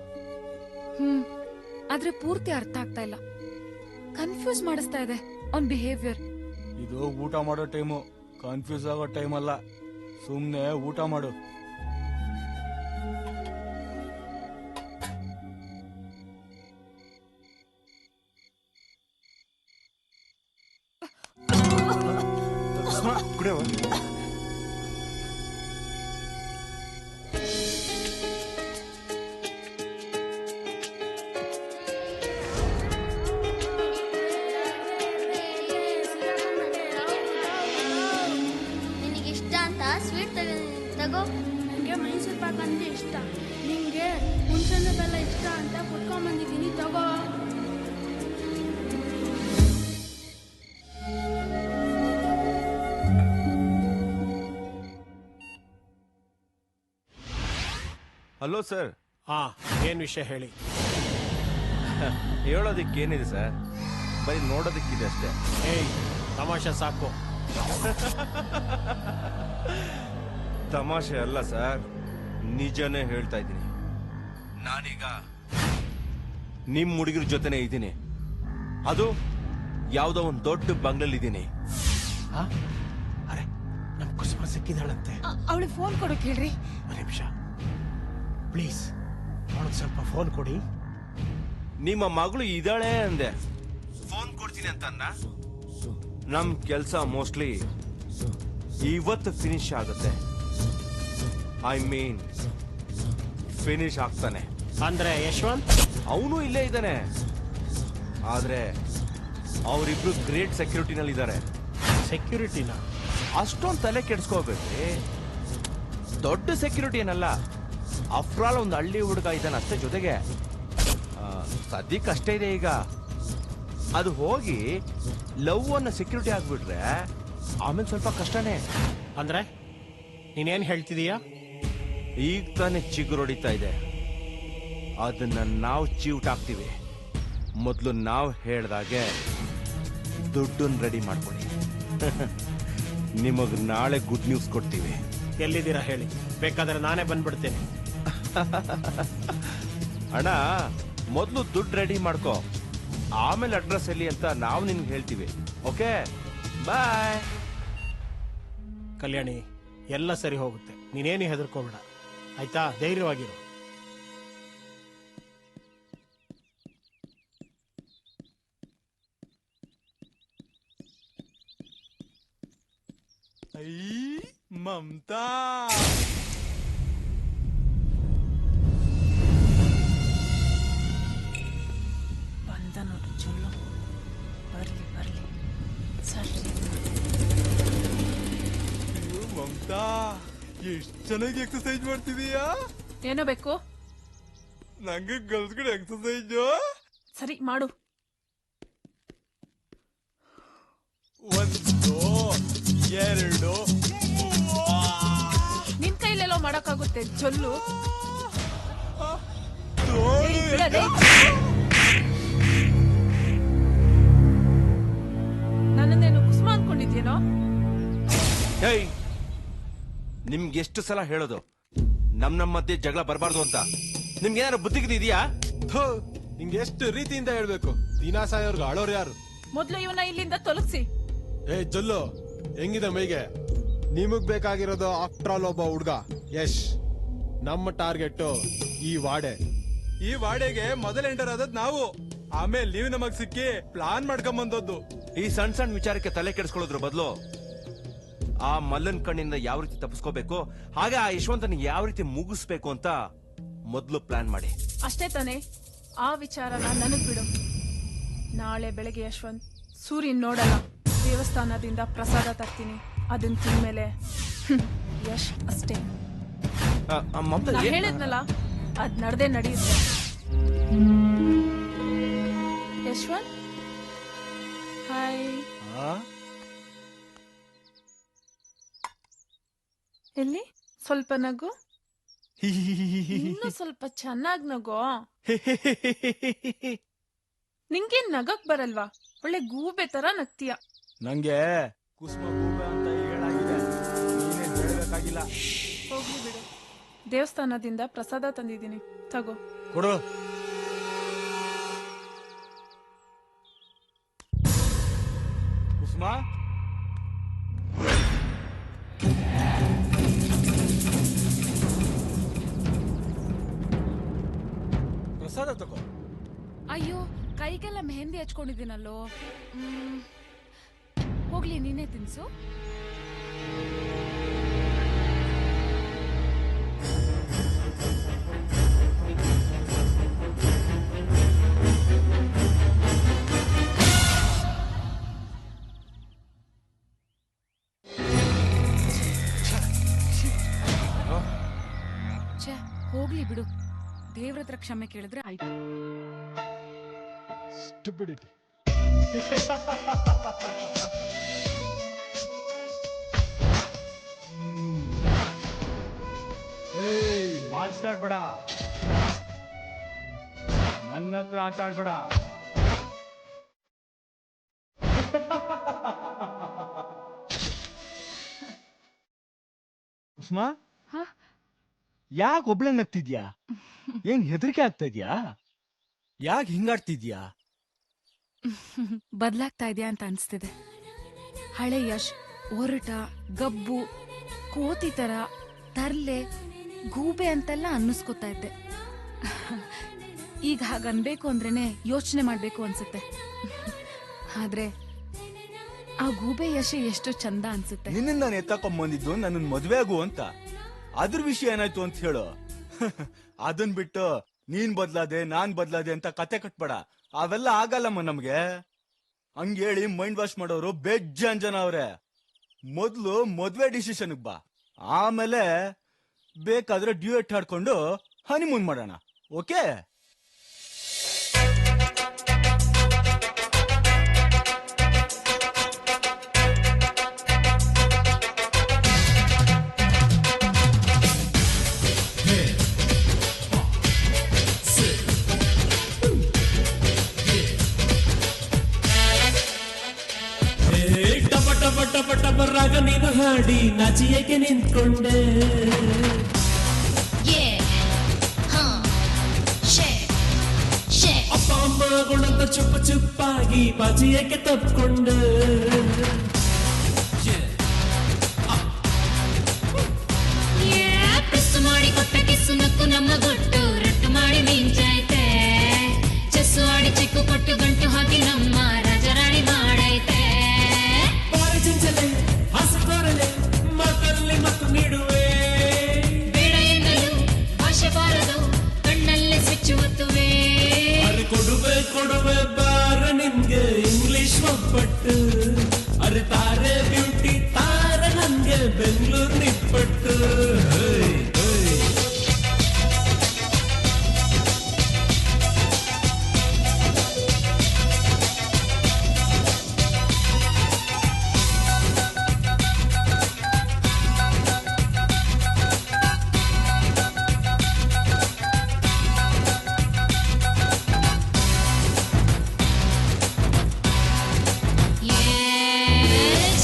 ಆದ್ರೆ ಪೂರ್ತಿ ಅರ್ಥ ಆಗ್ತಾ ಇಲ್ಲ. ಕನ್ಫ್ಯೂಸ್ ಮಾಡಿಸ್ತಾ ಇದೆ ಅವ್ನ್ ಬಿಹೇವಿಯರ್. ಇದು ಊಟ ಮಾಡೋ ಟೈಮು, ಕನ್ಫ್ಯೂಸ್ ಆಗೋ ಟೈಮ್ ಅಲ್ಲ. ಸುಮ್ನೆ ಊಟ ಮಾಡು. ಕುಡಿಯವ. ನಿನಗಿಷ್ಟ ಅಂತ ಸ್ವೀಟ್ ತಗೋ. ನನಗೆ ಮೈಸೂರು ಪಾಕ್ ಅಂದ್ರೆ ಇಷ್ಟ. ನಿಂಗೆ ಹುಣಸೆಹಣ್ಣು ಬೆಲ್ಲ ಇಷ್ಟ ಅಂತ ಕುತ್ಕೊಂಡ್ ಬಂದಿದ್ದೀನಿ, ತಗೋ. Hello sir. ಏನ್ ವಿಷಯ ಹೇಳಿ. ಹೇಳೋದಿಕ್ಕೇನಿದೆ ಸರ್, ಬರೀ ನೋಡೋದಿಕ್ಕಿದೆ ಅಷ್ಟೇ. ಏಯ್, ತಮಾಷೆ ಸಾಕು. ತಮಾಷೆ ಅಲ್ಲ ಸರ್, ನಿಜನೇ ಹೇಳ್ತಾ ಇದ್ದೀನಿ. ನಾನೀಗ ನಿಮ್ ಹುಡುಗರ ಜೊತೆನೆ ಇದ್ದೀನಿ. ಅದು ಯಾವ್ದೋ ಒಂದು ದೊಡ್ಡ ಬಂಗ್ಲಲ್ಲಿದ್ದೀನಿ. ಅರೆ, ನಮ್ ಕುಸುಮ ಸಿಕ್ಕಿದಾಳಂತೆ. ಅವಳಿಗೆ ಫೋನ್ ಕೊಡೋಕೆ ಹೇಳ್ರಿ. ಒಂದು ನಿಮಿಷ ಪ್ಲೀಸ್, ಅವಳಿಗೆ ಸ್ವಲ್ಪ ಫೋನ್ ಕೊಡಿ. ನಿಮ್ಮ ಮಗಳು ಇದ್ದಾಳೆ ಅಂದೆ, ಫೋನ್ ಕೊಡ್ತೀನಿ ಅಂತ ಅಂದ. ನಮ್ ಕೆಲ್ಸ ಮೋಸ್ಟ್ಲಿ ಇವತ್ತು ಫಿನಿಶ್ ಆಗುತ್ತೆ. ಐ ಮೀನ್ ಫಿನಿಶ್ ಆಗ್ತಾನೆ. ಅಂದ್ರೆ ಯಶವಂತ್ ಅವನು ಇಲ್ಲೇ ಇದ್ದಾನೆ, ಆದ್ರೆ ಅವರಿಬ್ರು ಗ್ರೇಟ್ ಸೆಕ್ಯೂರಿಟಿನಲ್ಲಿ ಇದ್ದಾರೆ. ಸೆಕ್ಯೂರಿಟಿನ ಅಷ್ಟೊಂದು ತಲೆ ಕೆಡ್ಸ್ಕೋಬೇಕ್ರಿ. ದೊಡ್ಡ ಸೆಕ್ಯೂರಿಟಿ ಏನಲ್ಲ, ಆಫ್ಟರ್ ಆಲ್ ಒಂದು ಹಳ್ಳಿ ಹುಡುಗ ಇದ್ದಾನೆ ಅಷ್ಟೇ. ಜೊತೆಗೆ ಸದ್ಯಕ್ಕೆ ಅಷ್ಟೇ ಇದೆ. ಈಗ ಅದು ಹೋಗಿ ಲವ್ ಅನ್ನ ಸೆಕ್ಯೂರಿಟಿ ಆಗ್ಬಿಟ್ರೆ ಆಮೇಲೆ ಸ್ವಲ್ಪ ಕಷ್ಟನೇ. ಅಂದ್ರೆ ನೀನೇನ್ ಹೇಳ್ತಿದೀಯಾ? ಈಗ ತಾನೇ ಚಿಗುರೊಡಿತಾ ಇದೆ, ಅದನ್ನ ನಾವು ಚೀವ್ಟ್ ಹಾಕ್ತೀವಿ. ಮೊದಲು ನಾವು ಹೇಳ್ದಾಗೆ ದುಡ್ಡನ್ನ ರೆಡಿ ಮಾಡ್ಕೊಡಿ. ನಿಮಗ್ ನಾಳೆ ಗುಡ್ ನ್ಯೂಸ್ ಕೊಡ್ತೀವಿ. ಎಲ್ಲಿದ್ದೀರಾ ಹೇಳಿ, ಬೇಕಾದ್ರೆ ನಾನೇ ಬಂದ್ಬಿಡ್ತೇನೆ. ಅಣ್ಣ, ಮೊದಲು ದುಡ್ಡು ರೆಡಿ ಮಾಡ್ಕೋ, ಆಮೇಲೆ ಅಡ್ರೆಸ್ ಎಲ್ಲಿ ಅಂತ ನಾವು ನಿನ್ಗೆ ಹೇಳ್ತೀವಿ. ಓಕೆ, ಬಾಯ್. ಕಲ್ಯಾಣಿ, ಎಲ್ಲ ಸರಿ ಹೋಗುತ್ತೆ, ನೀನೇನು ಹೆದರ್ಕೋಬೇಡ ಆಯ್ತಾ? ಧೈರ್ಯವಾಗಿರು. ಮಮತಾ, ಬಂದ ನೋಡು ಚೊಲ್ಲು. ಬರ್ಲಿ ಬರ್ಲಿ. ಸರಿ ಮಮತಾ, ಎಷ್ಟ್ ಚೆನ್ನಾಗಿ ಎಕ್ಸರ್ಸೈಜ್ ಮಾಡ್ತಿದೀಯಾ. ಏನೋ ಬೇಕು? ನಂಗೆ ಕಲ್ಸ್ಕೊಡು ಎಕ್ಸರ್ಸೈಜ್. ಸರಿ ಮಾಡು. 1 2 ನಿನ್ ಕೈಲೆಲ್ಲೋ ಮಾಡಕ್ಕಾಗುತ್ತೆ ಚೊಲ್ಲು. ನನ್ನನ್ನೇನು ಕುಸುಮ ಅನ್ಕೊಂಡಿದ್ಯೇನೋ? ಹೇಯ್, ನಿಮ್ಗೆ ಎಷ್ಟು ಸಲ ಹೇಳೋದು ನಮ್ಮ ಮಧ್ಯೆ ಜಗಳ ಬರಬಾರ್ದು ಅಂತ? ನಿಮ್ಗೆ ಏನಾದ್ರು ಬುದ್ಧಿಗಿದ್ದು ಇದೆಯಾ? ನಿಂಗೆ ಎಷ್ಟು ರೀತಿಯಿಂದ ಹೇಳ್ಬೇಕು? ದಿನಾ ಸಾಯೋರ್ಗು ಆಳೋರು ಯಾರು? ಮೊದ್ಲು ಇವನ್ನ ಇಲ್ಲಿಂದ ತೊಲಗಿಸಿ. ಏ ಜೊಲ್ಲು, ಹೆಂಗಿದೆ ಮೈಗೆ? ನಿಮಗ್ ಬೇಕಾಗಿರೋದು ಆಫ್ಟರ್ ಆಲ್ ಒಬ್ಬ ಹುಡ್ಗ ಯಶ್. ನಮ್ಮ ಟಾರ್ಗೆಟ್ ಈ ವಾಡೆ. ಈ ವಾಡೆಗೆ ಮೊದಲ ಎಂಟರ್ ಆದದ್ ನಾವು, ಆಮೇಲೆ ನೀವು ನಮಗ್ ಸಿಕ್ಕಿ ಪ್ಲಾನ್ ಮಾಡ್ಕೊಂಬಂದದ್ದು. ಈ ಸಣ್ಣ ಸಣ್ಣ ವಿಚಾರಕ್ಕೆ ತಲೆ ಕೆಡಿಸ್ಕೊಳ್ಳೋದ್ರ ಬದಲು ಆ ಮಲ್ಲನ್ ಕಣ್ಣಿಂದ ಯಾವ ರೀತಿ ತಪ್ಪಿಸ್ಕೋಬೇಕು, ಹಾಗೆ ಆ ಯಶವಂತನ ಯಾವ ರೀತಿ ಮುಗಿಸ್ಬೇಕು ಅಂತ ಮೊದಲು ಪ್ಲಾನ್ ಮಾಡಿ. ಅಷ್ಟೇ ತಾನೇ? ಆ ವಿಚಾರನ ನನಗ್ ಬಿಡು. ನಾಳೆ ಬೆಳಗ್ಗೆ ಯಶವಂತ್ ಸೂರ್ಯನ್ ನೋಡಲ್ಲ. ದೇವಸ್ಥಾನದಿಂದ ಪ್ರಸಾದ ತರ್ತೀನಿ, ಅದನ್ನ ತಿಂದ್ಮೇಲೆ ಯಶ್ ಅಷ್ಟೇ. ನಾ ಹೇಳಿದ್ನಲ್ಲ, ಅದ್ ನಡ್ದೇ ನಡೆಯುತ್ತೆ. ಯಶವಂತ್, ಹಾಯ್. ಎಲ್ಲಿ ಸ್ವಲ್ಪ ನಗು, ಇನ್ನು ಸ್ವಲ್ಪ ಚೆನ್ನಾಗ್ ನಗೋ. ನಿಂಗೇನ್ ನಗಕ್ ಬರಲ್ವಾ? ಒಳ್ಳೆ ಗೂಬೆ ತರ ನಗ್ತೀಯ. ನಂಗೆ ಕುಸುಮ ಗೂಬೆ ಅಂತ ಹೇಳಾಗಿದೆ, ನೀನೇನ್ ಹೇಳ್ಬೇಕಾಗಿಲ್ಲ. ಹೋಗ್ಲಿ ಬಿಡು. ದೇವಸ್ಥಾನದಿಂದ ಪ್ರಸಾದ ತಂದಿದ್ದೀನಿ, ತಗೋ. ಕೊಡು. ಕುಸುಮ, ಪ್ರಸಾದ ತಗೋ. ಅಯ್ಯೋ, ಕೈಗೆಲ್ಲ ಮೆಹಂದಿ ಹಚ್ಕೊಂಡಿದ್ದೀನಲ್ಲೋ. ಹೋಗ್ಲಿ, ನೀನೇ ತಿನ್ಸು. ಛೇ, ಹೋಗ್ಲಿ ಬಿಡು. ದೇವ್ರ ಹತ್ರ ಕ್ಷಮೆ ಕೇಳಿದ್ರೆ ಆಯ್ತು. Stupidity. Hey, ಮಾತಾಡ್ಬೇಡ, ನನ್ನ ಹತ್ರ ಆಟ ಆಡ್ಬೇಡ. ಉಸ್ಮಾ, ಯಾಕೆ ಒಬ್ಳೆ ನಗ್ತಿದ್ಯಾ? ಏನ್ ಹೆದರಿಕೆ ಆಗ್ತಾ ಇದ್ಯಾ? ಯಾಕೆ ಹಿಂಗಾಡ್ತಿದ್ಯಾ? ಬದ್ಲಾಗ್ತಾ ಇದೆಯಾ ಅಂತ ಅನ್ಸ್ತಿದೆ. ಹಳೆ ಯಶ್ ಒರಟ, ಗಬ್ಬು, ಕೋತಿ ತರ, ತರ್ಲೆ, ಗೂಬೆ ಅಂತೆಲ್ಲ ಅನ್ನಿಸ್ಕೊತಾ ಇದ್ದೆ. ಈಗ ಹಾಗನ್ಬೇಕು ಅಂದ್ರೇನೆ ಯೋಚನೆ ಮಾಡ್ಬೇಕು ಅನ್ಸುತ್ತೆ. ಆದ್ರೆ ಆ ಗೂಬೆ ಯಶ್ ಎಷ್ಟು ಚಂದ ಅನ್ಸುತ್ತೆ. ನಿನ್ನ ನಾನು ಎತ್ತಕೊಂಬಂದಿದ್ದು ನನ್ನ ಮದ್ವೆ ಆಗು ಅಂತ. ಅದ್ರ ವಿಷಯ ಏನಾಯ್ತು ಅಂತ ಹೇಳು. ಅದನ್ ಬಿಟ್ಟು ನೀನ್ ಬದ್ಲಾದೆ ನಾನ್ ಬದ್ಲಾದೆ ಅಂತ ಕತೆ ಕಟ್ಬೇಡ. ಅವೆಲ್ಲ ಆಗಲ್ಲಮ್ಮ ನಮ್ಗೆ. ಹಂಗೇಳಿ ಮೈಂಡ್ ವಾಶ್ ಮಾಡೋರು ಬೇಜಾನ್ ಜನ ಅವ್ರೆ. ಮೊದ್ಲು ಮದ್ವೆ ಡಿಸಿಷನ್ ಬಾ, ಆಮೇಲೆ ಬೇಕಾದ್ರೆ ಡ್ಯೂಯೆಟ್ ಹಾಡ್ಕೊಂಡು ಹನಿಮೂನ್ ಮಾಡೋಣ. ಓಕೆ? ರಾಗ ನೀನು ಹಾಡಿ ನಾಚಿಯಕ್ಕೆ ನಿಂತ್ಕೊಂಡೆ. ಅಪ್ಪ ಅಮ್ಮಗಳಂತ ಚುಪ್ಪ ಚುಪ್ಪಾಗಿ ಬಾಜಿಯಕ್ಕೆ ತಪ್ಕೊಂಡೆ. ಪಿಸ್ಸು ಮಾಡಿ ಕೊಟ್ಟ ಕಿಸ್ಸು ನಕ್ಕು ನಮ್ಮ ಗೊಟ್ಟು ರಟ್ಟು ಮಾಡಿ ಮಿಂಚೈತೆ. ಚೆಸ್ಸು ಆಡಿ ಚಿಕ್ಕು ಕೊಟ್ಟು ಗಂಟು ಹಾಕಿ ನಮ್ಮ ರಾಜರಾಣಿ ಮಾಡೈತೆ. ಮಾತಲ್ಲಿ ಮತ್ತು ನೀಡುವೆ ಬೇಡ ಎನ್ನಲು ಭಾಷೆ ಬಾರದು, ಕಣ್ಣಲ್ಲೇ ಸ್ವಿಚ್ ಒತ್ತುವೆ. ಕೊಡುವೆ ಕೊಡುವೆ ಬಾರ ನಿನ್ಗೆ ಇಂಗ್ಲಿಷ್ ಒಪ್ಪಟ್ಟು. ಅರಿತಾರೆ ಬ್ಯೂಟಿ ತಾರ ನನ್ಗೆ ಬೆಂಗಳೂರು ನಿಪ್ಪಟ್ಟು.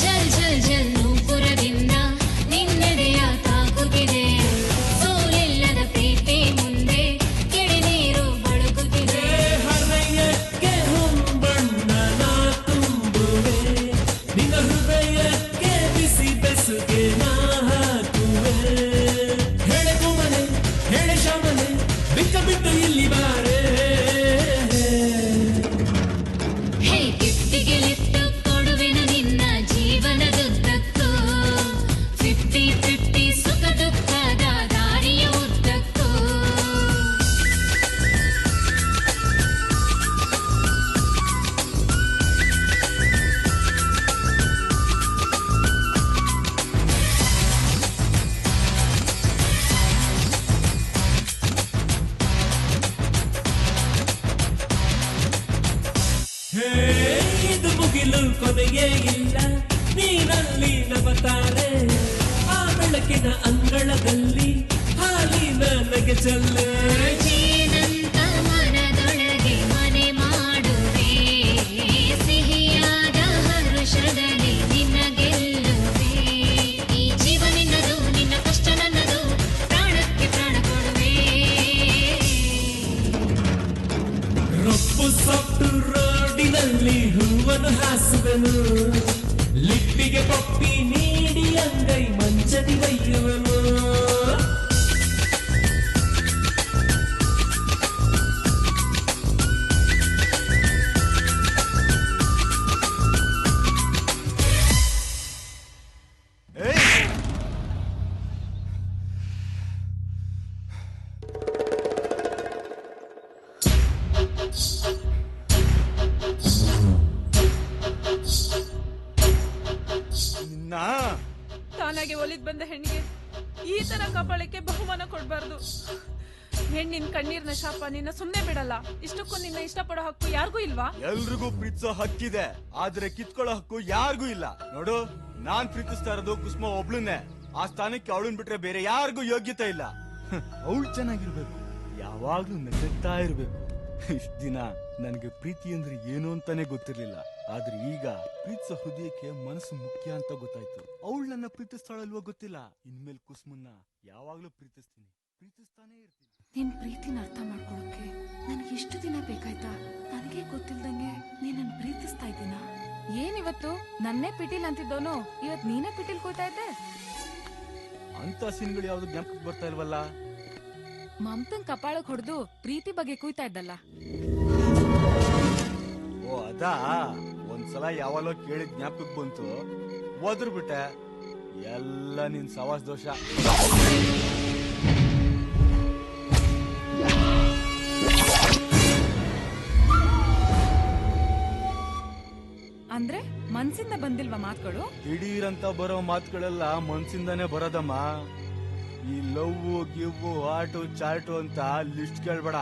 ಝಲ್ ಝಲ್ ಝಲ್ ನೂಪುರದಿಂದ ನಿನ್ನೆದೆಯ ತಾಕುತ್ತಿದೆ. ಸೋಲಿಲ್ಲದ ಪ್ರೀತಿ ಮುಂದೆ ಕೆಡಿ ನೀರು ಬಳುಕುತ್ತಿದೆ. ಹೃದಯಕ್ಕೆ ಹೊಂಬಣ್ಣ ನಾ ತುಂಬುವೆ, ನಿನ್ನ ಹೃದಯಕ್ಕೆ ಬಿಸಿ ಬೆಸುಗೆ ನಾ ಹಾಕುವೆ. ಹೇಳೆ ಕುಮನೆ ಹೇಳೆ ಶಾಮನೆ ಬಿಕ್ಕ ಬಿಟ್ಟು ಇಲ್ಲಿ ಬಾರೆ. ಹೇ ಗಿಫ್ಟಿಗೆ ಲಿಫ್ಟ್ ಕೊಡುವೆನು ನಿನ್ನ ಜೀವನದುದ್ದಕ್ಕೂ. 50-50 ಸುಖ ದುಃಖದ ದಾರಿಯ ಉದ್ದಕ್ಕೂ. ಹೇ ಇದು ಮುಗಿಲು ಕೊನೆಯೇ ಇಲ್ಲ, ನೀನಲ್ಲಿ ನವತಾರೆ. ಆ ಬೆಳಕಿನ ಅಂಗಳದಲ್ಲಿ ಹಾಲಿನ ನಗೆ ಚಲ್ಲೆ. ಜೇನಂತ ಮನದೊಳಗೆ ಮನೆ ಮಾಡುವೆ, ಸಿಹಿಯಾದ ಹರುಷದಲ್ಲಿ ನಿನ್ನ ಗೆಲ್ಲುವೆ. ಈ ಜೀವ ನಿನ್ನದು, ನಿನ್ನ ಕಷ್ಟ ನನ್ನದು, ಪ್ರಾಣಕ್ಕೆ ಪ್ರಾಣ ಕೊಡುವೆ. ರೊಪ್ಪು ಸೊಟ್ಟು ರೋಡಿನಲ್ಲಿ ಹೂವನ್ನು ಹಾಸುವನು, ಲಿಪ್ಪಿಗೆ ಪಪ್ಪಿ ನೀಡಿ ಅಂಗೈ ಮಂಚದಿ ಒಯ್ಯುವನು. ತಾನಾಗೆ ಒಲಿದ್ ಬಂದ ಹೆಣ್ಣಿಗೆ ಈ ತರ ಕಪಾಳಕ್ಕೆ ಬಹುಮಾನ ಕೊಡ್ಬಾರ್ದು. ಹೆಣ್ಣಿನ ಕಣ್ಣೀರ್ನ ಶಾಪ ನಿನ್ನ ಸುಮ್ನೆ ಬಿಡಲ್ಲ. ಇಷ್ಟಕ್ಕೂ ನಿನ್ನ ಇಷ್ಟಪಡೋ ಹಕ್ಕು ಯಾರಿಗೂ ಇಲ್ವಾ? ಎಲ್ರಿಗೂ ಪ್ರೀತಿಸೋ ಹಕ್ಕಿದೆ, ಆದ್ರೆ ಕಿತ್ಕೊಳ್ಳೋ ಹಕ್ಕು ಯಾರಿಗೂ ಇಲ್ಲ. ನೋಡು, ನಾನ್ ಪ್ರೀತಿಸ್ತಾ ಇರೋದು ಕುಸುಮ ಒಬ್ಳನ್ನೇ. ಆ ಸ್ಥಾನಕ್ಕೆ ಅವಳನ್ ಬಿಟ್ರೆ ಬೇರೆ ಯಾರಿಗೂ ಯೋಗ್ಯತೆ ಇಲ್ಲ. ಅವಳು ಚೆನ್ನಾಗಿರ್ಬೇಕು, ಯಾವಾಗ್ಲೂ ನಗುತ್ತಾ ಇರ್ಬೇಕು. ಇಷ್ಟ ದಿನ ನನಗೆ ಪ್ರೀತಿ ಅಂದ್ರೆ ಏನು ಅಂತಾನೆ ಗೊತ್ತಿರ್ಲಿಲ್ಲ. ಆದ್ರೆ ಈಗ ಪ್ರೀತಿಸೋ ಹೃದಯಕ್ಕೆ ಮನಸ್ಸು ಮುಖ್ಯ ಅಂತ ಗೊತ್ತಾಯ್ತು. ಅವಳು ನನ್ನ ಪ್ರೀತಿಸ್ತಾಳಲ್ವೋ ಗೊತ್ತಿಲ್ಲ. ಇನ್ಮೇಲೆ ಕುಸುಮನ್ನ ಯಾವಾಗ್ಲೂ ಪ್ರೀತಿಸ್ತೀನಿ, ಪ್ರೀತಿಸ್ತಾನೇ ಇರ್ತೀನಿ. ನಿನ್ ಪ್ರೀತಿನ ಅರ್ಥ ಮಾಡ್ಕೊಳಕ್ಕೆ ನನಗೆ ಎಷ್ಟು ದಿನ ಬೇಕಾಯ್ತಾ? ನನಗೆ ಗೊತ್ತಿಲ್ದಂಗೆ ನೀನ್ ನನ್ ಪ್ರೀತಿಸ್ತಾ ಇದ್ದೀನ. ಏನಿವತ್ತು ನನ್ನೇ ಪಿಟೀಲ್ ಅಂತಿದ್ದೋನು ಇವತ್ ನೀನೇ ಪಿಟೀಲ್ ಕೂತಾ ಇದ್ದೆ. ಅಂತ ಸೀನ್ಗಳು ಯಾವ್ದು ಜ್ಞಾಪಕಕ್ಕೆ ಬರ್ತಾ ಇಲ್ವಲ್ಲ? ಮಮತನ್ ಕಪಾಳಕ್ ಹೊಡೆದು ಪ್ರೀತಿ ಬಗ್ಗೆ ಕೂಯ್ತಾ ಇದ್ದಲ್ಲ. ಓ ಅದಾ, ಒಂದ್ಸಲ ಯಾವಾಗಲೋ ಕೇಳಿದ್ ಜ್ಞಾಪಕಕ್ಕೆ ಬಂತು, ಓದ್ರು ಬಿಟ್ಟೆ. ಎಲ್ಲ ನಿನ್ ಸವಾಸ್ ದೋಷ. ಅಂದ್ರೆ ಮನ್ಸಿಂದ ಬಂದಿಲ್ವಾ ಮಾತುಗಳು? ದಿಢೀರಂತ ಬರೋ ಮಾತುಗಳೆಲ್ಲ ಮನ್ಸಿಂದಾನೇ ಬರೋದಮ್ಮ. ಈ ಲವ್ ಗಿವ್ ಆಟು ಚಾಟು ಅಂತ ಲಿಸ್ಟ್ ಕೇಳ್ಬೇಡ.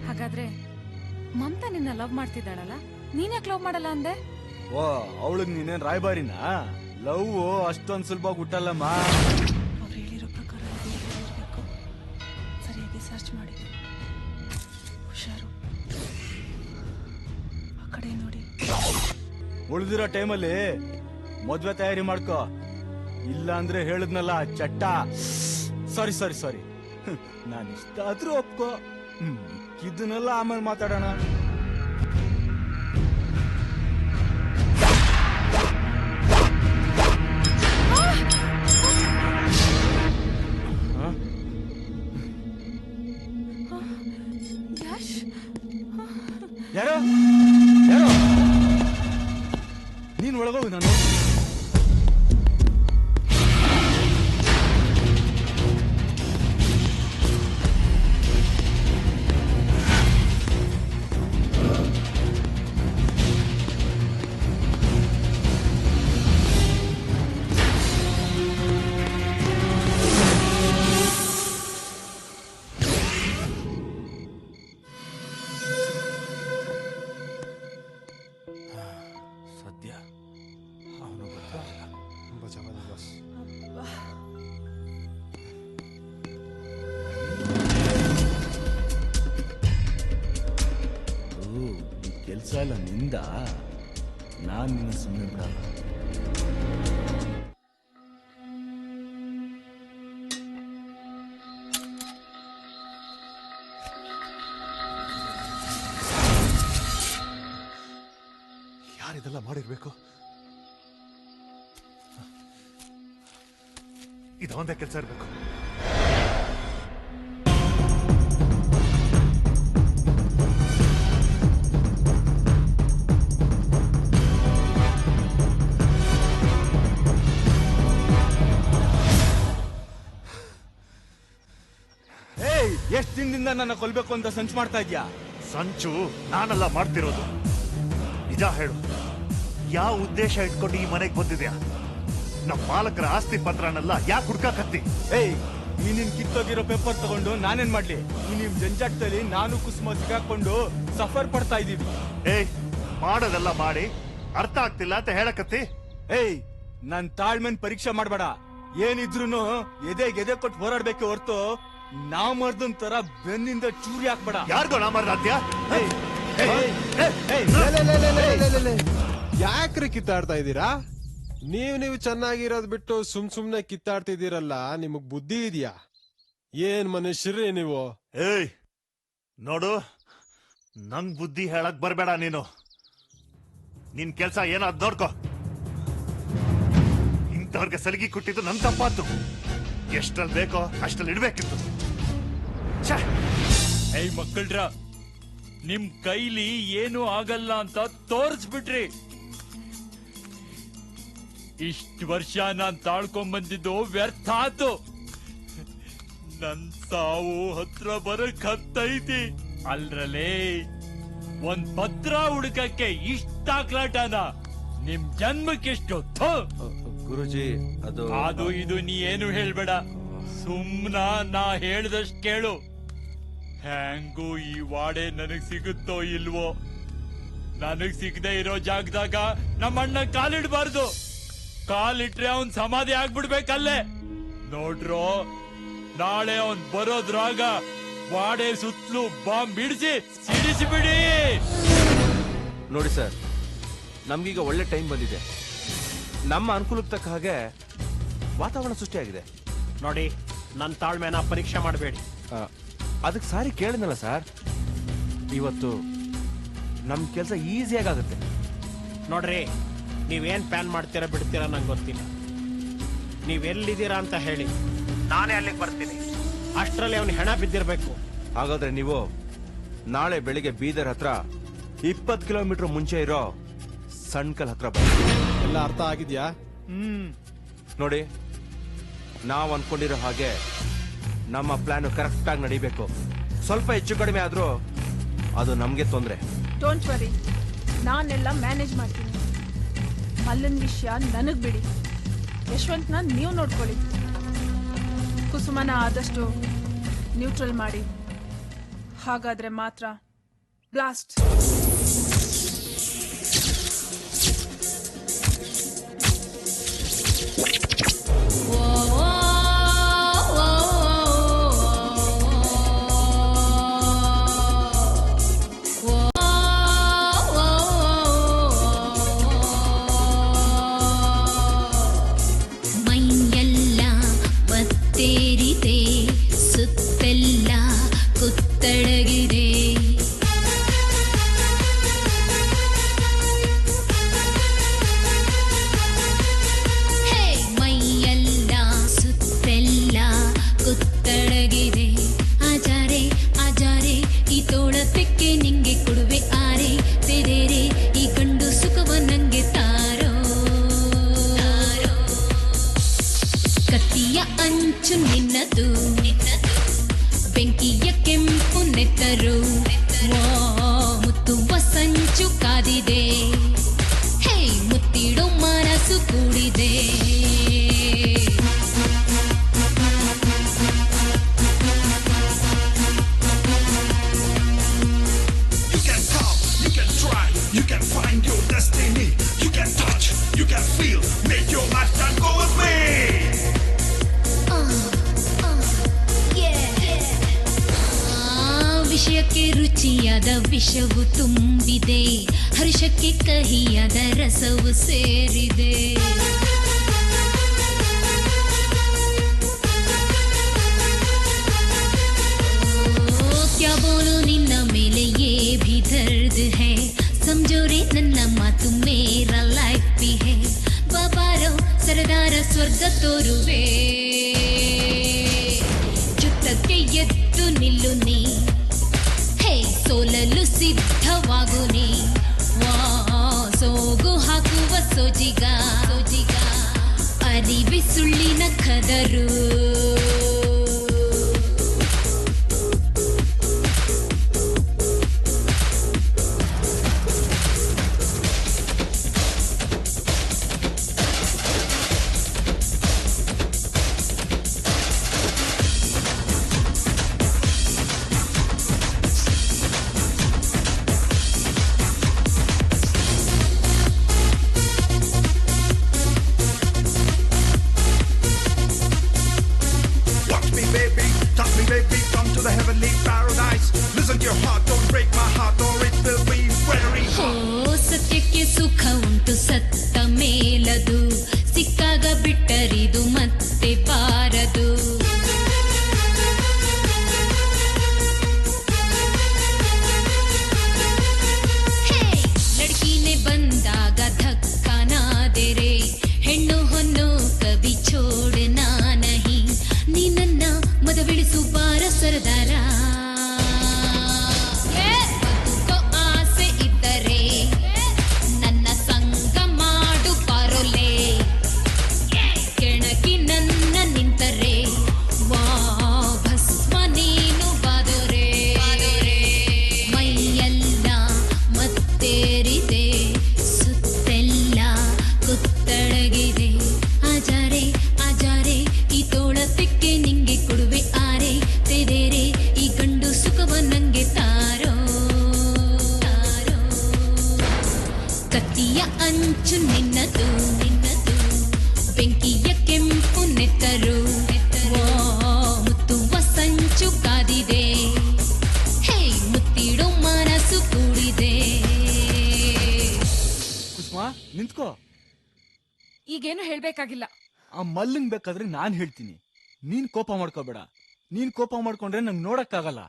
ಹಾಗಾದ್ರೆ ಮಮತಾ ನಿನ್ನ ಲವ್ ಮಾಡ್ತಿದ್ದಾಳಲ್ಲ, ನೀನ್ಯಾಕ್ ಲವ್ ಮಾಡಲ್ಲ ಅಂದೆ? ಓ ಅವಳಿಗೆ ನೀನೇನ್ ರಾಯಬಾರಿನಾ? ಲವ್ ಅಷ್ಟೊಂದ್ ಸುಲಭ ಹುಟ್ಟಲ್ಲಮ್ಮ. ಅವ್ರು ಹೇಳಿರೋ ಪ್ರಕಾರ ಇರಬೇಕು. ಸರಿಯಾಗಿ ಸರ್ಚ್ ಮಾಡಿ. ಹುಷಾರು, ಆ ಕಡೆ ನೋಡಿ. ಉಳಿದಿರೋ ಟೈಮಲ್ಲಿ ಮದ್ವೆ ತಯಾರಿ ಮಾಡ್ಕೋ, ಇಲ್ಲ ಅಂದ್ರೆ ಹೇಳಿದ್ನಲ್ಲ ಚಟ್ಟ. ಸಾರಿ ಸಾರಿ ಸಾರಿ, ನಾನು ಇಷ್ಟ ಆದ್ರೂ ಒಪ್ಕೋ. ಇದನ್ನೆಲ್ಲ ಆಮೇಲೆ ಮಾತಾಡೋಣ. ಯಾರೋ ಯಾರೋ ನೀನ್ ಒಳಗೋಗು. ನಾನು ಸದ್ಯ ಅವನು ಈ ಕೆಲ್ಸ ಎಲ್ಲ ನಿಂದ, ನಾನ್ ನಿನ್ನ ಸುಮ್ಮನೆ ಬಿಡಲ್ಲ. ಯಾರಿದೆಲ್ಲ ಮಾಡಿರ್ಬೇಕು? ಇದೊಂದೇ ಕೆಲಸ ಇರ್ಬೇಕು. ಎಷ್ಟ್ ದಿನದಿಂದ ನನ್ನ ಕೊಲ್ಬೇಕು ಅಂತ ಸಂಚು ಮಾಡ್ತಾ ಇದ್ಯಾ? ಸಂಚು ನಾನೆಲ್ಲ ಮಾಡ್ತಿರೋದು. ನಿಜ ಹೇಳು, ಯಾವ ಉದ್ದೇಶ ಇಟ್ಕೊಂಡು ಈ ಮನೆಗೆ ಬಂದಿದ್ಯಾ? ನಮ್ಮ ಮಾಲಕರ ಆಸ್ತಿ ಪತ್ರನೆಲ್ಲ ಯಾಕೆ ಹುಡ್ಕಾಕತ್ತಿ? ನೀನ್ ಕಿತ್ತೋಗಿರೋ ಪೇಪರ್ ತಗೊಂಡು ನಾನೇನ್ ಮಾಡ್ಲಿ? ಈ ನಿಮ್ ಜಂಜಾಟದಲ್ಲಿ ನಾನು ಕುಸುಮ ಸಿಗಾಕೊಂಡು ಸಫರ್ ಪಡ್ತಾ ಇದೀವಿ. ಮಾಡೋದೆಲ್ಲ ಮಾಡಿ ಅರ್ಥ ಆಗ್ತಿಲ್ಲ ಅಂತ ಹೇಳಕತ್ತಿ? ನನ್ ತಾಳ್ಮೆನ್ ಪರೀಕ್ಷೆ ಮಾಡ್ಬೇಡ. ಏನಿದ್ರು ಎದೆ ಕೊಟ್ಟು ಹೋರಾಡ್ಬೇಕೆ ಹೊರ್ತು ನಾವ್ ಮರ್ದನ್ ತರ ಬೆನ್ನಿಂದ ಚೂರಿ ಹಾಕ್ಬೇಡ. ಯಾರಿಗೋ ನಾ ಮರ್ದಾತ್ಯ? ಯಾಕ್ರಿ ಕಿತ್ತಾಡ್ತಾ ಇದ್ದೀರಾ? ನೀವು ಚೆನ್ನಾಗಿರೋದ್ ಬಿಟ್ಟು ಸುಮ್ನೆ ಕಿತ್ತಾಡ್ತಿದ್ದೀರಲ್ಲ, ನಿಮಗ್ ಬುದ್ಧಿ ಇದೆಯಾ? ಏನ್ ಮನುಷ್ಯರೇ ನೀವು? ನೋಡು, ನಂಗ್ ಬುದ್ಧಿ ಹೇಳಕ್ ಬರ್ಬೇಡ ನೀನು. ನಿನ್ ಕೆಲ್ಸ ಏನಾದ್ ನೋಡ್ಕೋ. ಇಂಥವ್ರಿಗೆ ಸಲಿಗೆ ಕೊಟ್ಟಿದ್ದು ನನ್ ತಪ್ಪಾತು. ಎಷ್ಟಲ್ಲಿ ಬೇಕೋ ಅಷ್ಟಲ್ಲಿ ಇಡ್ಬೇಕಿತ್ತು. ಮಕ್ಕಳ್ರ, ನಿಮ್ ಕೈಲಿ ಏನು ಆಗಲ್ಲ ಅಂತ ತೋರಿಸ್ಬಿಟ್ರಿ. ಇಷ್ಟು ವರ್ಷ ನಾನ್ ತಾಳ್ಕೊಂಡ್ ವ್ಯರ್ಥ ಆತು. ನನ್ ಸಾವು ಹತ್ರ ಬರಕ್ ಹತ್ತೈತಿ. ಅಲ್ರಲೇ, ಒಂದ್ ಪತ್ರ ಹುಡುಕಕ್ಕೆ ಇಷ್ಟಾಕ್ಲಾಟನ? ನಿಮ್ ಜನ್ಮಕ್ಕೆಷ್ಟು? ಗುರುಜಿ, ಅದು ಇದು ನೀ ಏನು ಹೇಳ್ಬೇಡ. ಸುಮ್ನ ನಾ ಹೇಳ್ದಷ್ಟ್ ಕೇಳು. ಹ್ಯಾಂಗೂ ಈ ವಾಡೆ ನನಗ್ ಸಿಗುತ್ತೋ ಇಲ್ವೋ, ನನಗ್ ಸಿಗದೆ ಇರೋ ಜಾಗದಾಗ ನಮ್ಮ ಅಣ್ಣ ಕಾಲಿಡ್ಬಾರ್ದು. ಕಾಲಿಟ್ರೆ ಅವನ್ ಸಮಾಧಿ ಆಗ್ಬಿಡ್ಬೇಕಲ್ಲೇ. ನೋಡ್ರೋ, ನಾಳೆ ಅವನ್ ಬರೋದ್ರಾಗ ವಾಡೆ ಸುತ್ತಲೂ ಬಾಂಬ್ ಬಿಡಿಸಿ ಸಿಡಿಸಿಬಿಡಿ. ನೋಡಿ ಸರ್, ನಮ್ಗೀಗ ಒಳ್ಳೆ ಟೈಮ್ ಬಂದಿದೆ. ನಮ್ಮ ಅನುಕೂಲಕ್ಕೆ ತಕ್ಕ ಹಾಗೆ ವಾತಾವರಣ ಸೃಷ್ಟಿಯಾಗಿದೆ. ನೋಡಿ, ನನ್ನ ತಾಳ್ಮೆನ ಪರೀಕ್ಷೆ ಮಾಡಬೇಡಿ. ಅದಕ್ಕೆ ಸಾರಿ ಕೇಳಿದ್ನಲ್ಲ ಸರ್, ಇವತ್ತು ನಮ್ಮ ಕೆಲಸ ಈಸಿಯಾಗಿ ಆಗುತ್ತೆ. ನೋಡ್ರಿ, ನೀವೇನ್ ಪ್ಲಾನ್ ಮಾಡ್ತೀರಾ ಬಿಡ್ತೀರಾ ನಂಗೆ ಗೊತ್ತಿಲ್ಲ. ನೀವೆಲ್ಲಿದ್ದೀರಾ ಅಂತ ಹೇಳಿ, ನಾನೇ ಅಲ್ಲಿಗೆ ಬರ್ತೀನಿ. ಅಷ್ಟರಲ್ಲಿ ಅವನು ಹೆಣ ಬಿದ್ದಿರ್ಬೇಕು. ಹಾಗಾದ್ರೆ ನೀವು ನಾಳೆ ಬೆಳಿಗ್ಗೆ ಬೀದರ್ ಹತ್ರ 20 ಕಿಲೋಮೀಟರ್ ಮುಂಚೆ ಇರೋ ಸಣ್ಕಲ್ ಹತ್ರ ಬನ್ನಿ. ಎಲ್ಲ ಅರ್ಥ ಆಗಿದ್ಯಾ? ನೋಡಿ, ನಾವು ಅನ್ಕೊಂಡಿರೋ ಹಾಗೆ ನಮ್ಮ ಪ್ಲಾನ್ ಕರೆಕ್ಟ್ ಆಗಿ ನಡಿಬೇಕು. ಸ್ವಲ್ಪ ಹೆಚ್ಚು ಕಡಿಮೆ ಆದ್ರೂ ಅದು ನಮ್ಗೆ ತೊಂದ್ರೆ. ಡೋಂಟ್ ವರಿ, ನಾನೆಲ್ಲ ಮ್ಯಾನೇಜ್ ಮಾಡ್ತೀನಿ. ಮಲ್ಲನ್ ವಿಷಯ ನನಗ್ ಬಿಡಿ. ಯಶವಂತ್ನ ನೀವು ನೋಡ್ಕೊಳ್ಳಿ. ಕುಸುಮನ ಆದಷ್ಟು ನ್ಯೂಟ್ರಲ್ ಮಾಡಿ. ಹಾಗಾದ್ರೆ ಮಾತ್ರ ಬ್ಲಾಸ್ಟ್. ಮೈಯೆಲ್ಲ ಬತ್ತೇರಿದೆ, ಸುತ್ತೆಲ್ಲ ಕುತ್ತಡಗಿದೆ. ಹೇ, ಮೈಯೆಲ್ಲ ಸುತ್ತೆಲ್ಲ ಕುತ್ತಡಗಿದೆ. ಆಜಾರೆ ಆಜಾರೆ ಈ ತೋಳತಕ್ಕೆ ನಿಂಗೆ ಕೊಡುವೆ ಆರೆ. ತೆರೆರೆ ಈ ಗಂಡು ಸುಖವ ನಂಗೆ ತಾರೋ. ಕತ್ತಿಯ ಅಂಚು ನಿನ್ನದು, ಬೆಂಕಿಯ ಕೆಂಪು ನೆತ್ತರು. ಮುತ್ತುವ ಸಂಚು ಕಾದಿದೆ. ಹೇ, ಮುತ್ತಿಡೋ ಮನಸ್ಸು ಕೂಡಿದೆ. You can come, you can try, you can find your destiny. You can touch, you can feel, make your lifetime go with me. ವಿಷಯಕ್ಕೆ ರುಚಿಯಾದ ವಿಷವು ತುಂಬಿದೆ, ಹರ್ಷಕ್ಕೆ ಕಹಿಯಾದ ರಸವು ಸೇರಿದೆ. ಕ್ಯಾ ಬೋಲು ನಿನ್ನ ಮೇಲೆ ಯೇ ಭಿ ದರ್ದ್ ಹೈ, ಸಮझो ರೇ ನನ್ನ ಮಾತು ಮೇರ ಲೈಫ್ ಭಿ ಹೈ. ಬಾಬಾರೋ ಸರದಾರ ಸ್ವರ್ಗ ತೋರುವೆ. ಯುದ್ಧಕ್ಕೆ ಎದ್ದು ನಿಲ್ಲು ನೀ, ಹೇ ಸೋಲಲು ಸಿದ್ಧವಾಗು ನೀ. ಸೋಗು ಹಾಕುವ ಸೋಜಿಗ ಸೋಜಿಗ, ಅರಿವಿ ಸುಳ್ಳಿನ ಕದರು. ಸಂಚು ನಿನ್ನದು ನಿನ್ನದು ಬೆಂಕಿಯ ಕೆಂಪು ನೆತ್ತರು ಮುತ್ತುವ ಸಂಚು ಕಾದಿದೆ ಹೇ ಮುತ್ತಿಡೋ ಮನಸ್ಸು ಕೂಡಿದೆ. ಕುಸುಮಾ ನಿಂತ್ಕೋ. ಈಗೇನು ಹೇಳ್ಬೇಕಾಗಿಲ್ಲ. ಆ ಮಲ್ಲಂಗ್ ಬೇಕಾದ್ರೆ ನಾನ್ ಹೇಳ್ತೀನಿ, ನೀನ್ ಕೋಪ ಮಾಡ್ಕೋಬೇಡ. ನೀನ್ ಕೋಪ ಮಾಡ್ಕೊಂಡ್ರೆ ನಂಗೆ ನೋಡಕ್ಕಾಗಲ್ಲ.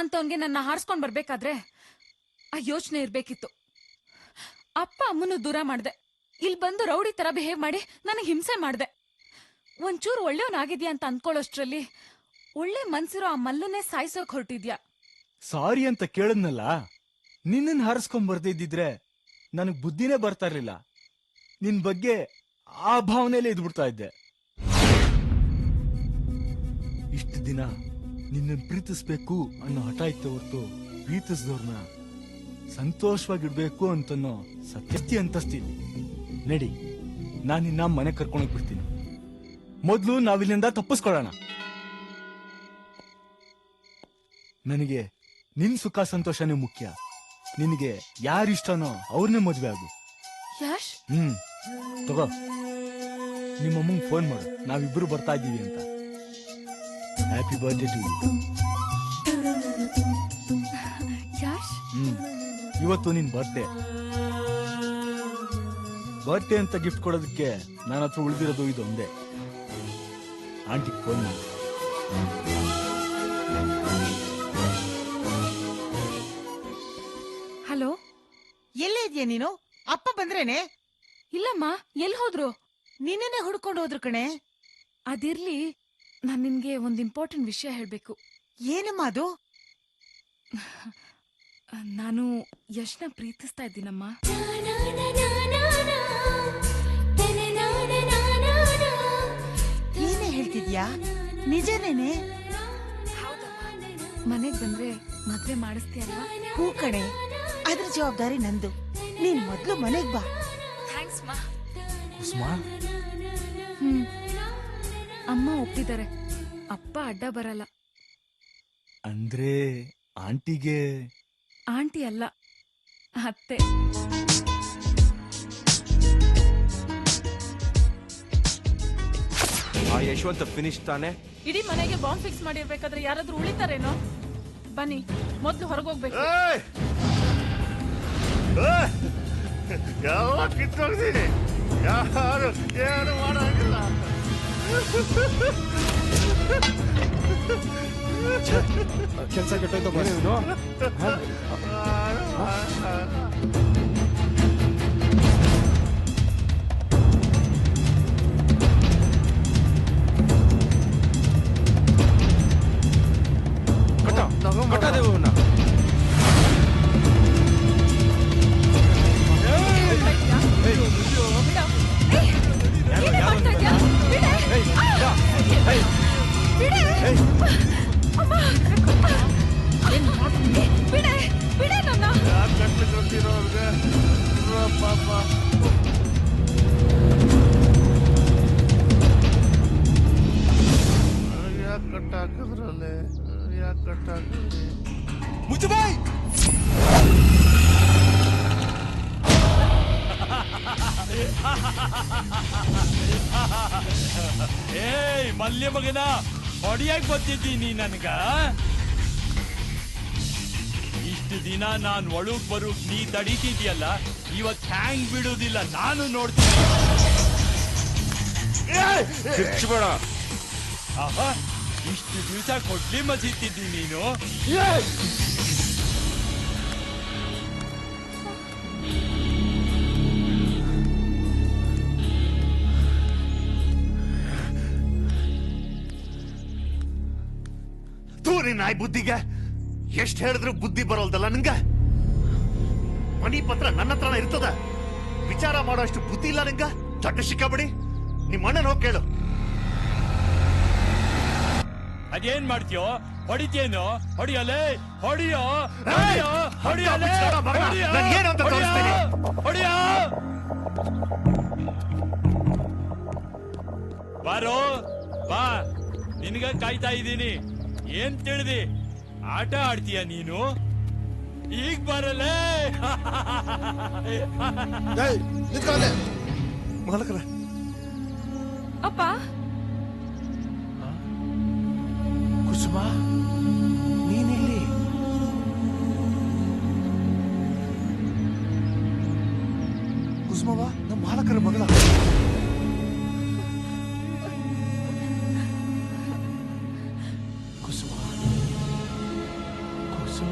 ಅಂತವನ್ಗೆ ನನ್ನ ಹಾರಿಸ್ಕೊಂಡ್ ಬರ್ಬೇಕಾದ್ರೆ ಆ ಯೋಚನೆ ಇರ್ಬೇಕಿತ್ತು. ಅಪ್ಪ ಅಮ್ಮನು ದೂರ ಮಾಡ್ದೆ, ಇಲ್ಲಿ ಬಂದು ರೌಡಿ ತರ ಬಿಹೇವ್ ಮಾಡಿ ನನಗೆ ಹಿಂಸೆ ಮಾಡ್ದೆ. ಒಂಚೂರು ಒಳ್ಳೆಯವನಾಗಿದ್ಯಾ ಅಂತ ಅನ್ಕೊಳ್ಳೋಷ್ಟ್ರಲ್ಲಿ ಒಳ್ಳೆ ಮನ್ಸಿರೋ ಆ ಮಲ್ಲನ್ನೇ ಸಾಯಿಸೋಕ್ ಹೊರಟಿದ್ಯಾ. ಸಾರಿ ಅಂತ ಕೇಳದ್ನಲ್ಲ, ನಿನ್ನನ್ ಹಾರಿಸ್ಕೊಂಡ್ ಬರ್ದೇ ಇದ್ದಿದ್ರೆ ನನಗ್ ಬುದ್ಧಿನೇ ಬರ್ತಾ ಇರ್ಲಿಲ್ಲ. ನಿನ್ ಬಗ್ಗೆ ಆ ಭಾವನೆಯಲ್ಲೇ ಇದ್ಬಿಡ್ತಾ ಇದ್ದೆ. ಇಷ್ಟು ದಿನ ನಿನ್ನ ಪ್ರೀತಿಸ್ಬೇಕು ಅನ್ನೋ ಹಠ ಇತ್ತು ಹೊರತು ಪ್ರೀತಿಸಿದವ್ರನ್ನ ಸಂತೋಷವಾಗಿಡ್ಬೇಕು ಅಂತನೋ ಸತ್ಯಸ್ತಿ ಅಂತಸ್ತೀನಿ. ನಡಿ, ನಾನು ನಿನ್ನ ಮನೆ ಕರ್ಕೊಂಡೋಗ್ ಬಿಡ್ತೀನಿ. ಮೊದ್ಲು ನಾವಿಲ್ಲಿಂದ ತಪ್ಪಿಸ್ಕೊಳ್ಳೋಣ. ನನಗೆ ನಿನ್ ಸುಖ ಸಂತೋಷನೇ ಮುಖ್ಯ. ನಿನಗೆ ಯಾರಿಷ್ಟನೋ ಅವ್ರನ್ನೇ ಮದ್ವೆ ಆಗು. ಯಾಶ್, ತಗೋ, ನಿಮ್ಮಮ್ಮಂಗ್ ಫೋನ್ ಮಾಡು, ನಾವಿಬ್ರು ಬರ್ತಾ ಇದ್ದೀವಿ ಅಂತ. Happy birthday to you. Yash, ಇವತ್ತು ನಿನ್ ಬರ್ತ್ಡೇ ಅಂತ ಗಿಫ್ಟ್ ಕೊಡೋದಕ್ಕೆ ನನ್ನ ಹತ್ರ ಉಳಿದಿರೋದು ಇದೊಂದೇ. ಆಂಟಿಗೆ ಫೋನ್ ಮಾಡಿ. ಹಲೋ, ಎಲ್ಲೇ ಇದೆಯಾ ನೀನು? ಅಪ್ಪ ಬಂದ್ರೇನೆ? ಇಲ್ಲಮ್ಮ, ಎಲ್ಲಿ ಹೋದ್ರು? ನಿನ್ನೆ ಹುಡ್ಕೊಂಡು ಹೋದ್ರು ಕಣೆ. ಅದಿರ್ಲಿ, ನಾನ್ ನಿನ್ಗೆ ಒಂದ್ ಇಂಪಾರ್ಟೆಂಟ್ ವಿಷಯ ಹೇಳ್ಬೇಕು. ಏನಮ್ಮ ಅದು? ನಾನು ಯಶ್ನ ಪ್ರೀತಿಸ್ತಾ ಇದ್ದೀನಮ್ಮ. ಏನೇ ಹೇಳ್ತಿದ್ಯಾ? ನಿಜನೇನೆ? ಮನೆಗ್ ಬಂದ್ರೆ ಮದ್ವೆ ಮಾಡಿಸ್ತೀಯಲ್ವಾ? ಹೂ ಕಣೆ, ಅದ್ರ ಜವಾಬ್ದಾರಿ ನಂದು. ನೀನ್ ಮೊದ್ಲು ಮನೆಗ್ ಬಾ. ಥ್ಯಾಂಕ್ಸ್ ಮಾ. ಕುಸುಮಾ, ಅಮ್ಮ ಒಪ್ಪಿದ್ದಾರೆ, ಅಪ್ಪ ಅಡ್ಡ ಬರಲ್ಲ. ಅಂದ್ರೆ ಆಂಟಿಗೆ? ಆಂಟಿ ಅಲ್ಲ, ಅತ್ತೆ. ಆ ಯಶವಂತ ಫಿನಿಶ್ ತಾನೆ? ಇಡೀ ಮನೆಗೆ ಬಾಂಬ್ ಫಿಕ್ಸ್ ಮಾಡಿರ್ಬೇಕಾದ್ರೆ ಯಾರಾದ್ರೂ ಉಳಿತಾರೇನೋ? ಬನ್ನಿ, ಮೊದ್ಲು ಹೊರಗೋಗ್ಬೇಕು. ಎಲ್ಲ ಕಿತ್ಕೊಳ್ತೀನಿ, ಯಾರು ಏನು ಮಾಡೋಂಗಿಲ್ಲ. ಕೆಲಸ ಕೆಟ್ಟೋಯ್ತು ಬನ್ನಿ. ಮುಚ್ಚು ಬಾಯ್. ಏಯ್ ಮಲ್ಯ ಮಗನ, ಹೊಡಿಯಾಗಿ ಬಂದಿದ್ದೀನಿ ನನ್ಗ. ಇಷ್ಟು ದಿನ ನಾನ್ ಒಳಗ್ ಬರುಕ್ ನೀ ತಡೀತಿದ್ಯಲ್ಲ, ಇವತ್ ಹ್ಯಾಂಗ್ ಬಿಡುದಿಲ್ಲ ನಾನು ನೋಡ್ತೀನಿ. ಆಹಾ, ಇಷ್ಟು ದಿವಸ ಕೊಡ್ಲಿ ಮಸಿತ್ತಿದ್ದಿ ನೀನು. ತೂರಿ ನಾಯಿ ಬುದ್ಧಿಗೆ ಎಷ್ಟ್ ಹೇಳಿದ್ರು ಬುದ್ಧಿ ಬರೋಲ್ದಲ್ಲ ನಿಂಗ. ಮನಿ ಪತ್ರ ನನ್ನ ಹತ್ರನ ಇರ್ತದ, ವಿಚಾರ ಮಾಡೋ ಅಷ್ಟು ಬುದ್ಧಿ ಇಲ್ಲ ನಿಂಗ. ದೊಡ್ಡ ಶಿಕ್ಕಾಬಿಡಿ, ನಿಮ್ಮ ಅಣ್ಣನ ಹೋಗಿ ಕೇಳು. ಅದೇನ್ ಮಾಡ್ತೀಯೋ? ಹೊಡಿತೇನೋ? ಹೊಡಿಯಲೇ, ಹೊಡಿಯೋ, ಹೊಡಿಯೋ, ಹೊಡಿಯಲೇ, ಏನು ಅಂತ ತೋರಿಸ್ತೀನಿ. ಹೊಡಿಯೋ. ಬಾರೋ, ಬಾ, ನಿನ್ಗ ಕಾಯ್ತಾ ಇದ್ದೀನಿ. ಏನ್ ತಿಳಿದಿ? ಆಟ ಆಡ್ತೀಯ ನೀನು? ಈಗ ಬರಲೇ ಮಾಲಕರ ಅಪ್ಪ ಕುಸುಮ ನೀನಿಲ್ಲಿ ಕುಸುಮವ ನಮ್ಮ ಮಾಲಕರ ಮಗಳ ಕುಸುಮ ಕುಸು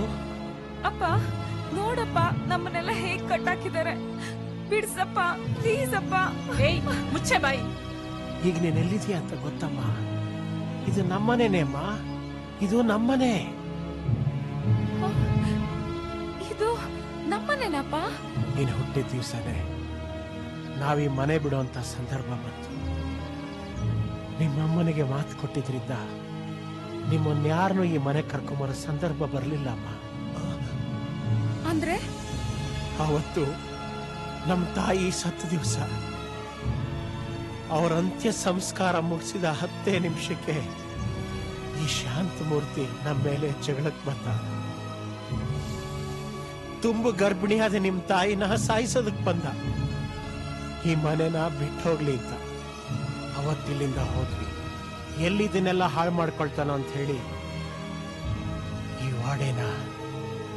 ಅಪ್ಪ ನೋಡಪ್ಪ ನಮ್ಮನ್ನೆಲ್ಲ ಹೇಗ್ ಕಟ್ಟಾಕಿದ್ದಾರೆ. ಬಿಡ್ಸಪ್ಪ ಪ್ಲೀಸ್ ಅಪ್ಪ. ಏಯ್ ಮುಚ್ಚೆ ಬಾಯಿ. ಈಗ ನೀನ್ ಎಲ್ಲಿದ್ಯಾ ಅಂತ ಗೊತ್ತಮ್ಮ? ಇದು ನಮ್ಮನೇನೆ ಅಮ್ಮ, ಇದು ನಮ್ಮನೆ. ಇದು ನಮ್ಮನೇನಪ್ಪ? ನೀನು ಹುಟ್ಟಿದ ದಿವ್ಸನೇ ನಾವೀ ಮನೆ ಬಿಡುವಂತ ಸಂದರ್ಭ ಬಂತು. ನಿಮ್ಮಮ್ಮನಿಗೆ ಮಾತು ಕೊಟ್ಟಿದ್ರಿಂದ ನಿಮ್ಮನ್ಯಾರನ್ನೂ ಈ ಮನೆ ಕರ್ಕೊಂಬರೋ ಸಂದರ್ಭ ಬರಲಿಲ್ಲ ಅಮ್ಮ. ಅಂದ್ರೆ ಅವತ್ತು ನಮ್ಮ ತಾಯಿ ಸತ್ತ ದಿವಸ ಅವರ ಅಂತ್ಯ ಸಂಸ್ಕಾರ ಮುಗಿಸಿದ 10 ನಿಮಿಷಕ್ಕೆ ಈ ಶಾಂತಮೂರ್ತಿ ನಮ್ಮ ಮೇಲೆ ಜಗಳಕ್ಕೆ ಬಂದ. ತುಂಬು ಗರ್ಭಿಣಿಯಾದ ನಿಮ್ ತಾಯಿನ ಸಾಯಿಸೋದಕ್ ಬಂದ. ಈ ಮನೆನ ಬಿಟ್ಟು ಹೋಗ್ಲಿ ಅಂತ ಅವತ್ತಿಲ್ಲಿಂದ ಹೋದ್ವಿ. ಎಲ್ಲಿದನ್ನೆಲ್ಲ ಹಾಳು ಮಾಡ್ಕೊಳ್ತಾನೋ ಅಂತ ಹೇಳಿ ಈ ವಾಡೆನ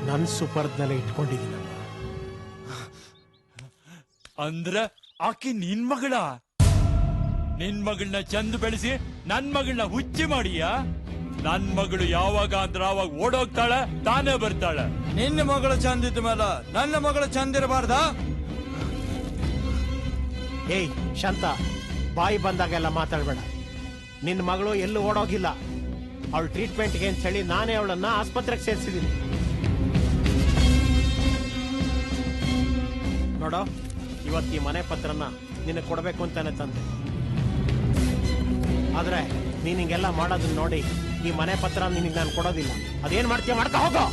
ನನ್ ಸುಪರ್ದಲ್ಲೇ ಇಟ್ಕೊಂಡಿದ್ದೀನಮ್ಮ. ಅಂದ್ರ ಆಕಿ ನಿನ್ ಮಗಳ? ನಿನ್ ಮಗಳನ್ನ ಚಂದ ಬೆಳೆಸಿ ನನ್ ಮಗಳನ್ನ ಹುಚ್ಚಿ ಮಾಡಿಯಾ? ನನ್ ಮಗಳು ಯಾವಾಗ ಅಂದ್ರ ಅವಾಗ ಓಡೋಗ್ತಾಳ, ತಾನೇ ಬರ್ತಾಳ. ನಿನ್ನ ಮಗಳು ಚಂದಿದ್ದ ಮೇಲೆ ನನ್ನ ಮಗಳು ಚಂದಿರಬಾರ್ದ? ಏಯ್ ಶಾಂತ, ಬಾಯಿ ಬಂದಾಗೆಲ್ಲ ಮಾತಾಡ್ಬೇಡ. ನಿನ್ನ ಮಗಳು ಎಲ್ಲೂ ಓಡೋಗಿಲ್ಲ. ಅವಳ ಟ್ರೀಟ್ಮೆಂಟ್ಗೆ ಅಂತ ಹೇಳಿ ನಾನೇ ಅವಳನ್ನ ಆಸ್ಪತ್ರೆಗೆ ಸೇರಿಸಿದ್ದೀನಿ. ನೋಡೋ, ಇವತ್ತು ಈ ಮನೆ ಪತ್ರನ ನಿನಗೆ ಕೊಡಬೇಕು ಅಂತಾನೆ ತಂದೆ. ಆದ್ರೆ ನೀನ್ ಹಿಂಗೆಲ್ಲ ಮಾಡೋದನ್ನ ನೋಡಿ ಈ ಮನೆ ಪತ್ರ ನಿನಗೆ ನಾನು ಕೊಡೋದಿಲ್ಲ. ಅದೇನ್ ಮಾಡ್ತೀಯ ಮಾಡ್ಕೊ ಹೋಗೋ.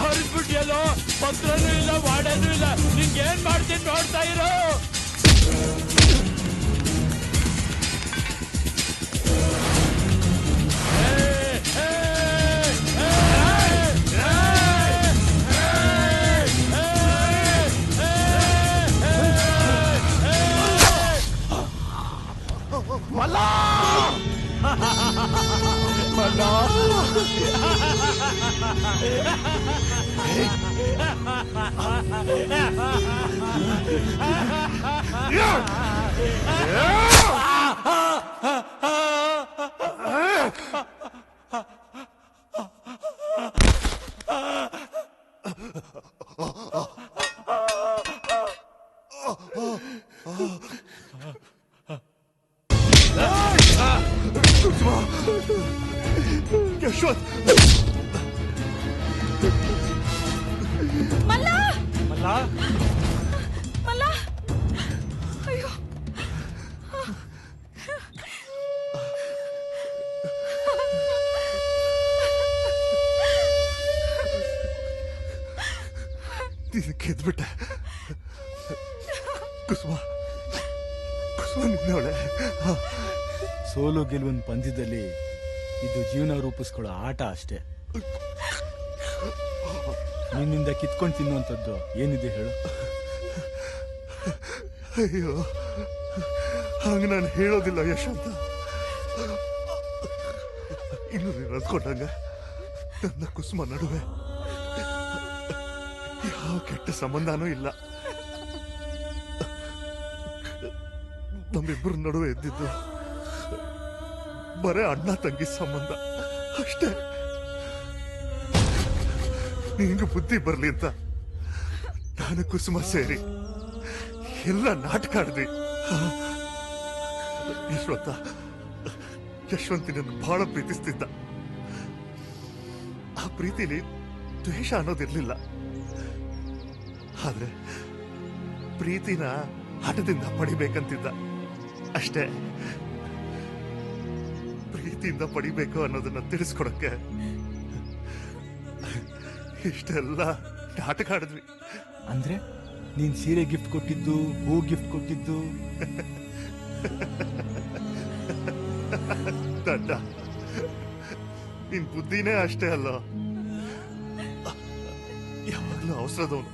ಹೊರಬಿಟ್ಟಿಯಲ್ಲೋ, ಪತ್ರನೂ ಇಲ್ಲ, ವಾಡನೂ ಇಲ್ಲ. ನಿಂಗೇನ್ ಮಾಡ್ತೀನಿ ನೋಡ್ತಾ ಇರೋ. ಯಶವಂತ್ ಮಲ್ಲ ಮಲ್ಲ ಮಲ್ಲ ಅಯ್ಯೋ ನೀನು ಗೆದ್ಬಿಟ್ಟೆ ಕುಸುಮ ಕುಸುಮ ನಿನ್ನವಳೆ. ಸೋಲು ಗೆಲುವಿನ ಪಂದ್ಯದಲ್ಲಿ ಇದು ಜೀವನ ರೂಪಿಸ್ಕೊಳ್ಳೋ ಆಟ ಅಷ್ಟೇ. ನಿನ್ನಿಂದ ಕಿತ್ಕೊಂಡು ತಿನ್ನುವಂಥದ್ದು ಏನಿದೆ ಹೇಳು? ಅಯ್ಯೋ ಹಂಗ ನಾನು ಹೇಳೋದಿಲ್ಲ ಯಶವಂತ. ಇನ್ನು ನೀನು ಅಂದ್ಕೊಂಡಂಗ ನನ್ನ ಕುಸುಮ ನಡುವೆ ಯಾವ ಕೆಟ್ಟ ಸಂಬಂಧನೂ ಇಲ್ಲ. ನಮ್ಮಿಬ್ಬರ ನಡುವೆ ಇದ್ದಿದ್ದು ಬರೇ ಅಣ್ಣ ತಂಗಿ ಸಂಬಂಧ ಅಷ್ಟೇ. ನಿಂಗೆ ಬುದ್ಧಿ ಬರ್ಲಿ ಅಂತ ನಾನು ಕುಸುಮ ಸೇರಿ ಎಲ್ಲ ನಾಟಕ ಆಡಿದ್ವಿ. ಯಶವಂತಿನನ್ನು ಬಹಳ ಪ್ರೀತಿಸ್ತಿದ್ದ. ಆ ಪ್ರೀತಿಲಿ ದ್ವೇಷ ಅನ್ನೋದಿರ್ಲಿಲ್ಲ. ಆದ್ರೆ ಪ್ರೀತಿನ ಹಠದಿಂದ ಪಡಿಬೇಕಂತಿದ್ದ ಅಷ್ಟೇ. ಪ್ರೀತಿಯಿಂದ ಪಡಿಬೇಕು ಅನ್ನೋದನ್ನ ತಿಳಿಸ್ಕೊಡಕ್ಕೆ ಇಷ್ಟೆಲ್ಲ ನಾಟಕ ಆಡಿದ್ವಿ. ಅಂದ್ರೆ ನೀನ್ ಸೀರೆ ಗಿಫ್ಟ್ ಕೊಟ್ಟಿದ್ದು, ಹೂ ಗಿಫ್ಟ್ ಕೊಟ್ಟಿದ್ದು. ದಡ್ಡ, ನಿನ್ ಬುದ್ಧಿನೇ ಅಷ್ಟೇ ಅಲ್ಲ, ಯಾವಾಗ್ಲೂ ಅವಸರದವನು.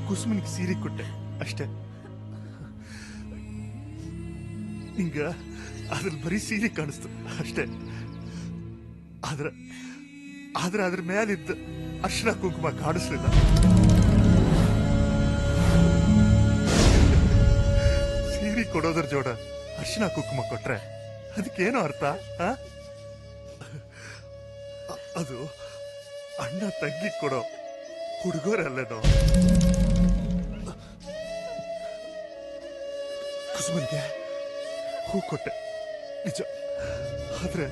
ಕುಸುಮನಿಗೆ ಸೀರೆ ಕೊಟ್ಟೆ ಅಷ್ಟೇ. ಹಿಂಗ ಅದ್ರಲ್ಲಿ ಬರೀ ಸೀರೆ ಕಾಣಿಸ್ತು ಅಷ್ಟೇ. ಆದ್ರೆ ಅದ್ರ ಮೇಲಿದ್ದ ಅರ್ಶಿನ ಕುಂಕುಮ ಕಾಣಿಸ್ಲಿಲ್ಲ. ಸೀರೆ ಕೊಡೋದ್ರ ಜೋಡ ಅರ್ಶಿನ ಕುಂಕುಮ ಕೊಟ್ರೆ ಅದಕ್ಕೇನು ಅರ್ಥ? ಅದು ಅಣ್ಣ ತಂಗಿ ಕೊಡೋ ಹುಡುಗರಲ್ಲೇನೋ. ಕುಸುಮನ್ಗೆ ಹೂ ಕೊಟ್ಟೆ ನಿಜ, ಆದ್ರೆ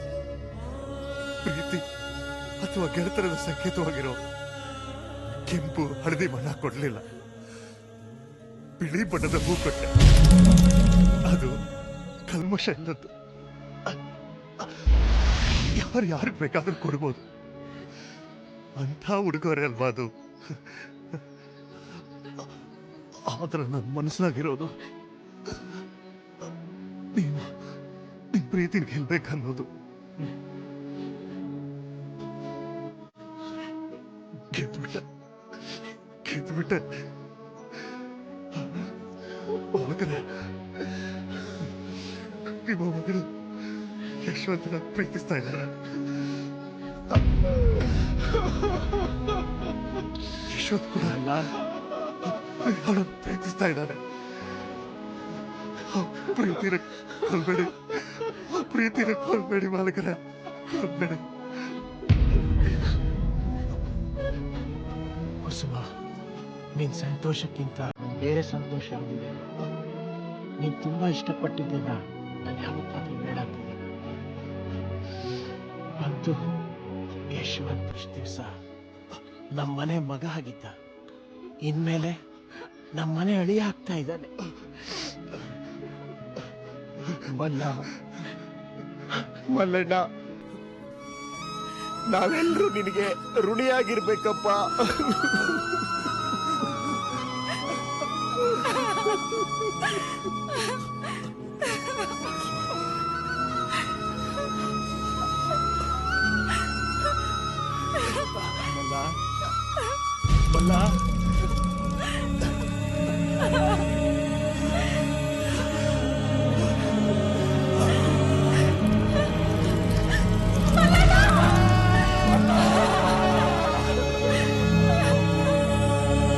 ಪ್ರೀತಿ ಅಥವಾ ಗೆಳೆತನದ ಸಂಕೇತವಾಗಿರೋ ಕೆಂಪು ಹಳದಿ ಬಣ್ಣ ಕೊಡ್ಲಿಲ್ಲ. ಬಿಳಿ ಬಣ್ಣದ ಹೂ ಕೊಟ್ಟೆ, ಅದು ಕಲ್ಮಶ ಇಲ್ಲದ್ದು. ಯಾರಿಗೆ ಬೇಕಾದ್ರೂ ಕೊಡ್ಬೋದು, ಅಂಥ ಉಡುಗೊರೆ ಅಲ್ವಾ ಅದು. ಆದ್ರೆ ನನ್ನ ಮನಸ್ಸಿನಾಗಿರೋದು ನೀನು ನಿನ್ ಪ್ರೀತಿನ ಗೆಲ್ಬೇಕನ್ನೋದು. ಗೆದ್ಬಿಟ್ಟೆ ಮಗನೇ. ನಿಮ್ಮ ಮಗಳು ಯಶವಂತನ ಪ್ರೀತಿಸ್ತಾ ಇದ್ದಾರೆ. ಯಶವಂತ್ ಕೂಡ ಅವಳನ್ನು ಪ್ರೀತಿಸ್ತಾ ಇದ್ದಾರೆ. ಪ್ರೀತಿನ ಕೊಲ್ಬೇಡಿ, ಪ್ರೀತಿನ ಕೊಲ್ಬೇಡಿ ಮಾಲಕರ, ಕೊಲ್ಬೇಡಿ. ಕುಸುಮ, ನಿನ್ ಸಂತೋಷಕ್ಕಿಂತ ಬೇರೆ ಸಂತೋಷ ಇದೆ. ನೀನ್ ತುಂಬಾ ಇಷ್ಟಪಟ್ಟಿದ್ದೇನ ನಾನು ಯಾವತ್ತಾದ್ರೂ ಹೇಳಾಗ್ತದೆ. ಅಂತೂ ಯಶವಂತ್ ಇಷ್ಟು ದಿವಸ ನಮ್ಮನೆ ಮಗ ಆಗಿದ್ದ, ಇನ್ಮೇಲೆ ನಮ್ಮನೆ ಅಳಿಯ ಆಗ್ತಾ ಇದ್ದಾನೆ. ಮಲ್ಲಣ್ಣ, ನಾವೆಲ್ಲರೂ ನಿನಗೆ ಋಣಿಯಾಗಿರ್ಬೇಕಪ್ಪ. ಮಲ್ಲ,